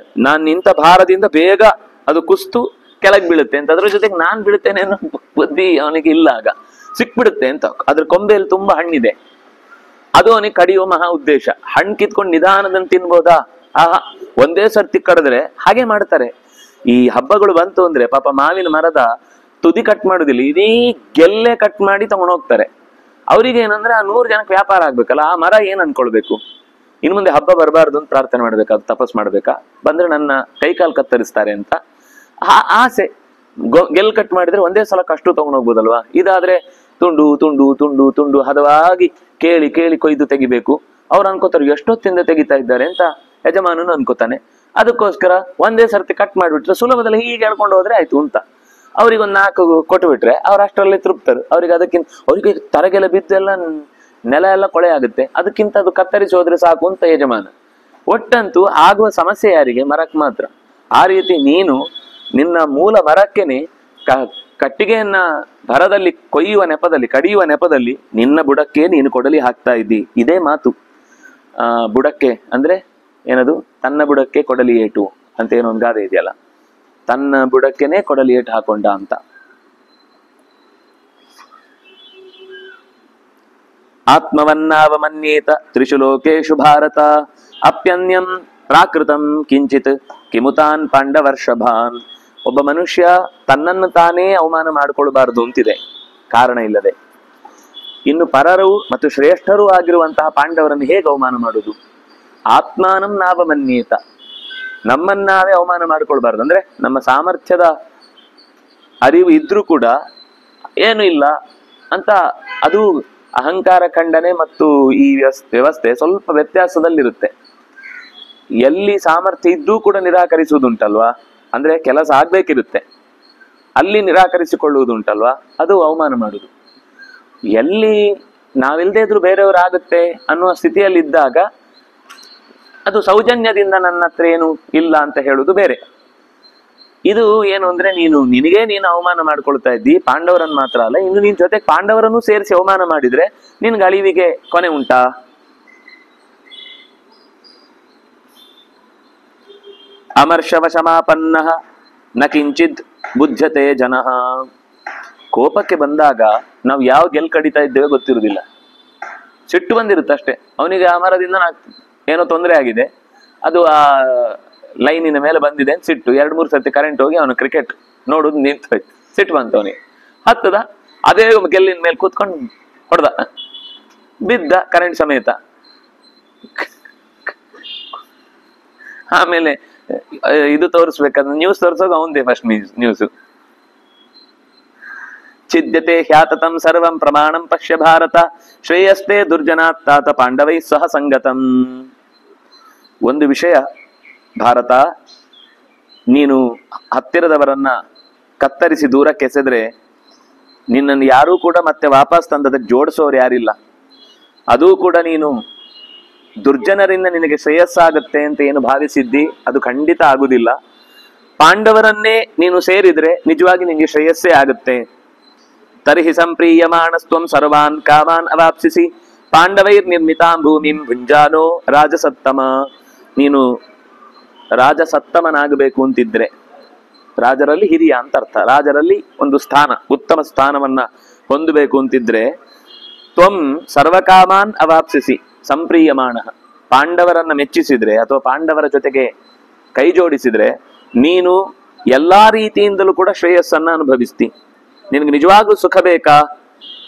ನಾನ್ ನಿಂತ ಭಾರದಿಂದ ಬೇಗ ಅದು ಕುಸ್ತು ಕೆಳಗೆ ಬೀಳುತ್ತೆ ಅಂತ, ಅದ್ರ ಜೊತೆಗೆ ನಾನ್ ಬೀಳುತ್ತೇನೆ ಅನ್ನೋ ಬುದ್ಧಿ ಅವನಿಗೆ ಇಲ್ಲ. ಆಗ ಸಿಕ್ಬಿಡುತ್ತೆ ಅಂತ. ಅದ್ರ ಕೊಂಬೆಯಲ್ಲಿ ತುಂಬಾ ಹಣ್ಣಿದೆ, ಅದು ಅವನಿಗೆ ಕಡಿಯುವ ಮಹಾ ಉದ್ದೇಶ. ಹಣ್ಣು ಕಿತ್ಕೊಂಡು ನಿಧಾನದಂತ ತಿನ್ಬೋದಾ? ಆಹಾ, ಒಂದೇ ಸರ್ತಿ ಕಡಿದ್ರೆ ಹಾಗೆ ಮಾಡ್ತಾರೆ. ಈ ಹಬ್ಬಗಳು ಬಂತು ಅಂದ್ರೆ ಪಾಪ ಮಾವಿನ ಮರದ ತುದಿ ಕಟ್ ಮಾಡುದಿಲ್ಲ, ಇಡೀ ಗೆಲ್ಲೆ ಕಟ್ ಮಾಡಿ ತಗೊಂಡೋಗ್ತಾರೆ. ಅವ್ರಿಗೆ ಏನಂದ್ರೆ ಆ 100 ಜನಕ್ಕೆ ವ್ಯಾಪಾರ ಆಗ್ಬೇಕಲ್ಲ, ಆ ಮರ ಏನ್ ಅನ್ಕೊಳ್ಬೇಕು, ಇನ್ ಮುಂದೆ ಹಬ್ಬ ಬರಬಾರ್ದು ಅಂತ ಪ್ರಾರ್ಥನೆ ಮಾಡ್ಬೇಕಾ, ತಪಸ್ ಮಾಡ್ಬೇಕಾ, ಬಂದ್ರೆ ನನ್ನ ಕೈಕಾಲು ಕತ್ತರಿಸ್ತಾರೆ ಅಂತ ಆ ಆಸೆ. ಗೆಲ್ ಕಟ್ ಮಾಡಿದ್ರೆ ಒಂದೇ ಸಲ ಕಷ್ಟು ತಗೊಂಡೋಗ್ಬೋದಲ್ವಾ. ಇದಾದ್ರೆ ತುಂಡು ತುಂಡು ತುಂಡು ತುಂಡು ಹದವಾಗಿ ಕೇಳಿ ಕೇಳಿ ಕೊಯ್ದು ತೆಗಿಬೇಕು. ಅವ್ರು ಅನ್ಕೋತಾರೆ ಎಷ್ಟೊತ್ತಿಂದ ತೆಗಿತಾ ಇದ್ದಾರೆ ಅಂತ ಯಜಮಾನನು ಅನ್ಕೋತಾನೆ. ಅದಕ್ಕೋಸ್ಕರ ಒಂದೇ ಸರ್ತಿ ಕಟ್ ಮಾಡಿಬಿಟ್ರೆ ಸುಲಭದಲ್ಲಿ ಹೀಗೆ ಹೇಳ್ಕೊಂಡು ಹೋದ್ರೆ ಆಯ್ತು ಅಂತ ಅವ್ರಿಗೊಂದು 4 ಕೊಟ್ಟು ಬಿಟ್ರೆ ಅವ್ರು ಅಷ್ಟರಲ್ಲಿ ತೃಪ್ತರು. ಅವ್ರಿಗೆ ತರಗೆಲ್ಲ ಬಿದ್ದೆಲ್ಲ ನೆಲ ಎಲ್ಲ ಕೊಳೆ ಆಗುತ್ತೆ, ಅದಕ್ಕಿಂತ ಅದು ಕತ್ತರಿಸಿ ಹೋದ್ರೆ ಸಾಕು ಅಂತ ಯಜಮಾನ. ಒಟ್ಟಂತೂ ಆಗುವ ಸಮಸ್ಯೆ ಯಾರಿಗೆ? ಮರಕ್ಕೆ ಮಾತ್ರ. ಆ ರೀತಿ ನೀನು ನಿನ್ನ ಮೂಲ ಮರಕ್ಕೆನೆ ಕಟ್ಟಿಗೆಯನ್ನ ಭರದಲ್ಲಿ ಕೊಯ್ಯುವ ನೆಪದಲ್ಲಿ, ಕಡಿಯುವ ನೆಪದಲ್ಲಿ ನಿನ್ನ ಬುಡಕ್ಕೆ ನೀನು ಕೊಡಲಿ ಹಾಕ್ತಾ ಇದ್ದಿ. ಇದೇ ಮಾತು. ಬುಡಕ್ಕೆ ಅಂದ್ರೆ ಏನದು? ತನ್ನ ಬುಡಕ್ಕೆ ಕೊಡಲಿ ಏಟು ಅಂತ ಏನೋ ಒಂದು ಗಾದೆ ಇದೆಯಲ್ಲ, ತನ್ನ ಬುಡಕ್ಕೆನೆ ಕೊಡಲಿ ಏಟು ಹಾಕೊಂಡ ಅಂತ. ಆತ್ಮವನ್ನಾವಮನ್ಯೇತ ತ್ರಿಷು ಲೋಕೇಶು ಭಾರತ ಅಪ್ಯನ್ಯಂ ಪ್ರಾಕೃತಂ ಕಿಂಚಿತ್ ಕಿಮುತಾನ್ ಪಾಂಡವರ್ಷಭಾನ್. ಒಬ್ಬ ಮನುಷ್ಯ ತನ್ನನ್ನು ತಾನೇ ಅವಮಾನ ಮಾಡಿಕೊಳ್ಬಾರ್ದು ಅಂತಿದೆ ಕಾರಣ ಇಲ್ಲದೆ. ಇನ್ನು ಪರರು ಮತ್ತು ಶ್ರೇಷ್ಠರೂ ಆಗಿರುವಂತಹ ಪಾಂಡವರನ್ನು ಹೇಗೆ ಅವಮಾನ ಮಾಡುವುದು? ಆತ್ಮಾನಂ ನಾವಮನ್ಯೇತ, ನಮ್ಮನ್ನಾವೇ ಅವಮಾನ ಮಾಡಿಕೊಳ್ಬಾರ್ದು. ಅಂದ್ರೆ ನಮ್ಮ ಸಾಮರ್ಥ್ಯದ ಅರಿವು ಇದ್ರೂ ಕೂಡ ಏನು ಇಲ್ಲ ಅಂತ, ಅದು ಅಹಂಕಾರ ಖಂಡನೆ ಮತ್ತು ಈ ವ್ಯವಸ್ಥೆ ಸ್ವಲ್ಪ ವ್ಯತ್ಯಾಸದಲ್ಲಿರುತ್ತೆ. ಎಲ್ಲಿ ಸಾಮರ್ಥ್ಯ ಇದ್ದೂ ಕೂಡ ನಿರಾಕರಿಸುವುದುಂಟಲ್ವಾ, ಅಂದ್ರೆ ಕೆಲಸ ಆಗ್ಬೇಕಿರುತ್ತೆ, ಅಲ್ಲಿ ನಿರಾಕರಿಸಿಕೊಳ್ಳುವುದುಂಟಲ್ವಾ, ಅದು ಅವಮಾನ ಮಾಡುದು. ಎಲ್ಲಿ ನಾವಿಲ್ದೇ ಇದ್ರು ಬೇರೆಯವರು ಆಗುತ್ತೆ ಅನ್ನುವ ಸ್ಥಿತಿಯಲ್ಲಿ ಇದ್ದಾಗ ಅದು ಸೌಜನ್ಯದಿಂದ ನನ್ನ ಹತ್ರ ಏನು ಇಲ್ಲ ಅಂತ ಹೇಳುದು ಬೇರೆ. ಇದು ಏನು ಅಂದ್ರೆ ನಿನಗೆ ನೀನು ಅವಮಾನ ಮಾಡ್ಕೊಳ್ತಾ ಇದ್ದಿ, ಪಾಂಡವರನ್ನು ಮಾತ್ರ ಅಲ್ಲ, ಇನ್ನು ನಿನ್ ಜೊತೆ ಪಾಂಡವರನ್ನು ಸೇರಿಸಿ ಅವಮಾನ ಮಾಡಿದ್ರೆ ನಿನ್ಗೆ ಅಳಿವಿಗೆ ಕೊನೆ ಉಂಟಾ? ಅಮರ್ಷವಶಮಾಪನ್ನ ನ ಕಿಂಚಿತ್ ಬುದ್ಧತೆ ಜನಃ. ಕೋಪಕ್ಕೆ ಬಂದಾಗ ನಾವು ಯಾವ ಗೆಲ್ ಕಡಿತಾ ಇದ್ದೇವೆ ಗೊತ್ತಿರುವುದಿಲ್ಲ, ಸಿಟ್ಟು ಬಂದಿರುತ್ತೆ ಅಷ್ಟೇ. ಅವನಿಗೆ ಆ ಮರದಿಂದ ಏನೋ ತೊಂದರೆ ಆಗಿದೆ, ಅದು ಆ ಲೈನಿನ ಮೇಲೆ ಬಂದಿದೆ ಅಂತ ಸಿಟ್ಟು. 2-3 ಸರ್ತಿ ಕರೆಂಟ್ ಹೋಗಿ ಅವನು ಕ್ರಿಕೆಟ್ ನೋಡುದು ನಿಂತು ಹೋಯ್ತು, ಸಿಟ್ಟು ಬಂತು ಅವನಿಗೆ. ಹತ್ತದ ಅದೇ ಗೆಲ್ಲಿನ ಮೇಲೆ ಕೂತ್ಕೊಂಡು ಹೊಡೆದ, ಬಿದ್ದ ಕರೆಂಟ್ ಸಮೇತ. ಆಮೇಲೆ ಇದು ತೋರಿಸ್ಬೇಕಾದ್ರೆ ನ್ಯೂಸ್ ತೋರಿಸೋಗ ಅವಂದೇ ಫಸ್ಟ್ ನ್ಯೂಸ್. ಛಿದ್ಯತೆ ಹ್ಯಾತತಂ ಸರ್ವಂ ಪ್ರಮಾಣಂ ಪಶ್ಯ ಭಾರತ ಶ್ರೇಯಸ್ತೆ ದುರ್ಜನಾತ್ತಾತ ಪಾಂಡವೈ ಸಹ ಸಂಗತಂ. ಒಂದು ವಿಷಯ ಭಾರತ, ನೀನು ಹತ್ತಿರದವರನ್ನ ಕತ್ತರಿಸಿ ದೂರಕ್ಕೆ ಎಸೆದ್ರೆ ನಿನ್ನನ್ನು ಯಾರೂ ಕೂಡ ಮತ್ತೆ ವಾಪಸ್ ತಂದದಕ್ಕೆ ಜೋಡಿಸೋರು ಯಾರಿಲ್ಲ. ಅದೂ ಕೂಡ ನೀನು ದುರ್ಜನರಿಂದ ನಿನಗೆ ಶ್ರೇಯಸ್ಸಾಗತ್ತೆ ಅಂತ ಏನು ಭಾವಿಸಿದ್ದಿ, ಅದು ಖಂಡಿತ ಆಗುದಿಲ್ಲ. ಪಾಂಡವರನ್ನೇ ನೀನು ಸೇರಿದ್ರೆ ನಿಜವಾಗಿ ನಿನಗೆ ಶ್ರೇಯಸ್ಸೇ ಆಗುತ್ತೆ. ತರ್ಹಿ ಸಂಪ್ರೀಯಮಾಣಸ್ತ್ವಂ ಸರ್ವಾನ್ ಕಾಮಾನ್ ಅವಾಪ್ಸಿಸಿ ಪಾಂಡವೈರ್ ನಿರ್ಮಿತಾಂ ಭೂಮಿಂ ಭುಂಜಾನೋ ರಾಜಸತ್ತಮ. ನೀನು ರಾಜಸತ್ತಮನಾಗಬೇಕು ಅಂತಿದ್ರೆ, ರಾಜರಲ್ಲಿ ಹಿರಿಯ ಅಂತ ಅರ್ಥ, ರಾಜರಲ್ಲಿ ಒಂದು ಸ್ಥಾನ, ಉತ್ತಮ ಸ್ಥಾನವನ್ನ ಹೊಂದಬೇಕು ಅಂತಿದ್ರೆ, ತ್ವಂ ಸರ್ವಕಾಮಾನ್ ಅವಾಪ್ಸಿಸಿ ಸಂಪ್ರೀಯಮಾಣ, ಪಾಂಡವರನ್ನ ಮೆಚ್ಚಿಸಿದ್ರೆ ಅಥವಾ ಪಾಂಡವರ ಜೊತೆಗೆ ಕೈ ಜೋಡಿಸಿದ್ರೆ ನೀನು ಎಲ್ಲಾ ರೀತಿಯಿಂದಲೂ ಕೂಡ ಶ್ರೇಯಸ್ಸನ್ನ ಅನುಭವಿಸ್ತಿ. ನಿನಗೆ ನಿಜವಾಗ್ಲೂ ಸುಖ ಬೇಕಾ?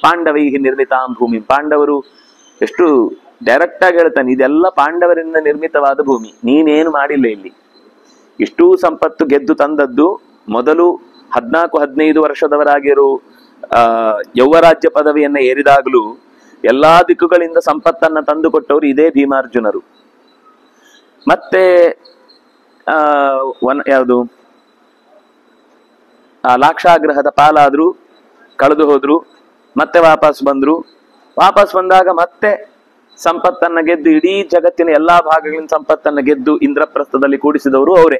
ಪಾಂಡವೈ ನಿರ್ಮಿತಾಂ ಭೂಮಿ. ಪಾಂಡವರು ಎಷ್ಟು ಡೈರೆಕ್ಟ್ ಆಗಿ ಹೇಳ್ತಾನೆ, ಇದೆಲ್ಲ ಪಾಂಡವರಿಂದ ನಿರ್ಮಿತವಾದ ಭೂಮಿ, ನೀನೇನು ಮಾಡಿಲ್ಲ ಇಲ್ಲಿ. ಇಷ್ಟೂ ಸಂಪತ್ತು ಗೆದ್ದು ತಂದದ್ದು ಮೊದಲು 14-15 ವರ್ಷದವರಾಗಿರೋ ಯೌವರಾಜ್ಯ ಪದವಿಯನ್ನ ಏರಿದಾಗಲೂ ಎಲ್ಲಾ ದಿಕ್ಕುಗಳಿಂದ ಸಂಪತ್ತನ್ನ ತಂದುಕೊಟ್ಟವರು ಇದೇ ಭೀಮಾರ್ಜುನರು. ಮತ್ತೆ ಯಾವುದು ಲಾಕ್ಷಾಗ್ರಹದ ಪಾಲಾದ್ರು, ಕಳೆದು ಹೋದ್ರು, ಮತ್ತೆ ವಾಪಸ್ ಬಂದ್ರು. ವಾಪಸ್ ಬಂದಾಗ ಮತ್ತೆ ಸಂಪತ್ತನ್ನ ಗೆದ್ದು ಇಡೀ ಜಗತ್ತಿನ ಎಲ್ಲಾ ಭಾಗಗಳಿಂದ ಸಂಪತ್ತನ್ನ ಗೆದ್ದು ಇಂದ್ರಪ್ರಸ್ಥದಲ್ಲಿ ಕೂಡಿಸಿದವರು ಅವರೇ.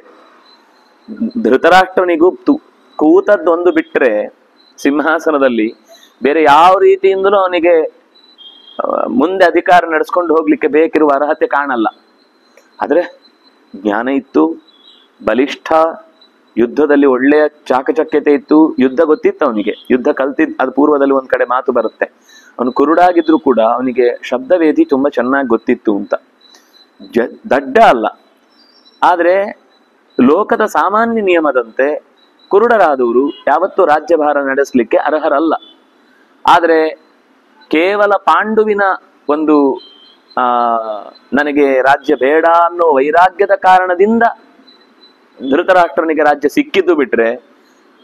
ಧೃತರಾಷ್ಟ್ರನಿಗೂ ಕೂತದ್ದೊಂದು ಬಿಟ್ರೆ ಸಿಂಹಾಸನದಲ್ಲಿ ಬೇರೆ ಯಾವ ರೀತಿಯಿಂದಲೂ ಅವನಿಗೆ ಮುಂದೆ ಅಧಿಕಾರ ನಡೆಸ್ಕೊಂಡು ಹೋಗ್ಲಿಕ್ಕೆ ಬೇಕಿರುವ ಅರ್ಹತೆ ಕಾಣಲ್ಲ. ಆದ್ರೆ ಜ್ಞಾನ ಇತ್ತು, ಬಲಿಷ್ಠ, ಯುದ್ಧದಲ್ಲಿ ಒಳ್ಳೆಯ ಚಾಕಚಕ್ಯತೆ ಇತ್ತು, ಯುದ್ಧ ಗೊತ್ತಿತ್ತು ಅವನಿಗೆ, ಯುದ್ಧ ಕಲ್ತಿದ್. ಅದು ಪೂರ್ವದಲ್ಲಿ ಒಂದ್ ಕಡೆ ಮಾತು ಬರುತ್ತೆ, ಅವನು ಕುರುಡಾಗಿದ್ರು ಕೂಡ ಅವನಿಗೆ ಶಬ್ದವೇದಿ ತುಂಬಾ ಚೆನ್ನಾಗಿ ಗೊತ್ತಿತ್ತು ಅಂತ. ದಡ್ಡ ಅಲ್ಲ, ಆದ್ರೆ ಲೋಕದ ಸಾಮಾನ್ಯ ನಿಯಮದಂತೆ ಕುರುಡರಾದವರು ಯಾವತ್ತೂ ರಾಜ್ಯಭಾರ ನಡೆಸಲಿಕ್ಕೆ ಅರ್ಹರಲ್ಲ. ಆದ್ರೆ ಕೇವಲ ಪಾಂಡುವಿನ ಒಂದು ನನಗೆ ರಾಜ್ಯ ಬೇಡ ಅನ್ನೋ ವೈರಾಗ್ಯದ ಕಾರಣದಿಂದ ಧೃತರಾಷ್ಟ್ರನಿಗೆ ರಾಜ್ಯ ಸಿಕ್ಕಿದ್ದು ಬಿಟ್ರೆ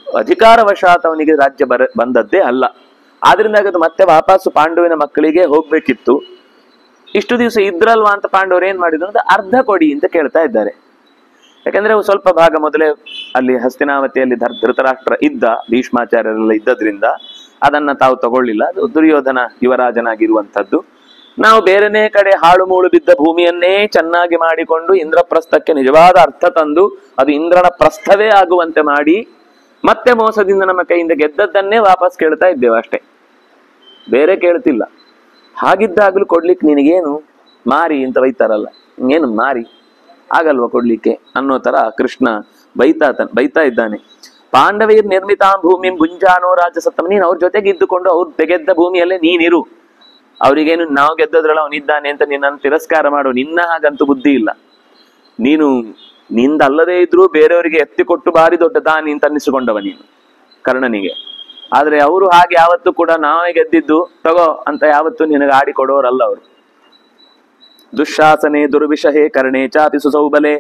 ಅಧಿಕಾರವಶಾತ್ ಅವನಿಗೆ ರಾಜ್ಯ ಬಂದದ್ದೇ ಅಲ್ಲ. ಆದ್ರಿಂದ ಅದು ಮತ್ತೆ ವಾಪಸ್ಸು ಪಾಂಡುವಿನ ಮಕ್ಕಳಿಗೆ ಹೋಗ್ಬೇಕಿತ್ತು. ಇಷ್ಟು ದಿವಸ ಇದ್ರಲ್ವಾ ಅಂತ ಪಾಂಡವರು ಏನ್ ಮಾಡಿದ್ರು ಅಂದ್ರೆ ಅರ್ಧ ಕೊಡಿ ಅಂತ ಕೇಳ್ತಾ ಇದ್ದಾರೆ. ಯಾಕಂದ್ರೆ ಸ್ವಲ್ಪ ಭಾಗ ಮೊದಲೇ ಅಲ್ಲಿ ಹಸ್ತಿನಾವತಿಯಲ್ಲಿ ಧೃತರಾಷ್ಟ್ರ ಇದ್ದ, ಭೀಷ್ಮಾಚಾರ್ಯರೆಲ್ಲ ಇದ್ದದ್ರಿಂದ ಅದನ್ನ ತಾವು ತಗೊಳ್ಳಿಲ್ಲ. ಅದು ದುರ್ಯೋಧನ ಯುವರಾಜನಾಗಿರುವಂಥದ್ದು. ನಾವು ಬೇರೆನೇ ಕಡೆ ಹಾಳು ಮೂಳು ಬಿದ್ದ ಭೂಮಿಯನ್ನೇ ಚೆನ್ನಾಗಿ ಮಾಡಿಕೊಂಡು ಇಂದ್ರಪ್ರಸ್ಥಕ್ಕೆ ನಿಜವಾದ ಅರ್ಥ ತಂದು ಅದು ಇಂದ್ರನ ಪ್ರಸ್ಥವೇ ಆಗುವಂತೆ ಮಾಡಿ ಮತ್ತೆ ಮೋಸದಿಂದ ನಮ್ಮ ಕೈಯಿಂದ ಗೆದ್ದದ್ದನ್ನೇ ವಾಪಸ್ ಕೇಳ್ತಾ ಇದ್ದೇವೆ ಅಷ್ಟೇ, ಬೇರೆ ಕೇಳ್ತಿಲ್ಲ. ಹಾಗಿದ್ದಾಗ್ಲೂ ಕೊಡ್ಲಿಕ್ಕೆ ನಿನಗೇನು ಮಾರಿ ಅಂತ ಬೈತಾರಲ್ಲ, ಏನು ಮಾರಿ ಆಗಲ್ವಾ ಕೊಡ್ಲಿಕ್ಕೆ ಅನ್ನೋ ತರ ಕೃಷ್ಣ ಬೈತಾ ಇದ್ದಾನೆ. ಪಾಂಡವೀರ್ ನಿರ್ಮಿತಾಂ ಭೂಮಿ ಗುಂಜಾನೋ ರಾಜಸತ್ತಮ, ನೀನು ಅವ್ರ ಜೊತೆಗೆ ಇದ್ದುಕೊಂಡು ಅವ್ರು ತೆಗೆದ್ದ ಭೂಮಿಯಲ್ಲೇ ನೀನಿರು. ಅವ್ರಿಗೇನು ನಾವು ಗೆದ್ದದ್ರಲ್ಲ ಅವನಿದ್ದಾನೆ ಅಂತ ನಿನ್ನನ್ನು ತಿರಸ್ಕಾರ ಮಾಡು. ನಿನ್ನ ಹಾಗಂತೂ ಬುದ್ಧಿ ಇಲ್ಲ. ನೀನು ನಿಂದಲ್ಲದೇ ಇದ್ರೂ ಬೇರೆಯವರಿಗೆ ಎತ್ತಿಕೊಟ್ಟು ಬಾರಿ ದೊಡ್ಡ ದಾನಿ ಅಂತ ಅನ್ನಿಸಿಕೊಂಡವ ನೀನು ಕರ್ಣನಿಗೆ. ಆದ್ರೆ ಅವರು ಹಾಗೆ ಯಾವತ್ತೂ ಕೂಡ ನಾವೇ ಗೆದ್ದಿದ್ದು ತಗೋ ಅಂತ ಯಾವತ್ತೂ ನಿನಗೆ ಆಡಿ ಕೊಡೋರಲ್ಲ ಅವರು. ದುಶಾಸನೆ ದುರ್ವಿಷಹೇ ಕರ್ಣೇ ಚಾಪಿ ಸುಸೌಬಲೆ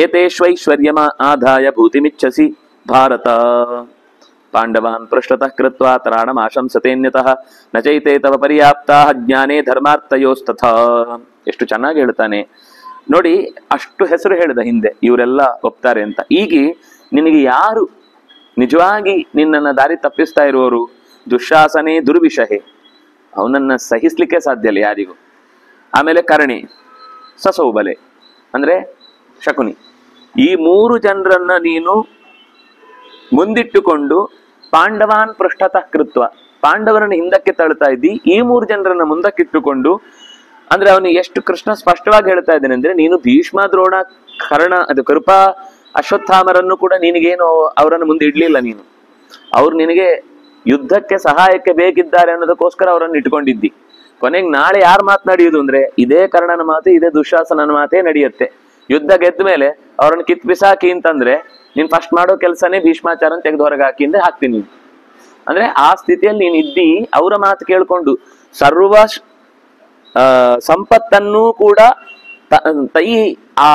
ಏತೇಶ್ವೈಶ್ವರ್ಯಮ ಆದಾಯ ಭೂತಿಮಿಚ್ಛಸಿ ಭಾರತ. ಪಾಂಡವಾನ್ ಪೃಷ್ಠತಃ ಕೃತ್ವಾ ತ್ರಾಣಮಾಶಂಸತೇನ್ಯತಃ ನ ಚೈತೆ ತವ ಪರ್ಯಾಪ್ತಾ ಜ್ಞಾನೇ ಧರ್ಮಾರ್ಥಯೋಸ್ತಥಾ. ಎಷ್ಟು ಚೆನ್ನಾಗಿ ಹೇಳ್ತಾನೆ ನೋಡಿ. ಅಷ್ಟು ಹೆಸರು ಹೇಳಿದ ಹಿಂದೆ ಇವರೆಲ್ಲ ಒಪ್ತಾರೆ ಅಂತ. ಈಗ ನಿನಗೆ ಯಾರು ನಿಜವಾಗಿ ನಿನ್ನನ್ನು ದಾರಿ ತಪ್ಪಿಸ್ತಾ ಇರುವವರು? ದುಶಾಸನೆ ದುರ್ವಿಷಹೆ, ಅವನನ್ನ ಸಹಿಸ್ಲಿಕ್ಕೆ ಸಾಧ್ಯ ಇಲ್ಲ ಯಾರಿಗೂ. ಆಮೇಲೆ ಕರ್ಣಿ, ಸಸೌಬಲೆ ಅಂದ್ರೆ ಶಕುನಿ. ಈ ಮೂರು ಜನರನ್ನ ನೀನು ಮುಂದಿಟ್ಟುಕೊಂಡು ಪಾಂಡವಾನ್ ಪೃಷ್ಠತಃ ಕೃತ್ವ, ಪಾಂಡವರನ್ನು ಹಿಂದಕ್ಕೆ ತಳ್ತಾ ಇದ್ದಿ. ಈ ಮೂರು ಜನರನ್ನ ಮುಂದಕ್ಕಿಟ್ಟುಕೊಂಡು ಅಂದ್ರೆ ಅವನಿಗೆ ಎಷ್ಟು ಕೃಷ್ಣ ಸ್ಪಷ್ಟವಾಗಿ ಹೇಳ್ತಾ ಇದ್ದೇನೆ ಅಂದ್ರೆ, ನೀನು ಭೀಷ್ಮ ದ್ರೋಣ ಕರ್ಣ ಅದು ಕೃಪಾ ಅಶ್ವತ್ಥಾಮರನ್ನು ಕೂಡ ನಿನಗೇನು ಅವರನ್ನು ಮುಂದೆ ಇಡ್ಲಿಲ್ಲ ನೀನು. ಅವ್ರು ನಿನಗೆ ಯುದ್ಧಕ್ಕೆ ಸಹಾಯಕ್ಕೆ ಬೇಕಿದ್ದಾರೆ ಅನ್ನೋದಕ್ಕೋಸ್ಕರ ಅವರನ್ನು ಇಟ್ಕೊಂಡಿದ್ದಿ. ಕೊನೆಗೆ ನಾಳೆ ಯಾರು ಮಾತನಾಡಿಯುದು ಅಂದ್ರೆ ಇದೇ ಕರ್ಣನ ಮಾತು, ಇದೇ ದುಶಾಸನನ ಮಾತೇ ನಡೆಯುತ್ತೆ. ಯುದ್ಧ ಗೆದ್ದ ಮೇಲೆ ಅವ್ರನ್ನ ಕಿತ್ ಬಿಸಾಕಿ ಅಂತಂದ್ರೆ ನೀನ್ ಫಸ್ಟ್ ಮಾಡೋ ಕೆಲಸನೇ ಭೀಷ್ಮಾಚಾರನ ತೆಗೆದು ಹೊರಗೆ ಹಾಕಿಂದೆ ಹಾಕ್ತೀನಿ ಅಂದ್ರೆ ಆ ಸ್ಥಿತಿಯಲ್ಲಿ ನೀನ್ ಇದ್ದಿ. ಅವರ ಮಾತು ಕೇಳ್ಕೊಂಡು ಸರ್ವ ಸಂಪತ್ತನ್ನೂ ಕೂಡ ಆ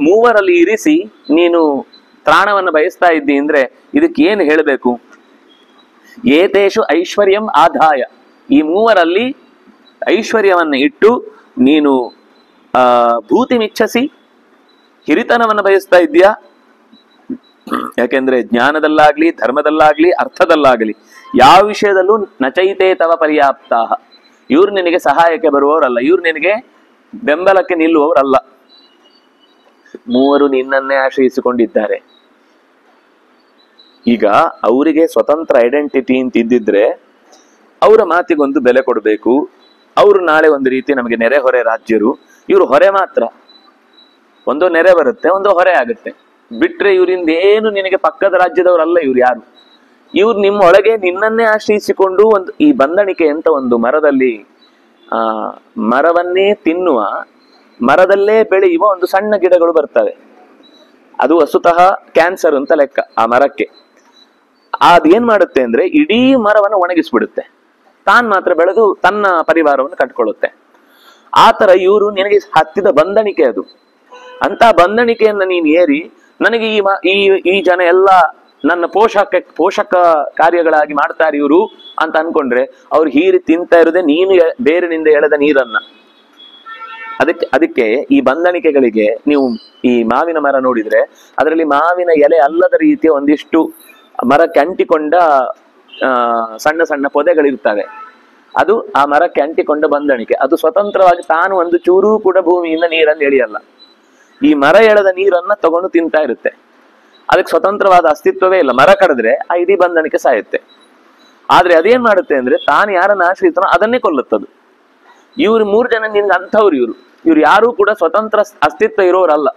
ಮೂವರಲ್ಲಿ ಇರಿಸಿ ನೀನು ತ್ರಾಣವನ್ನು ಬಯಸ್ತಾ ಇದ್ದಿ ಅಂದ್ರೆ ಇದಕ್ಕೆ ಏನು ಹೇಳಬೇಕು? ಏತೇಷು ಐಶ್ವರ್ಯಂ ಆದಾಯ, ಈ ಮೂವರಲ್ಲಿ ಐಶ್ವರ್ಯವನ್ನು ಇಟ್ಟು ನೀನು ಭೂತಿ ಮಿಚ್ಛಸಿ, ಹಿರಿತನವನ್ನು ಬಯಸ್ತಾ ಇದ್ದೀಯಾ. ಯಾಕೆಂದ್ರೆ ಜ್ಞಾನದಲ್ಲಾಗ್ಲಿ ಧರ್ಮದಲ್ಲಾಗ್ಲಿ ಅರ್ಥದಲ್ಲಾಗ್ಲಿ ಯಾವ ವಿಷಯದಲ್ಲೂ ನಚೈತೆ ತವ ಪರ್ಯಾಪ್ತಾ, ಇವ್ರು ನಿನಗೆ ಸಹಾಯಕ್ಕೆ ಬರುವವರಲ್ಲ, ಇವ್ರು ನಿನಗೆ ಬೆಂಬಲಕ್ಕೆ ನಿಲ್ಲುವವರಲ್ಲ. ಮೂವರು ನಿನ್ನನ್ನೇ ಆಶ್ರಯಿಸಿಕೊಂಡಿದ್ದಾರೆ. ಈಗ ಅವರಿಗೆ ಸ್ವತಂತ್ರ ಐಡೆಂಟಿಟಿ ಅಂತ ಇದ್ದಿದ್ರೆ ಅವರ ಮಾತಿಗೊಂದು ಬೆಲೆ ಕೊಡಬೇಕು. ಅವರು ನಾಳೆ ಒಂದು ರೀತಿ ನಮಗೆ ನೆರೆ ಹೊರೆ ರಾಜ್ಯರು, ಇವರು ಹೊರೆ ಮಾತ್ರ. ಒಂದು ನೆರೆ ಬರುತ್ತೆ, ಒಂದು ಹೊರೆ ಆಗುತ್ತೆ. ಬಿಟ್ರೆ ಇವರಿಂದ ಏನು ನಿನಗೆ ಪಕ್ಕದ ರಾಜ್ಯದವರಲ್ಲ ಇವ್ರು ಯಾರು. ಇವ್ರು ನಿಮ್ಮ ಒಳಗೆ ನಿನ್ನನ್ನೇ ಆಶ್ರಯಿಸಿಕೊಂಡು ಒಂದು ಈ ಬಂದಣಿಕೆ ಅಂತ ಒಂದು ಮರದಲ್ಲಿ ಮರವನ್ನೇ ತಿನ್ನುವ, ಮರದಲ್ಲೇ ಬೆಳೆಯುವ ಒಂದು ಸಣ್ಣ ಗಿಡಗಳು ಬರ್ತವೆ. ಅದು ವಸ್ತುತಃ ಕ್ಯಾನ್ಸರ್ ಅಂತ ಲೆಕ್ಕ ಆ ಮರಕ್ಕೆ. ಅದೇನ್ ಮಾಡುತ್ತೆ ಅಂದ್ರೆ ಇಡೀ ಮರವನ್ನು ಒಣಗಿಸ್ಬಿಡುತ್ತೆ, ತಾನ್ ಮಾತ್ರ ಬೆಳೆದು ತನ್ನ ಪರಿವಾರವನ್ನು ಕಟ್ಕೊಳ್ಳುತ್ತೆ. ಆ ತರ ಇವರು ನಿನಗೆ ಹತ್ತಿದ ಬಂಧಣಿಕೆ ಅದು. ಅಂತ ಬಂಧಣಿಕೆಯನ್ನ ನೀನು ಏರಿ ನನಗೆ ಈ ಜನ ಎಲ್ಲ ನನ್ನ ಪೋಷಕ ಕಾರ್ಯಗಳಾಗಿ ಮಾಡ್ತಾರೆ ಇವರು ಅಂತ ಅನ್ಕೊಂಡ್ರೆ ಅವ್ರು ಹೀರಿ ತಿಂತಾ ಇರೋದೇ ನೀನು ಬೇರಿನಿಂದ ಎಳೆದ ನೀರನ್ನ. ಅದಕ್ಕೆ ಈ ಬಂಧಣಿಕೆಗಳಿಗೆ ನೀವು ಈ ಮಾವಿನ ಮರ ನೋಡಿದ್ರೆ ಅದರಲ್ಲಿ ಮಾವಿನ ಎಲೆ ಅಲ್ಲದ ರೀತಿಯ ಒಂದಿಷ್ಟು ಮರಕ್ಕೆ ಅಂಟಿಕೊಂಡ ಸಣ್ಣ ಸಣ್ಣ ಪೊದೆಗಳಿರ್ತವೆ. ಅದು ಆ ಮರಕ್ಕೆ ಅಂಟಿಕೊಂಡ ಬಂಧಣಿಕೆ. ಅದು ಸ್ವತಂತ್ರವಾಗಿ ತಾನು ಒಂದು ಚೂರೂ ಕೂಡ ಭೂಮಿಯಿಂದ ನೀರನ್ನು ಎಳೆಯಲ್ಲ. ಈ ಮರ ಎಳೆದ ನೀರನ್ನ ತಗೊಂಡು ತಿಂತಾ ಇರುತ್ತೆ. ಅದಕ್ಕೆ ಸ್ವತಂತ್ರವಾದ ಅಸ್ತಿತ್ವವೇ ಇಲ್ಲ. ಮರ ಕಡಿದ್ರೆ ಆ ಇಡೀ ಬಂಧಣಿಕೆ ಸಾಯುತ್ತೆ. ಆದ್ರೆ ಅದೇನ್ ಮಾಡುತ್ತೆ ಅಂದ್ರೆ ತಾನು ಯಾರನ್ನ ಆಶ್ರಯಿತಾನೋ ಅದನ್ನೇ ಕೊಲ್ಲುತ್ತದು. ಇವ್ರು ಮೂರು ಜನ ನಿನ್ಗೆ ಅಂಥವ್ರು. ಇವ್ರು ಯಾರೂ ಕೂಡ ಸ್ವತಂತ್ರ ಅಸ್ತಿತ್ವ ಇರೋರಲ್ಲ.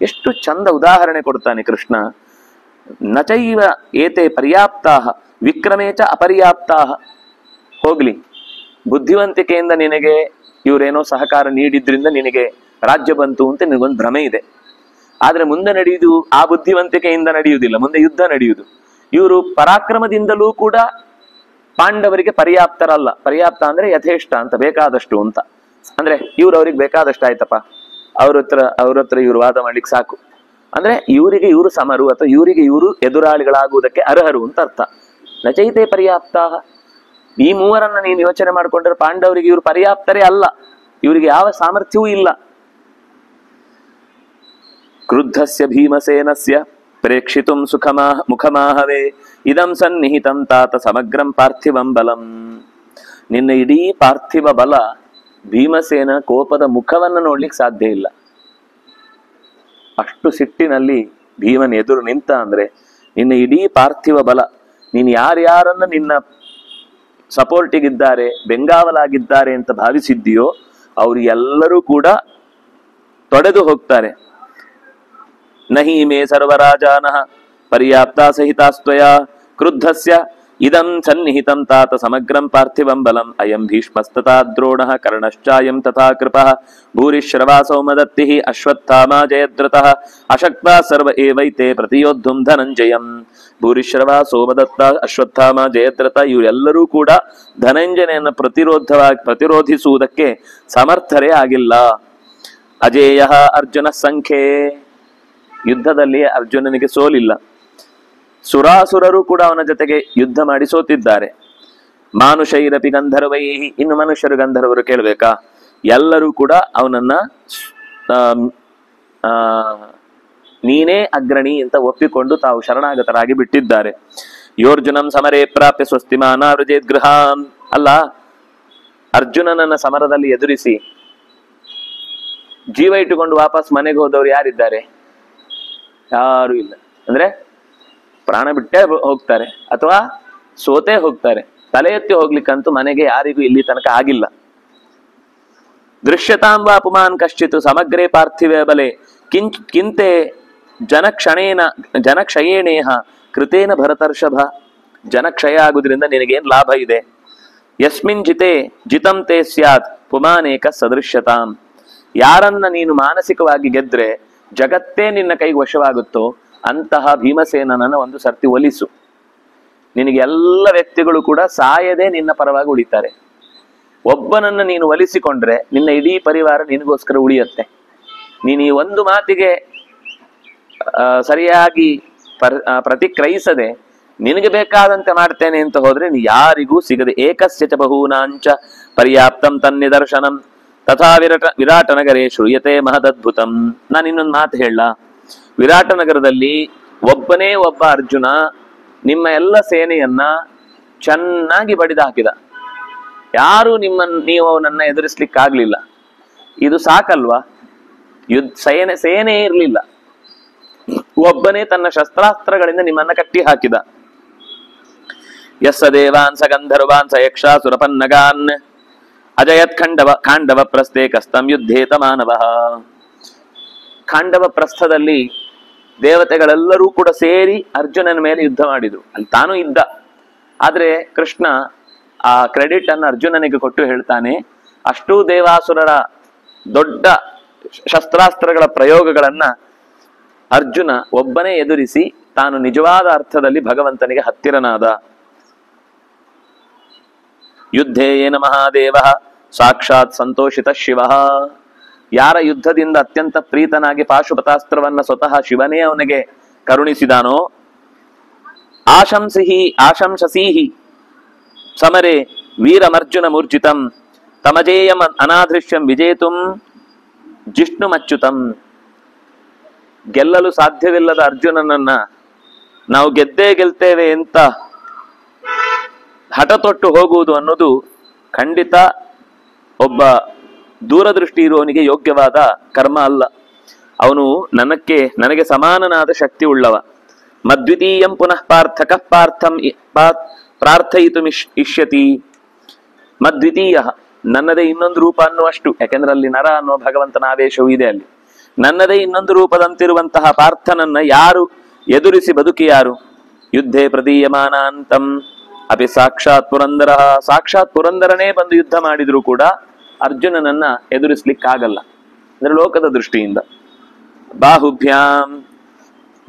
ಎಷ್ಟು ಚಂದ ಉದಾಹರಣೆ ಕೊಡ್ತಾನೆ ಕೃಷ್ಣ. ನಚೈವ ಏತೆ ಪರ್ಯಾಪ್ತಾಹ ವಿಕ್ರಮೇಚ ಅಪರ್ಯಾಪ್ತಾಹ. ಹೋಗ್ಲಿ, ಬುದ್ಧಿವಂತಿಕೆಯಿಂದ ನಿನಗೆ ಇವರೇನೋ ಸಹಕಾರ ನೀಡಿದ್ರಿಂದ ನಿನಗೆ ರಾಜ್ಯ ಬಂತು ಅಂತ ನಿನಗೊಂದು ಭ್ರಮೆ ಇದೆ. ಆದ್ರೆ ಮುಂದೆ ನಡೆಯುವುದು ಆ ಬುದ್ಧಿವಂತಿಕೆಯಿಂದ ನಡೆಯುವುದಿಲ್ಲ, ಮುಂದೆ ಯುದ್ಧ ನಡೆಯುವುದು. ಇವರು ಪರಾಕ್ರಮದಿಂದಲೂ ಕೂಡ ಪಾಂಡವರಿಗೆ ಪರ್ಯಾಪ್ತರಲ್ಲ. ಪರ್ಯಾಪ್ತ ಅಂದ್ರೆ ಯಥೇಷ್ಟ ಅಂತ, ಬೇಕಾದಷ್ಟು ಅಂತ. ಅಂದ್ರೆ ಅವ್ರಿಗೆ ಬೇಕಾದಷ್ಟು ಆಯ್ತಪ್ಪ, ಅವ್ರ ಹತ್ರ ಇವ್ರು ವಾದ ಮಾಡ್ಲಿಕ್ಕೆ ಸಾಕು. ಅಂದ್ರೆ ಇವರಿಗೆ ಇವರು ಸಮರು ಅಥವಾ ಇವರಿಗೆ ಇವರು ಎದುರಾಳಿಗಳಾಗುವುದಕ್ಕೆ ಅರ್ಹರು ಅಂತ ಅರ್ಥ. ನಚೈತೆ ಪರ್ಯಾಪ್ತ. ಈ ಮೂವರನ್ನ ನೀನು ಯೋಚನೆ ಮಾಡ್ಕೊಂಡ್ರೆ ಪಾಂಡವರಿಗೆ ಇವರು ಪರ್ಯಾಪ್ತರೇ ಅಲ್ಲ, ಇವರಿಗೆ ಯಾವ ಸಾಮರ್ಥ್ಯವೂ ಇಲ್ಲ. ಕ್ರುದ್ಧಸ್ಯ ಭೀಮಸೇನಸ್ಯ ಪ್ರೇಕ್ಷಿತುಂ ಮುಖಮಾಹವೇ ಇದಂ ಸನ್ನಿಹಿತಂ ತಾತ ಸಮಗ್ರಂ ಪಾರ್ಥಿವಂ ಬಲಂ. ನಿನ್ನ ಇಡೀ ಪಾರ್ಥಿವ ಬಲ ಭೀಮಸೇನ ಕೋಪದ ಮುಖವನ್ನು ನೋಡ್ಲಿಕ್ಕೆ ಸಾಧ್ಯ ಇಲ್ಲ. ಅಷ್ಟು ಸಿಟ್ಟಿನಲ್ಲಿ ಭೀಮನ್ ಎದುರು ನಿಂತ ಅಂದ್ರೆ ನಿನ್ನ ಇಡೀ ಪಾರ್ಥಿವ ಬಲ, ನೀನು ಯಾರ್ಯಾರನ್ನ ನಿನ್ನ ಸಪೋರ್ಟಿಗಿದ್ದಾರೆ, ಬೆಂಗಾವಲಾಗಿದ್ದಾರೆ ಅಂತ ಭಾವಿಸಿದ್ದೀಯೋ ಅವರು ಎಲ್ಲರೂ ಕೂಡ ತೊಡೆದು ಹೋಗ್ತಾರೆ. ನಹಿ ಮೇ ಸರ್ವರಾಜಾನಃ ಪರ್ಯಾಪ್ತ ಸಹಿತಾಸ್ತ್ವಯ ಕ್ರುದ್ಧಸ್ಯ ಇದಂ ಸನ್ನಿಹಿತಂ ತಾತ ಸಮಗ್ರಂ ಪಾರ್ಥಿವಂ ಬಲಂ ಅಯಂ ಭೀಷ್ಮಸ್ತಥಾ ದ್ರೋಣಃ ಕರ್ಣಶ್ಚಾಯಂ ತಥಾ ಕೃಪಃ ಭೂರಿಶ್ರವಾ ಸೌಮದತ್ತಿಃ ಅಶ್ವತ್ಥಾಮಾ ಜಯದ್ರಥಃ ಅಶಕ್ತಾ ಸರ್ವ ಏವೈತೆ ಪ್ರತಿಯೋದ್ಧುಂ ಧನಂಜಯಂ. ಭೂರಿಶ್ರವಾ ಸೋಮದತ್ತ ಅಶ್ವತ್ಥಾಮ ಜಯದ್ರಥ ಇವರೆಲ್ಲರೂ ಕೂಡ ಧನಂಜಯನನ್ನು ಪ್ರತಿರೋಧಿಸುವುದಕ್ಕೆ ಸಮರ್ಥರೇ ಆಗಿಲ್ಲ. ಅಜೇಯ ಅರ್ಜುನ ಸಂಖ್ಯೆ, ಯುದ್ಧದಲ್ಲಿ ಅರ್ಜುನನಿಗೆ ಸೋಲಿಲ್ಲ. ಸುರಾಸುರರು ಕೂಡ ಅವನ ಜೊತೆಗೆ ಯುದ್ಧ ಮಾಡಿ ಸೋತಿದ್ದಾರೆ. ಮಾನುಷೈರಪಿ ಗಂಧರ್ವೈಹಿ, ಇನ್ನು ಮನುಷ್ಯರು ಗಂಧರ್ವರು ಕೇಳಬೇಕಾ, ಎಲ್ಲರೂ ಕೂಡ ಅವನನ್ನ ನೀನೇ ಅಗ್ರಣಿ ಅಂತ ಒಪ್ಪಿಕೊಂಡು ತಾವು ಶರಣಾಗತರಾಗಿ ಬಿಟ್ಟಿದ್ದಾರೆ. ಯೋರ್ಜುನಂ ಸಮರೇ ಪ್ರಾಪ್ಯ ಸ್ವಸ್ತಿಮಾನಾವೃಜೇದ್ ಗೃಹಾನ್. ಅಲ್ಲ, ಅರ್ಜುನನನ್ನ ಸಮರದಲ್ಲಿ ಎದುರಿಸಿ ಜೀವ ಇಟ್ಟುಕೊಂಡು ವಾಪಸ್ ಮನೆಗೆ ಹೋದವರು ಯಾರಿದ್ದಾರೆ? ಯಾರು ಇಲ್ಲ. ಅಂದ್ರೆ ಪ್ರಾಣ ಬಿಟ್ಟೇ ಹೋಗ್ತಾರೆ ಅಥವಾ ಸೋತೆ ಹೋಗ್ತಾರೆ. ತಲೆ ಎತ್ತಿ ಹೋಗ್ಲಿಕ್ಕಂತೂ ಮನೆಗೆ ಯಾರಿಗೂ ಇಲ್ಲಿ ತನಕ ಆಗಿಲ್ಲ. ದೃಶ್ಯತಾಂ ವಾ ಪುಮಾನ್ ಕಶ್ಚಿತ್ ಸಮಗ್ರೇ ಪಾರ್ಥಿವೇ ಬಲೆ ಕಿಂತೆ ಜನಕ್ಷಯೇಣೇಹ ಕೃತೇನ ಭರತರ್ಷಭ. ಜನಕ್ಷಯ ಆಗುವುದರಿಂದ ನಿನಗೇನ್ ಲಾಭ ಇದೆ? ಯಸ್ಮಿನ್ ಜಿತಂ ತೇ ಸ್ಯಾತ್ ಪುಮಾನೇಕ ಸದೃಶ್ಯತಾಂ. ಯಾರನ್ನ ನೀನು ಮಾನಸಿಕವಾಗಿ ಗೆದ್ರೆ ಜಗತ್ತೇ ನಿನ್ನ ಕೈಗೆ ವಶವಾಗುತ್ತೋ ಅಂತಹ ಭೀಮಸೇನನನ್ನ ಒಂದು ಸರ್ತಿ ಒಲಿಸು. ನಿನಗೆ ಎಲ್ಲ ವ್ಯಕ್ತಿಗಳು ಕೂಡ ಸಾಯದೆ ನಿನ್ನ ಪರವಾಗಿ ಉಳಿತಾರೆ. ಒಬ್ಬನನ್ನ ನೀನು ಒಲಿಸಿಕೊಂಡ್ರೆ ನಿನ್ನ ಇಡೀ ಪರಿವಾರ ನಿನಗೋಸ್ಕರ ಉಳಿಯುತ್ತೆ. ನೀನು ಈ ಒಂದು ಮಾತಿಗೆ ಸರಿಯಾಗಿ ಪ್ರತಿಕ್ರಿಯಿಸದೆ ನಿನಗೆ ಬೇಕಾದಂತೆ ಮಾಡ್ತೇನೆ ಅಂತ ಹೋದ್ರೆ ನೀ ಯಾರಿಗೂ ಸಿಗದೆ. ಏಕಸ್ಯ ಚ ಬಹೂನಾಂಚ ಪರ್ಯಾಪ್ತಂ ತನ್ನಿದರ್ಶನಂ ತಥಾ ವಿರಾಟ ನಗರೇ ಶ್ರೂಯತೆ ಮಹದದ್ಭುತಂ. ನಾನು ಇನ್ನೊಂದು ಮಾತು ಹೇಳ, ವಿರಾಟ ನಗರದಲ್ಲಿ ಒಬ್ಬನೇ ಒಬ್ಬ ಅರ್ಜುನ ನಿಮ್ಮ ಎಲ್ಲ ಸೇನೆಯನ್ನ ಚೆನ್ನಾಗಿ ಬಡಿದು ಹಾಕಿದ. ಯಾರು ನೀವು ಅವನನ್ನ ಎದುರಿಸ್ಲಿಕ್ಕಾಗ್ಲಿಲ್ಲ. ಇದು ಸಾಕಲ್ವಾ? ಸೇನೆ ಇರ್ಲಿಲ್ಲ, ಒಬ್ಬನೇ ತನ್ನ ಶಸ್ತ್ರಾಸ್ತ್ರಗಳಿಂದ ನಿಮ್ಮನ್ನ ಕಟ್ಟಿ ಹಾಕಿದ. ಯಸ್ಸ ದೇವಾನ್ ಸ ಗಂಧರ್ವಾನ್ ಸ ಯಕ್ಷಾಸುರಪನ್ನಗಾನ್ ಅಜಯತ್ ಖಾಂಡವ ಪ್ರಸ್ಥೆ ಕಸ್ತಂ ಯುದ್ಧೇತ ಮಾನವ. ಖಾಂಡವ ಪ್ರಸ್ಥದಲ್ಲಿ ದೇವತೆಗಳೆಲ್ಲರೂ ಕೂಡ ಸೇರಿ ಅರ್ಜುನನ ಮೇಲೆ ಯುದ್ಧ ಮಾಡಿದ್ರು. ಅಲ್ಲಿ ತಾನು ಇದ್ದ. ಆದ್ರೆ ಕೃಷ್ಣ ಆ ಕ್ರೆಡಿಟ್ ಅನ್ನು ಅರ್ಜುನನಿಗೆ ಕೊಟ್ಟು ಹೇಳ್ತಾನೆ, ಅಷ್ಟೂ ದೇವಾಸುರರ ದೊಡ್ಡ ಶಸ್ತ್ರಾಸ್ತ್ರಗಳ ಪ್ರಯೋಗಗಳನ್ನ ಅರ್ಜುನ ಒಬ್ಬನೇ ಎದುರಿಸಿ ತಾನು ನಿಜವಾದ ಅರ್ಥದಲ್ಲಿ ಭಗವಂತನಿಗೆ ಹತ್ತಿರನಾದ. ಯುದ್ಧೇ ಏನ ಮಹಾದೇವ ಸಾಕ್ಷಾತ್ ಸಂತೋಷಿತ ಶಿವ. ಯಾರ ಯುದ್ಧದಿಂದ ಅತ್ಯಂತ ಪ್ರೀತನಾಗಿ ಪಾಶುಪತಾಸ್ತ್ರವನ್ನ ಸ್ವತಃ ಶಿವನೇ ಅವನಿಗೆ ಕರುಣಿಸಿದಾನೋ, ಆಶಂಸೀಹಿ ಸಮರೆ ವೀರಮರ್ಜುನ ಮೂರ್ಜಿತಂ ತಮಜೇಯಂ ಅನಾದೃಶ್ಯಂ ವಿಜೇತುಂ ಜಿಷ್ಣುಮಚ್ಯುತಂ. ಗೆಲ್ಲಲು ಸಾಧ್ಯವಿಲ್ಲದ ಅರ್ಜುನನನ್ನ ನಾವು ಗೆದ್ದೇ ಗೆಲ್ತೇವೆ ಅಂತ ಹಠ ತೊಟ್ಟು ಹೋಗುವುದು ಅನ್ನೋದು ಖಂಡಿತ ಒಬ್ಬ ದೂರದೃಷ್ಟಿ ಇರುವವನಿಗೆ ಯೋಗ್ಯವಾದ ಕರ್ಮ ಅಲ್ಲ. ಅವನು ನನಗೆ ಸಮಾನನಾದ ಶಕ್ತಿ ಉಳ್ಳವ. ಮದ್ವಿತೀಯಂ ಪುನಃ ಪಾರ್ಥಕಃ ಪಾರ್ಥಂ ಪ್ರಾರ್ಥಯಿತು ಇಷ್ಯತಿ. ಮದ್ವಿತೀಯ, ನನ್ನದೇ ಇನ್ನೊಂದು ರೂಪ ಅನ್ನುವಷ್ಟು, ಯಾಕೆಂದ್ರೆ ಅಲ್ಲಿ ನರ ಅನ್ನುವ ಭಗವಂತನ ಆವೇಶವೂ ಇದೆ ಅಲ್ಲಿ. ನನ್ನದೇ ಇನ್ನೊಂದು ರೂಪದಂತಿರುವಂತಹ ಪಾರ್ಥನನ್ನ ಯಾರು ಎದುರಿಸಿ ಬದುಕಿಯಾರು? ಯುದ್ಧೇ ಪ್ರದೀಯಮಾನಾಂತಂ ಅಪಿ ಸಾಕ್ಷಾತ್ ಪುರಂದರ, ಸಾಕ್ಷಾತ್ ಪುರಂದರನೇ ಬಂದು ಯುದ್ಧ ಮಾಡಿದ್ರು ಕೂಡ ಅರ್ಜುನನನ್ನ ಎದುರಿಸ್ಲಿಕ್ಕಾಗಲ್ಲ. ಅಂದ್ರೆ ಲೋಕದ ದೃಷ್ಟಿಯಿಂದ. ಬಾಹುಭ್ಯಾಂ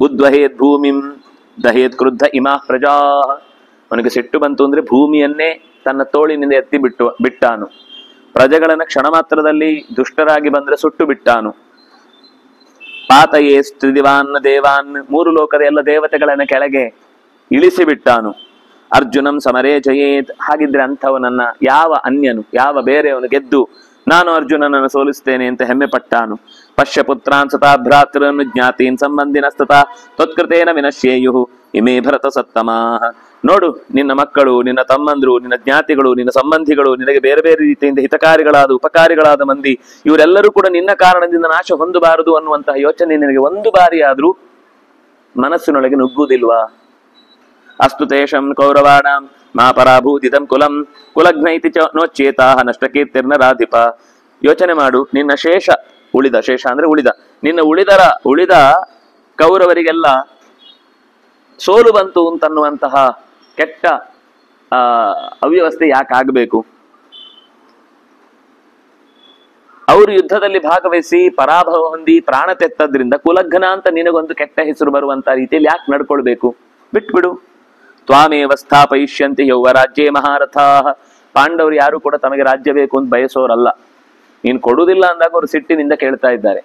ಉದ್ವಹೇದ್ ಭೂಮಿಂ ದಹೇದ್ ಕ್ರುದ್ಧ ಇಮಾ ಪ್ರಜಾ, ಅವನಿಗೆ ಸಿಟ್ಟು ಬಂತು ಅಂದ್ರೆ ಭೂಮಿಯನ್ನೇ ತನ್ನ ತೋಳಿನಿಂದ ಎತ್ತಿ ಬಿಟ್ಟಾನು. ಪ್ರಜೆಗಳನ್ನ ಕ್ಷಣ ಮಾತ್ರದಲ್ಲಿ ದುಷ್ಟರಾಗಿ ಬಂದ್ರೆ ಸುಟ್ಟು ಬಿಟ್ಟಾನು. ಪಾತಯೇ ಸ್ತ್ರಿದಿವಾನ್ ದೇವಾನ್, ಮೂರು ಲೋಕದ ಎಲ್ಲ ದೇವತೆಗಳನ್ನ ಕೆಳಗೆ ಇಳಿಸಿ ಬಿಟ್ಟಾನು. ಅರ್ಜುನಂ ಸಮರೇ ಜಯೇತ್, ಹಾಗಿದ್ರೆ ಅಂಥವನನ್ನ ಯಾವ ಅನ್ಯನು, ಯಾವ ಬೇರೆಯವನು ಗೆದ್ದು ನಾನು ಅರ್ಜುನನನ್ನು ಸೋಲಿಸ್ತೇನೆ ಅಂತ ಹೆಮ್ಮೆ ಪಟ್ಟಾನು. ಪಶ್ಯ ಪುತ್ರಾನ್ ಸತಾ ಭ್ರಾತೃನ್ ಜ್ಞಾತೀನ್ ಸಂಬಂಧಿನಸ್ತತಾ ತ್ವತ್ಕೃತೇನ ವಿನಶ್ಯೇಯು ಇಮೇ ಭರತ ಸತ್ತಮಾಹ. ನೋಡು, ನಿನ್ನ ಮಕ್ಕಳು, ನಿನ್ನ ತಮ್ಮಂದ್ರು, ನಿನ್ನ ಜ್ಞಾತಿಗಳು, ನಿನ್ನ ಸಂಬಂಧಿಗಳು, ನಿನಗೆ ಬೇರೆ ಬೇರೆ ರೀತಿಯಿಂದ ಹಿತಕಾರಿಗಳಾದ ಉಪಕಾರಿಗಳಾದ ಮಂದಿ, ಇವರೆಲ್ಲರೂ ಕೂಡ ನಿನ್ನ ಕಾರಣದಿಂದ ನಾಶ ಹೊಂದಬಾರದು ಅನ್ನುವಂತಹ ಯೋಚನೆ ನಿನಗೆ ಒಂದು ಬಾರಿ ಆದ್ರೂ ಮನಸ್ಸಿನೊಳಗೆ ನುಗ್ಗುವುದಿಲ್ವಾ? ಅಸ್ತು ತೇಷಂ ಕೌರವಾಣಾಂ ಮಾ ಪರಾಭೂತಿತಂ ಕುಲಂ ಕುಲಘ್ನೈತಿ ಚ ನೋಚೇತಾಹ ನಷ್ಟಕೀರ್ತಿರ್ನರಾಧಿಪ. ಯೋಚನೆ ಮಾಡು, ನಿನ್ನ ಶೇಷ ಉಳಿದ, ಶೇಷ ಅಂದ್ರೆ ಉಳಿದ, ನಿನ್ನ ಉಳಿದ ಕೌರವರಿಗೆಲ್ಲ ಸೋಲು ಬಂತು ಅಂತನ್ನುವಂತಹ ಕೆಟ್ಟ ಅವ್ಯವಸ್ಥೆ ಯಾಕಾಗಬೇಕು? ಅವರು ಯುದ್ಧದಲ್ಲಿ ಭಾಗವಹಿಸಿ ಪರಾಭವ ಹೊಂದಿ ಪ್ರಾಣ ತೆತ್ತದ್ರಿಂದ ಕುಲಘ್ನ ಅಂತ ನಿನಗೊಂದು ಕೆಟ್ಟ ಹೆಸರು ಬರುವಂತ ರೀತಿಯಲ್ಲಿ ಯಾಕೆ ನಡ್ಕೊಳ್ಬೇಕು? ಬಿಟ್ಬಿಡು. ತ್ವಾಮೇವ ಸ್ಥಾಪಯಿಷ್ಯಂತೆ ಯೌವ ರಾಜ್ಯೇ ಮಹಾರಥಾ. ಪಾಂಡವರು ಯಾರು ಕೂಡ ತಮಗೆ ರಾಜ್ಯ ಬೇಕು ಅಂತ ಬಯಸೋರಲ್ಲ. ನೀನು ಕೊಡುವುದಿಲ್ಲ ಅಂದಾಗ ಅವರು ಸಿಟ್ಟಿನಿಂದ ಕೇಳ್ತಾ ಇದ್ದಾರೆ.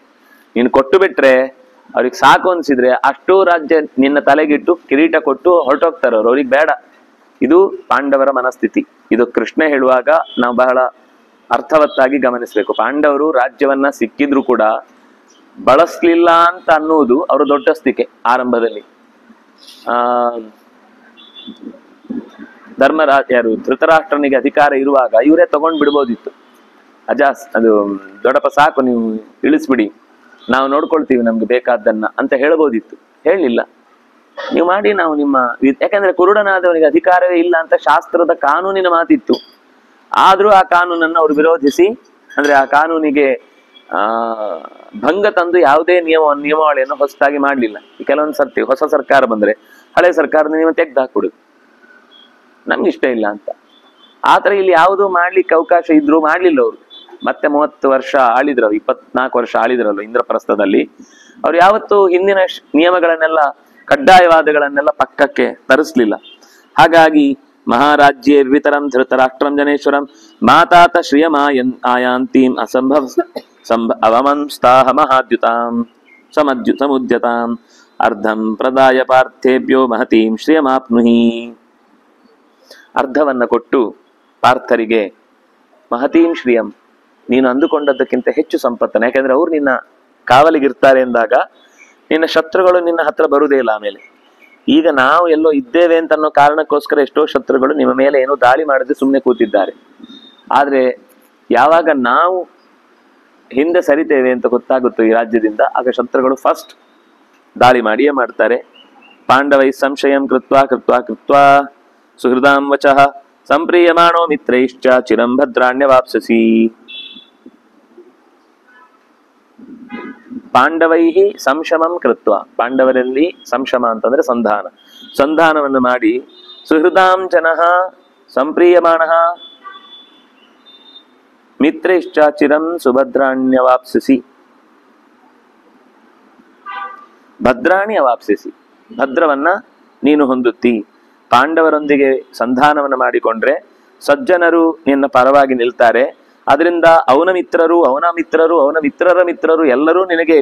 ನೀನು ಕೊಟ್ಟು ಬಿಟ್ರೆ ಅವ್ರಿಗೆ ಸಾಕು ಅನ್ಸಿದ್ರೆ ಅಷ್ಟೂ ರಾಜ್ಯ ನಿನ್ನ ತಲೆಗಿಟ್ಟು ಕಿರೀಟ ಕೊಟ್ಟು ಹೊರಟೋಗ್ತಾರೆ ಅವರು. ಅವ್ರಿಗೆ ಬೇಡ. ಇದು ಪಾಂಡವರ ಮನಸ್ಥಿತಿ. ಇದು ಕೃಷ್ಣ ಹೇಳುವಾಗ ನಾವು ಬಹಳ ಅರ್ಥವತ್ತಾಗಿ ಗಮನಿಸ್ಬೇಕು. ಪಾಂಡವರು ರಾಜ್ಯವನ್ನ ಸಿಕ್ಕಿದ್ರು ಕೂಡ ಬಳಸ್ಲಿಲ್ಲ ಅಂತ ಅನ್ನುವುದು ಅವರ ದೊಡ್ಡಸ್ತಿಕೆ. ಆರಂಭದಲ್ಲಿ ಯಾರು ಧೃತರಾಷ್ಟ್ರನಿಗೆ ಅಧಿಕಾರ ಇರುವಾಗ ಇವರೇ ತಗೊಂಡ್ ಬಿಡ್ಬೋದಿತ್ತು. ಅದು ದೊಡ್ಡಪ್ಪ ಸಾಕು, ನೀವು ಇಳಿಸ್ಬಿಡಿ, ನಾವು ನೋಡ್ಕೊಳ್ತೀವಿ ನಮ್ಗೆ ಬೇಕಾದ್ದನ್ನ ಅಂತ ಹೇಳ್ಬೋದಿತ್ತು. ಹೇಳಲಿಲ್ಲ. ನೀವು ಮಾಡಿ, ನಾವು ನಿಮ್ಮ, ಯಾಕಂದ್ರೆ ಕುರುಡನಾದವನಿಗೆ ಅಧಿಕಾರವೇ ಇಲ್ಲ ಅಂತ ಶಾಸ್ತ್ರದ ಕಾನೂನಿನ ಮಾತಿತ್ತು. ಆದ್ರೂ ಆ ಕಾನೂನನ್ನು ಅವರು ವಿರೋಧಿಸಿ, ಅಂದ್ರೆ ಆ ಕಾನೂನಿಗೆ ಭಂಗ ತಂದು ಯಾವುದೇ ನಿಯಮಾವಳಿಯನ್ನು ಹೊಸದಾಗಿ ಮಾಡ್ಲಿಲ್ಲ. ಕೆಲವೊಂದು ಸರ್ತಿ ಹೊಸ ಸರ್ಕಾರ ಬಂದ್ರೆ ಹಳೆ ಸರ್ಕಾರದ ನಿಯಮ ತೆಗ್ದು ಹಾಕ್ಬಿಡುದು, ನಮ್ಗೆ ಇಷ್ಟ ಇಲ್ಲ ಅಂತ. ಆತರ ಇಲ್ಲಿ ಯಾವುದು ಮಾಡ್ಲಿಕ್ಕೆ ಅವಕಾಶ ಇದ್ರು ಮಾಡ್ಲಿಲ್ಲ ಅವರು. ಮತ್ತೆ 30 ವರ್ಷ ಆಳಿದ್ರು, 24 ವರ್ಷ ಆಳಿದ್ರಲ್ಲ ಇಂದ್ರಪ್ರಸ್ಥದಲ್ಲಿ. ಅವ್ರು ಯಾವತ್ತೂ ಹಿಂದಿನ ನಿಯಮಗಳನ್ನೆಲ್ಲ, ಕಡ್ಡಾಯವಾದಗಳನ್ನೆಲ್ಲ ಪಕ್ಕಕ್ಕೆ ತರಿಸ್ಲಿಲ್ಲ. ಹಾಗಾಗಿ ಮಹಾರಾಜ್ಯೇರ್ವಿತರಂ ಧೃತರಾಷ್ಟ್ರಂ ಜನೇಶ್ವರಂ ಮಾತಾತ ಶ್ರಿಯಮಾಯನ್ ಆಯಾಂತೀಂ ಅವಮಂಸ್ತಾಹ ಮಹಾದ್ಯುತಾಂ ಸಮುದ್ಯತಾಂ ಅರ್ಧಂ ಪ್ರದಾಯ ಪಾರ್ಥೇಭ್ಯೋ ಮಹತೀಂ ಶ್ರಿಯಮಾಪ್ನುಹಿ. ಅರ್ಧವನ್ನ ಕೊಟ್ಟು ಪಾರ್ಥರಿಗೆ ಮಹತೀಂ ಶ್ರಿಯಂ, ನೀನು ಅಂದುಕೊಂಡದ್ದಕ್ಕಿಂತ ಹೆಚ್ಚು ಸಂಪತ್ತನ್ನು, ಯಾಕೆಂದ್ರೆ ಅವ್ರು ನಿನ್ನ ಕಾವಲಿಗಿರ್ತಾರೆ ಎಂದಾಗ ನಿನ್ನ ಶತ್ರುಗಳು ನಿನ್ನ ಹತ್ರ ಬರುವುದೇ ಇಲ್ಲ. ಆಮೇಲೆ ಈಗ ನಾವು ಎಲ್ಲೋ ಇದ್ದೇವೆ ಅಂತ ಅನ್ನೋ ಕಾರಣಕ್ಕೋಸ್ಕರ ಎಷ್ಟೋ ಶತ್ರುಗಳು ನಿಮ್ಮ ಮೇಲೆ ಏನೋ ದಾಳಿ ಮಾಡದೆ ಸುಮ್ಮನೆ ಕೂತಿದ್ದಾರೆ. ಆದ್ರೆ ಯಾವಾಗ ನಾವು ಹಿಂದೆ ಸರಿತೇವೆ ಅಂತ ಗೊತ್ತಾಗುತ್ತೋ ಈ ರಾಜ್ಯದಿಂದ, ಆಗ ಶತ್ರುಗಳು ಫಸ್ಟ್ ದಾಳಿ ಮಾಡಿಯೇ ಮಾಡ್ತಾರೆ. ಪಾಂಡವೈ ಸಂಶಯಂ ಕೃತ್ವಾ ಕೃತ್ವಾ ಕೃತ್ವಾ ಸುಹೃದಾಂ ವಚಃ ಸಂಪ್ರೀಯಮಾಣೋ ಮಿತ್ರೈಶ್ಚ ಚಿರಂ ಭದ್ರಾಣ್ಯವಾಪ್ಸಸಿ. ಪಾಂಡವೈಹಿ ಸಂಶಮಂ ಕೃತ್ವ, ಪಾಂಡವರಲ್ಲಿ ಸಂಶಮ ಅಂತಂದ್ರೆ ಸಂಧಾನವನ್ನು ಮಾಡಿ, ಸುಹೃದಾಂ ಜನಃ ಸಂಪ್ರೀಯಮಾಣಃ ಮಿತ್ರೈಶ್ಚ ಚಿರಂ ಸುಭದ್ರಾಣ್ಯವಾಪ್ಸಸಿ. ಭದ್ರಾಣಿ ಅವಾಪ್ಸಿಸಿ, ಭದ್ರವನ್ನ ನೀನು ಹೊಂದುತ್ತಿ. ಪಾಂಡವರೊಂದಿಗೆ ಸಂಧಾನವನ್ನು ಮಾಡಿಕೊಂಡ್ರೆ ಸಜ್ಜನರು ನಿನ್ನ ಪರವಾಗಿ ನಿಲ್ತಾರೆ. ಅದರಿಂದ ಅವನ ಮಿತ್ರರು ಅವನ ಮಿತ್ರರ ಮಿತ್ರರು ಎಲ್ಲರೂ ನಿನಗೆ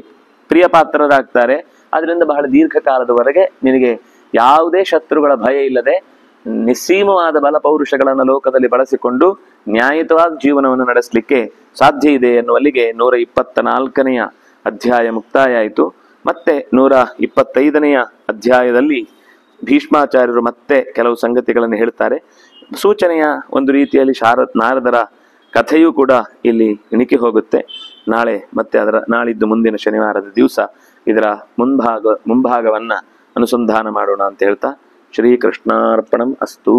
ಪ್ರಿಯ ಪಾತ್ರರಾಗ್ತಾರೆ. ಅದರಿಂದ ಬಹಳ ದೀರ್ಘಕಾಲದವರೆಗೆ ನಿನಗೆ ಯಾವುದೇ ಶತ್ರುಗಳ ಭಯ ಇಲ್ಲದೆ ನಿಸ್ಸೀಮವಾದ ಬಲ ಪೌರುಷಗಳನ್ನು ಲೋಕದಲ್ಲಿ ಬಳಸಿಕೊಂಡು ನ್ಯಾಯಯುತವಾದ ಜೀವನವನ್ನು ನಡೆಸಲಿಕ್ಕೆ ಸಾಧ್ಯ ಇದೆ ಎನ್ನುವಲ್ಲಿಗೆ 124ನೆಯ ಅಧ್ಯಾಯ ಮುಕ್ತಾಯ ಆಯಿತು. ಮತ್ತೆ 125ನೆಯ ಅಧ್ಯಾಯದಲ್ಲಿ ಭೀಷ್ಮಾಚಾರ್ಯರು ಮತ್ತೆ ಕೆಲವು ಸಂಗತಿಗಳನ್ನು ಹೇಳ್ತಾರೆ. ಸೂಚನೆಯ ಒಂದು ರೀತಿಯಲ್ಲಿ ನಾರದರ ಕಥೆಯೂ ಕೂಡ ಇಲ್ಲಿ ಇಣಿಕಿ ಹೋಗುತ್ತೆ. ನಾಳೆ ಮತ್ತೆ ನಾಳಿದ್ದು ಮುಂದಿನ ಶನಿವಾರದ ದಿವಸ ಇದರ ಮುಂಭಾಗವನ್ನ ಅನುಸಂಧಾನ ಮಾಡೋಣ ಅಂತ ಹೇಳ್ತಾ ಶ್ರೀಕೃಷ್ಣಾರ್ಪಣಂ ಅಸ್ತು.